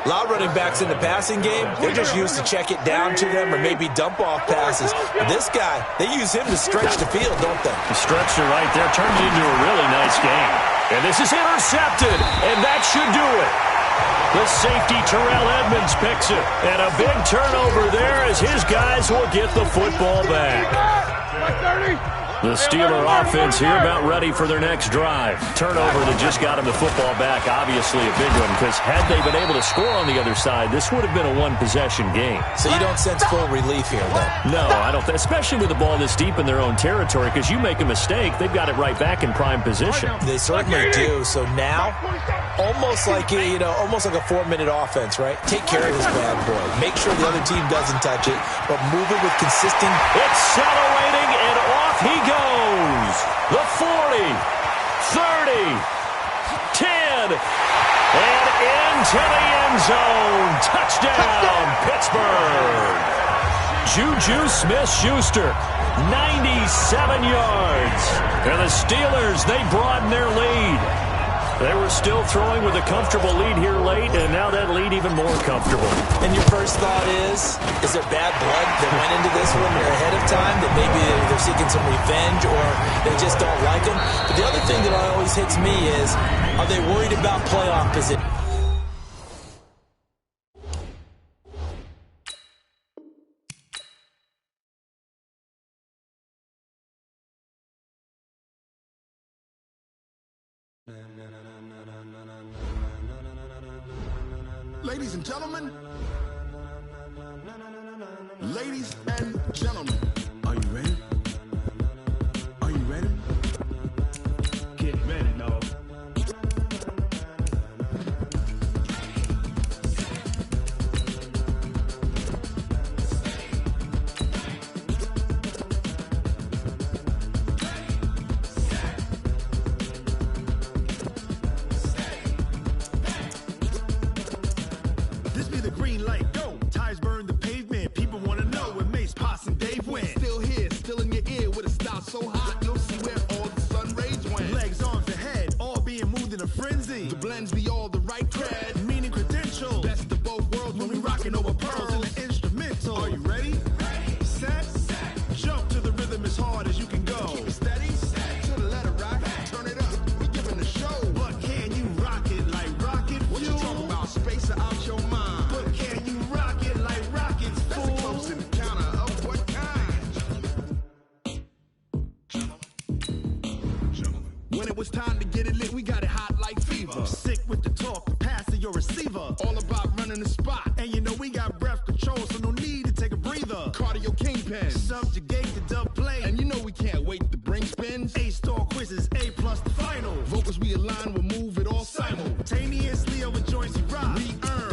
A lot of running backs in the passing game, they're just used to check it down to them or maybe dump off passes. But this guy, they use him to stretch the field, don't they? The stretcher right there turned it into a really nice game. And this is intercepted, and that should do it. The safety, Terrell Edmonds, picks it. And a big turnover there as his guys will get the football back. The Steeler offense here about ready for their next drive. Turnover that just got him the football back, obviously a big one, because had they been able to score on the other side, this would have been a one-possession game. So you don't sense full relief here, then? No, I don't. Especially with the ball this deep in their own territory, because you make a mistake, they've got it right back in prime position. They certainly do. So now, almost like a 4-minute offense, right? Take care of this bad boy. Make sure the other team doesn't touch it, but move it with consistent. Accelerating, and off he goes. The 40, 30, 10, and into the end zone. Touchdown, Pittsburgh. Juju Smith-Schuster, 97 yards. And the Steelers, they broaden their lead. They were still throwing with a comfortable lead here late, and now that lead even more comfortable. And your first thought is there bad blood that went into this one ahead of time, that maybe they're seeking some revenge or they just don't like them? But the other thing that always hits me is, are they worried about playoff position? Ladies and gentlemen, ladies and gentlemen, are you ready? Are you ready? Get ready, no. This be the green light, go. Tires burn the pavement. People want to know when Mace, Pops, and Dave went. Still here, still in your ear with a style so hot, you'll see where all the sun rays went. Legs, arms, and head, all being moved in a frenzy. The blends be all the right cred, meaning credentials. Best of both worlds when we rocking over pearls and the instrumental. Are you ready? Set. Jump to the rhythm as hard as you can go. Keep it steady, to the letter rock. Turn it up, we giving the show. But can you rock it like rocket fuel? What you talking about? Space out your mind. But can you rock it like rockets, fool? That's a close encounter of what kind? When it was time to get it lit, we got it hot like fever. Sick with the talk, passing your receiver. All about running the spot. And you know we got breath control, so no need to take a breather. Cardio kingpin, subjugate the dub play. And you know we can't wait to bring spins. A-star quizzes, A+ the final. Vocals we align, we'll move it all simultaneously over joints we rock. We earn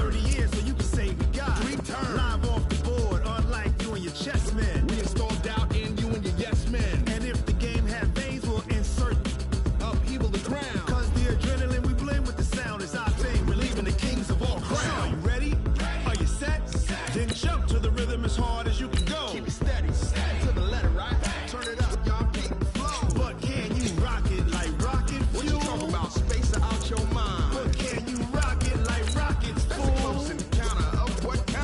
Then jump to the rhythm as hard as you can go. Keep it steady, steady to the letter, right? Turn it up, y'all keep the flow. But can you rock it like rocket fuel? What you talking about? Space out your mind. But can you rock it like rockets, That's a close encounter of what kind?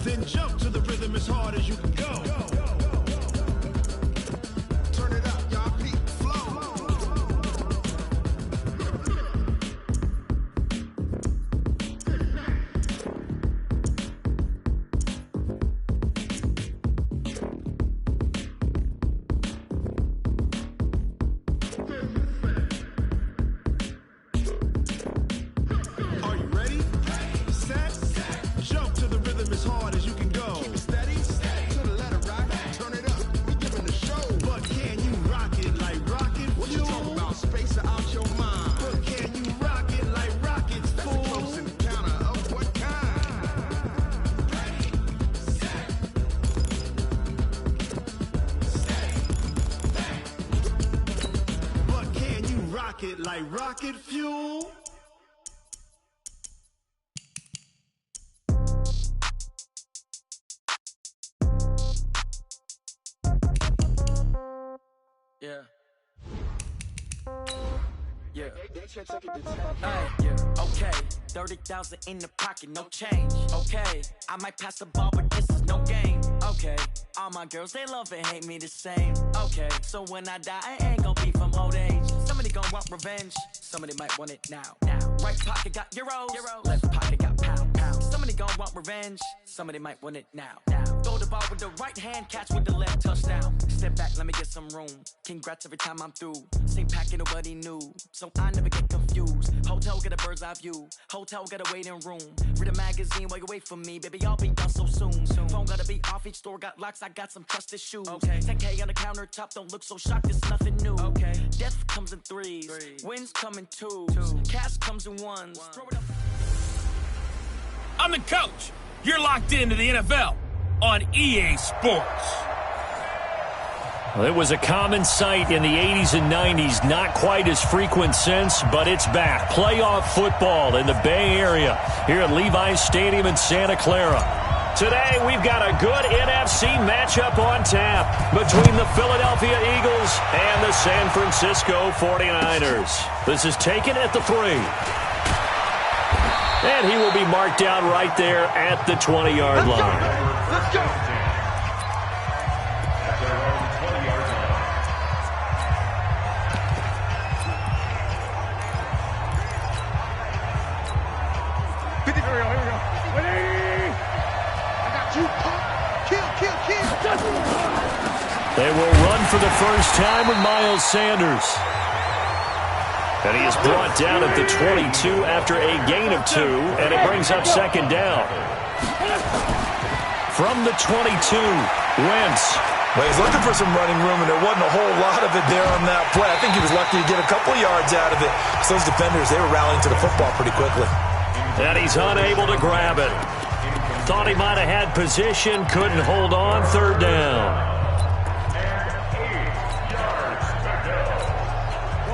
Then jump to the rhythm as hard as you can go. Turn it up, y'all keep the flow. Are you ready? Set. Jump to the rhythm as hard as you can go. Keep it steady, steady to the letter, right? Turn it up, we giving the show. But can you rock it like rocket What you fuel? talking about? Space out your mind. But can you rock it like rockets, That's a fool? close encounter of what kind? But can you rock it like rocket fuel? Yeah. Yeah. Yeah. Okay. 30,000 in the pocket, no change. Okay. I might pass the ball, but this is no game. Okay. All my girls, they love and hate me the same. Okay. So when I die, I ain't gonna be from old age. Somebody gonna want revenge. Somebody might want it now. Right pocket got euros. Left pocket got pounds. Somebody gonna want revenge. Somebody might want it now. Throw the ball with the right hand, catch with the left, touchdown. Step back, let me get some room. Congrats every time I'm through. Same packet, nobody knew, so I never get confused. Hotel get a bird's eye view. Hotel get a waiting room. Read a magazine while you wait for me, baby. I'll be done so soon. Phone gotta be off. Each store got locks. I got some trusted shoes. Okay. 10K on the countertop. Don't look so shocked. It's nothing new. Okay. Death comes in threes. Wins come in twos. Cash comes in ones. Throw it up. I'm the coach. You're locked into the NFL on EA Sports. Well, it was a common sight in the 80s and 90s, not quite as frequent since, but it's back. Playoff football in the Bay Area here at Levi's Stadium in Santa Clara. Today, we've got a good NFC matchup on tap between the Philadelphia Eagles and the San Francisco 49ers. This is taken at the 3. And he will be marked down right there at the 20-yard line. Let's go. At their own 20-yard line. Here we go. 180. I got you, punk. Kill. They will run for the first time with Miles Sanders. And he is brought down at the 22 after a gain of 2, and it brings up second down. From the 22, Wentz. Well, he's looking for some running room, and there wasn't a whole lot of it there on that play. I think he was lucky to get a couple of yards out of it. So those defenders, they were rallying to the football pretty quickly. And he's unable to grab it. Thought he might have had position, couldn't hold on, third down.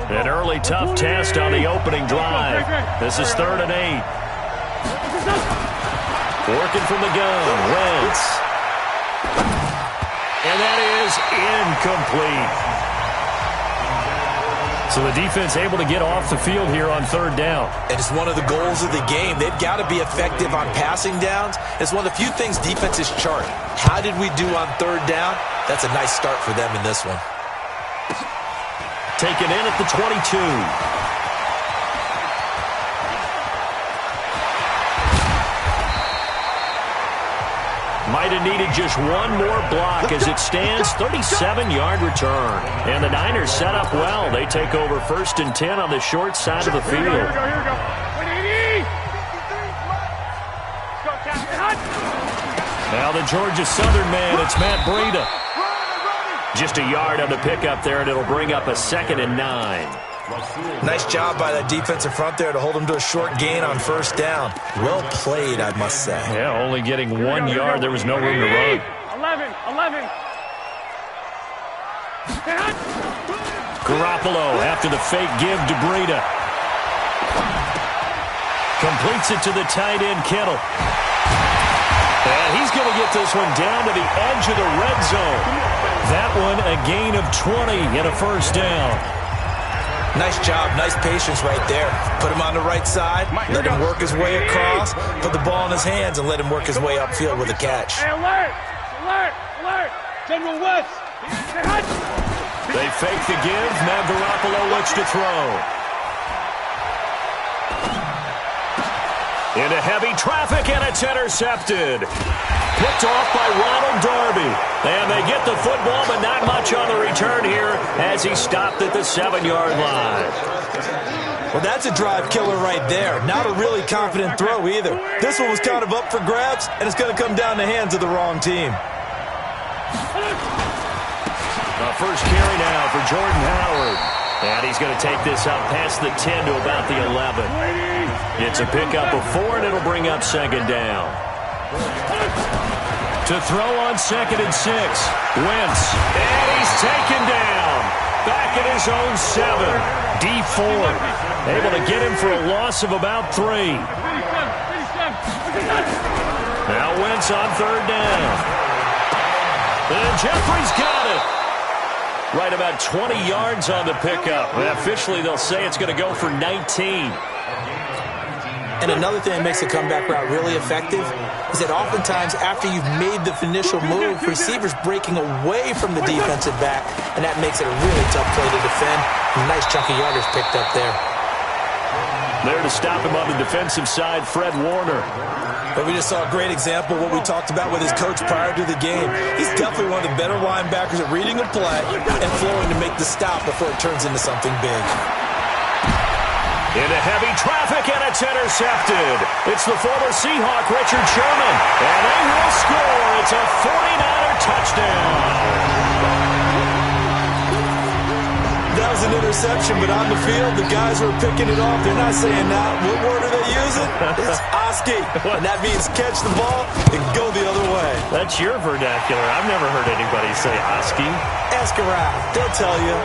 An early tough test on the opening drive. This is 3rd and 8. Working from the gun, Wentz. And that is incomplete. So the defense able to get off the field here on 3rd down. And it's one of the goals of the game. They've got to be effective on passing downs. It's one of the few things defenses chart. How did we do on 3rd down? That's a nice start for them in this one. Taken in at the 22. Might have needed just one more block as it stands. 37-yard return. And the Niners set up well. They take over 1st and 10 on the short side of the field. Here we go. 180. Let's go, Captain. Now the Georgia Southern man, it's Matt Breida. Just a yard on the pickup there, and it'll bring up a 2nd and 9. Nice job by that defensive front there to hold him to a short gain on 1st down. Well played, I must say. Yeah, only getting 1 yard. There was no room to run. 11. Garoppolo after the fake give to Breida. Completes it to the tight end, Kittle. And he's going to get this one down to the edge of the red zone. That one a gain of 20 and a first down. Nice job, nice patience right there. Put him on the right side, let him work his way across, put the ball in his hands, and let him work his way upfield with a catch. Hey, alert! Alert! Alert! General West! They fake the give. Now Garoppolo looks to throw. Into heavy traffic, and it's intercepted. Picked off by Ronald Darby. And they get the football, but not much on the return here as he stopped at the 7-yard line. Well, that's a drive killer right there. Not a really confident throw either. This one was kind of up for grabs, and it's going to come down the hands of the wrong team. First carry now for Jordan Howard. And he's going to take this out past the 10 to about the 11. It's a pickup of 4, and it'll bring up second down. To throw on 2nd and 6. Wentz. And he's taken down. Back at his own 7. D Ford able to get him for a loss of about 3. Now Wentz on 3rd down. And Jeffrey's got it. Right about 20 yards on the pickup. And officially, they'll say it's going to go for 19. And another thing that makes a comeback route really effective is that oftentimes after you've made the initial move, receivers breaking away from the defensive back, and that makes it a really tough play to defend. A nice chunk of yardage picked up there. There to stop him on the defensive side, Fred Warner. But we just saw a great example of what we talked about with his coach prior to the game. He's definitely one of the better linebackers at reading a play and flowing to make the stop before it turns into something big. Into heavy traffic, and it's intercepted. It's the former Seahawk, Richard Sherman. And they will score. It's a 49er touchdown. That was an interception, but on the field, the guys who are picking it off, they're not saying that. What word are they using? It's Oski. And that means catch the ball and go the other way. That's your vernacular. I've never heard anybody say Oski. Ask around. They'll tell you.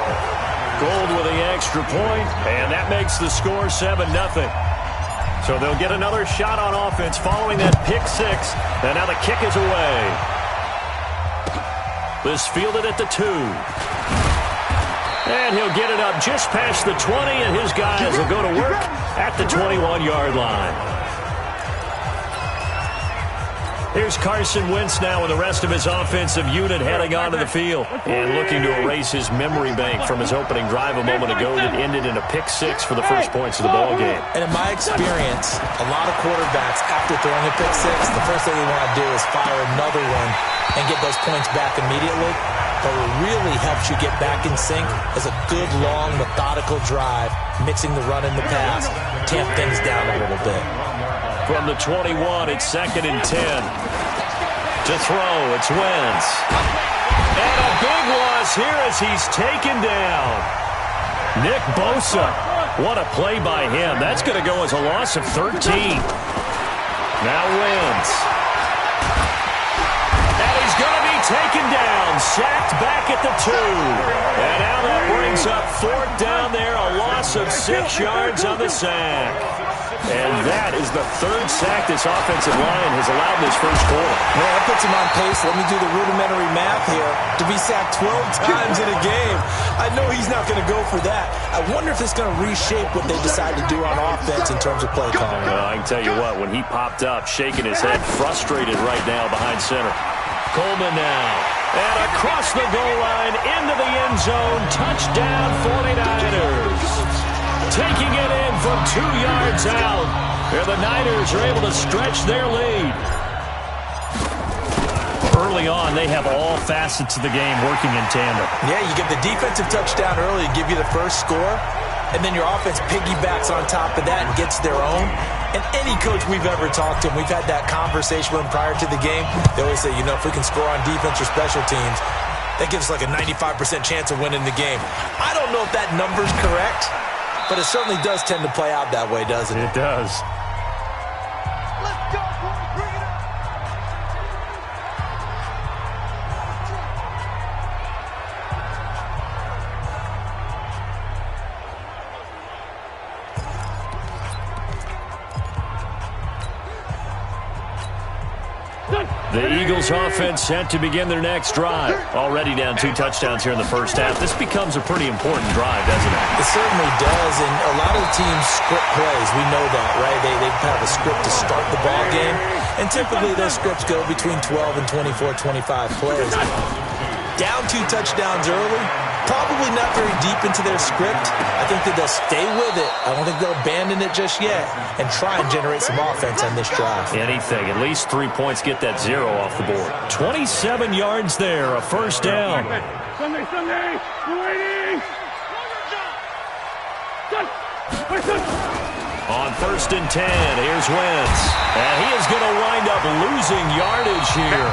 Gold with the extra point, and that makes the score 7-0. So they'll get another shot on offense following that pick 6, and now the kick is away. This fielded at the 2. And he'll get it up just past the 20, and his guys will go to work at the 21-yard line. Here's Carson Wentz now with the rest of his offensive unit heading onto the field and looking to erase his memory bank from his opening drive a moment ago that ended in a pick 6 for the first points of the ball game. And in my experience, a lot of quarterbacks, after throwing a pick 6, the first thing they want to do is fire another one and get those points back immediately. But what really helps you get back in sync is a good, long, methodical drive, mixing the run and the pass, tamp things down a little bit. From the 21, it's 2nd and 10. To throw, it's Wentz. And a big loss here as he's taken down. Nick Bosa. What a play by him. That's going to go as a loss of 13. Now Wentz. And he's going to be taken down. Sacked back at the 2. And now that brings up 4th down there. A loss of 6 yards on the sack. And that is the 3rd sack this offensive line has allowed this first quarter. Well, that puts him on pace. Let me do the rudimentary math here. To be sacked 12 times in a game, I know he's not going to go for that. I wonder if it's going to reshape what they decide to do on offense in terms of play calling. I can tell you what, when he popped up, shaking his head, frustrated right now behind center. Coleman now. And across the goal line, into the end zone. Touchdown, 49ers. Taking it in from 2 yards out. And the Niners are able to stretch their lead. Early on, they have all facets of the game working in tandem. Yeah, you get the defensive touchdown early to give you the first score, and then your offense piggybacks on top of that and gets their own. And any coach we've ever talked to, and we've had that conversation with them prior to the game, they always say, you know, if we can score on defense or special teams, that gives us like a 95% chance of winning the game. I don't know if that number's correct, but it certainly does tend to play out that way, doesn't it? It does. Let's go, boys. Bring it up. The Eagles offense set to begin their next drive. Already down 2 touchdowns here in the first half. This becomes a pretty important drive, doesn't it? It certainly does, and a lot of the teams script plays. We know that, right? They have a script to start the ball game, and typically those scripts go between 12 and 24, 25 plays. Down 2 touchdowns early, probably not very deep into their script. I think that they'll stay with it. I don't think they'll abandon it just yet and try and generate some offense on this drive. Anything. At least 3 points, get that 0 off the board. 27 yards there, a first down. Sunday, 280. On 1st and 10, here's Wentz. And he is going to wind up losing yardage here,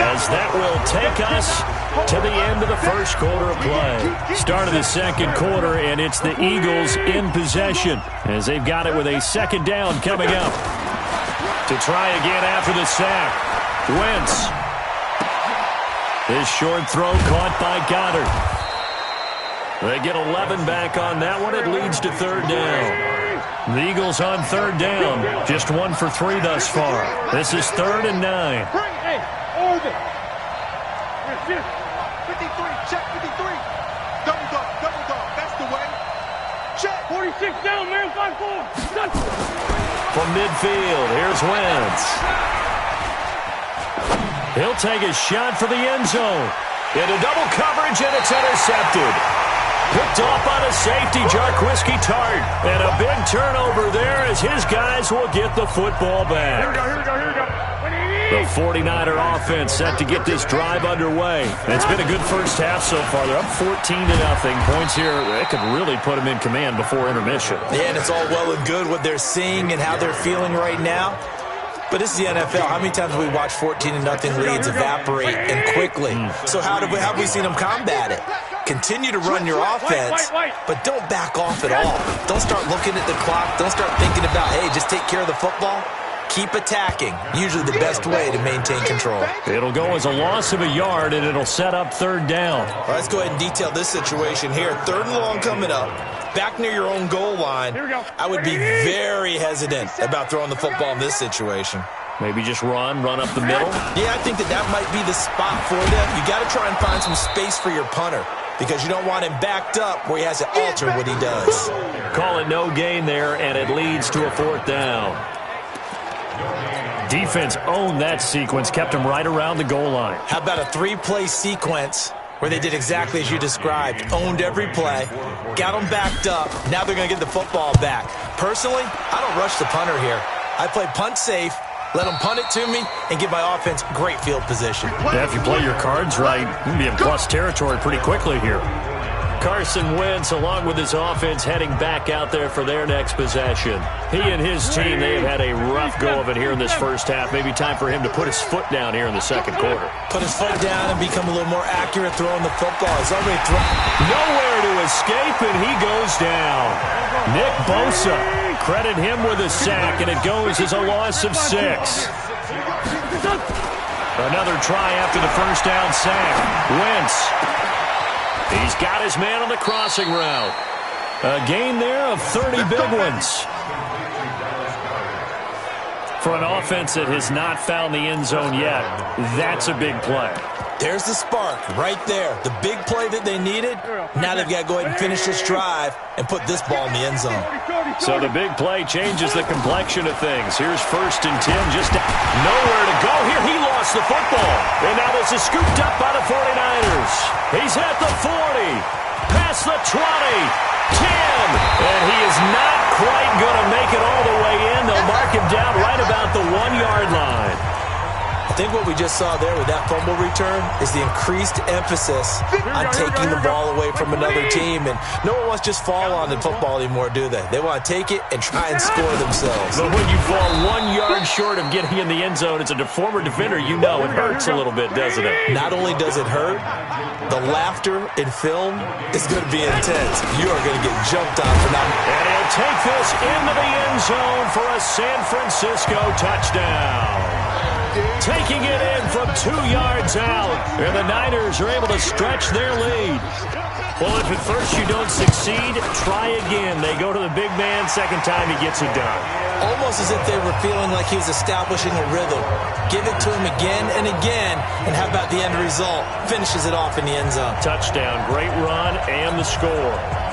as that will take us to the end of the first quarter of play. Start of the second quarter, and it's the Eagles in possession, as they've got it with a second down coming up. To try again after the sack, Wentz. This short throw caught by Goddard. They get 11 back on that one. It leads to third down. The Eagles on third down. Just 1 for 3 thus far. This is 3rd and 9. Hey, Oregon. 53, check 53. Double dog, that's the way. Check. 46 down, man, 5-4. From midfield, here's Wentz. He'll take a shot for the end zone. Into double coverage, and it's intercepted. Picked off on a safety, Jarquiski Tart. And a big turnover there as his guys will get the football back. Here we go. The 49er offense set to get this drive underway. And it's been a good first half so far. They're up 14-0. Points here, that could really put them in command before intermission. Yeah, and it's all well and good what they're seeing and how they're feeling right now. But this is the NFL. How many times have we watched 14-0 leads evaporate and quickly? So how have we seen them combat it? Continue to run your offense, but don't back off at all. Don't start looking at the clock. Don't start thinking about, hey, just take care of the football. Keep attacking. Usually the best way to maintain control. It'll go as a loss of a yard, and it'll set up third down. All right, let's go ahead and detail this situation here. 3rd and long coming up. Back near your own goal line. I would be very hesitant about throwing the football in this situation. Maybe just run up the middle? Yeah, I think that might be the spot for them. You got to try and find some space for your punter, because you don't want him backed up where he has to alter what he does. Call it no gain there, and it leads to a 4th down. Defense owned that sequence, kept him right around the goal line. How about a 3-play sequence where they did exactly as you described, owned every play, got them backed up, now they're going to get the football back. Personally, I don't rush the punter here. I play punt safe, let them punt it to me, and give my offense great field position. Yeah, if you play your cards right, you can be in plus territory pretty quickly here. Carson Wentz, along with his offense, heading back out there for their next possession. He and his team, they have had a rough go of it here in this first half. Maybe time for him to put his foot down here in the second quarter. Put his foot down and become a little more accurate throwing the football. He's already thrown. Nowhere to escape, and he goes down. Nick Bosa, credit him with a sack, and it goes as a loss of 6. Another try after the first down sack. Wentz. He's got his man on the crossing route. A gain there of 30 big ones. For an offense that has not found the end zone yet, that's a big play. There's the spark right there. The big play that they needed. Now they've got to go ahead and finish this drive and put this ball in the end zone. So the big play changes the complexion of things. Here's 1st and 10. Just nowhere to go here. He lost the football. And now this is scooped up by the 49ers. He's at the 40. Past the 20. 10. And he is not quite going to make it all the way in. They'll mark him down right about the 1-yard line. I think what we just saw there with that fumble return is the increased emphasis on taking the ball away from another team. And no one wants to just fall on in football anymore, do they? They want to take it and try and score themselves. But when you fall 1 yard short of getting in the end zone as a former defender, you know it hurts a little bit, doesn't it? Not only does it hurt, the laughter in film is going to be intense. You are going to get jumped on for not. And he'll take this into the end zone for a San Francisco touchdown. taking it in from 2 yards out. And the Niners are able to stretch their lead. Well, if at first you don't succeed, try again. They go to the big man. Second time he gets it done. Almost as if they were feeling like he was establishing a rhythm. Give it to him again and again. And how about the end result? Finishes it off in the end zone. Touchdown. Great run and the score.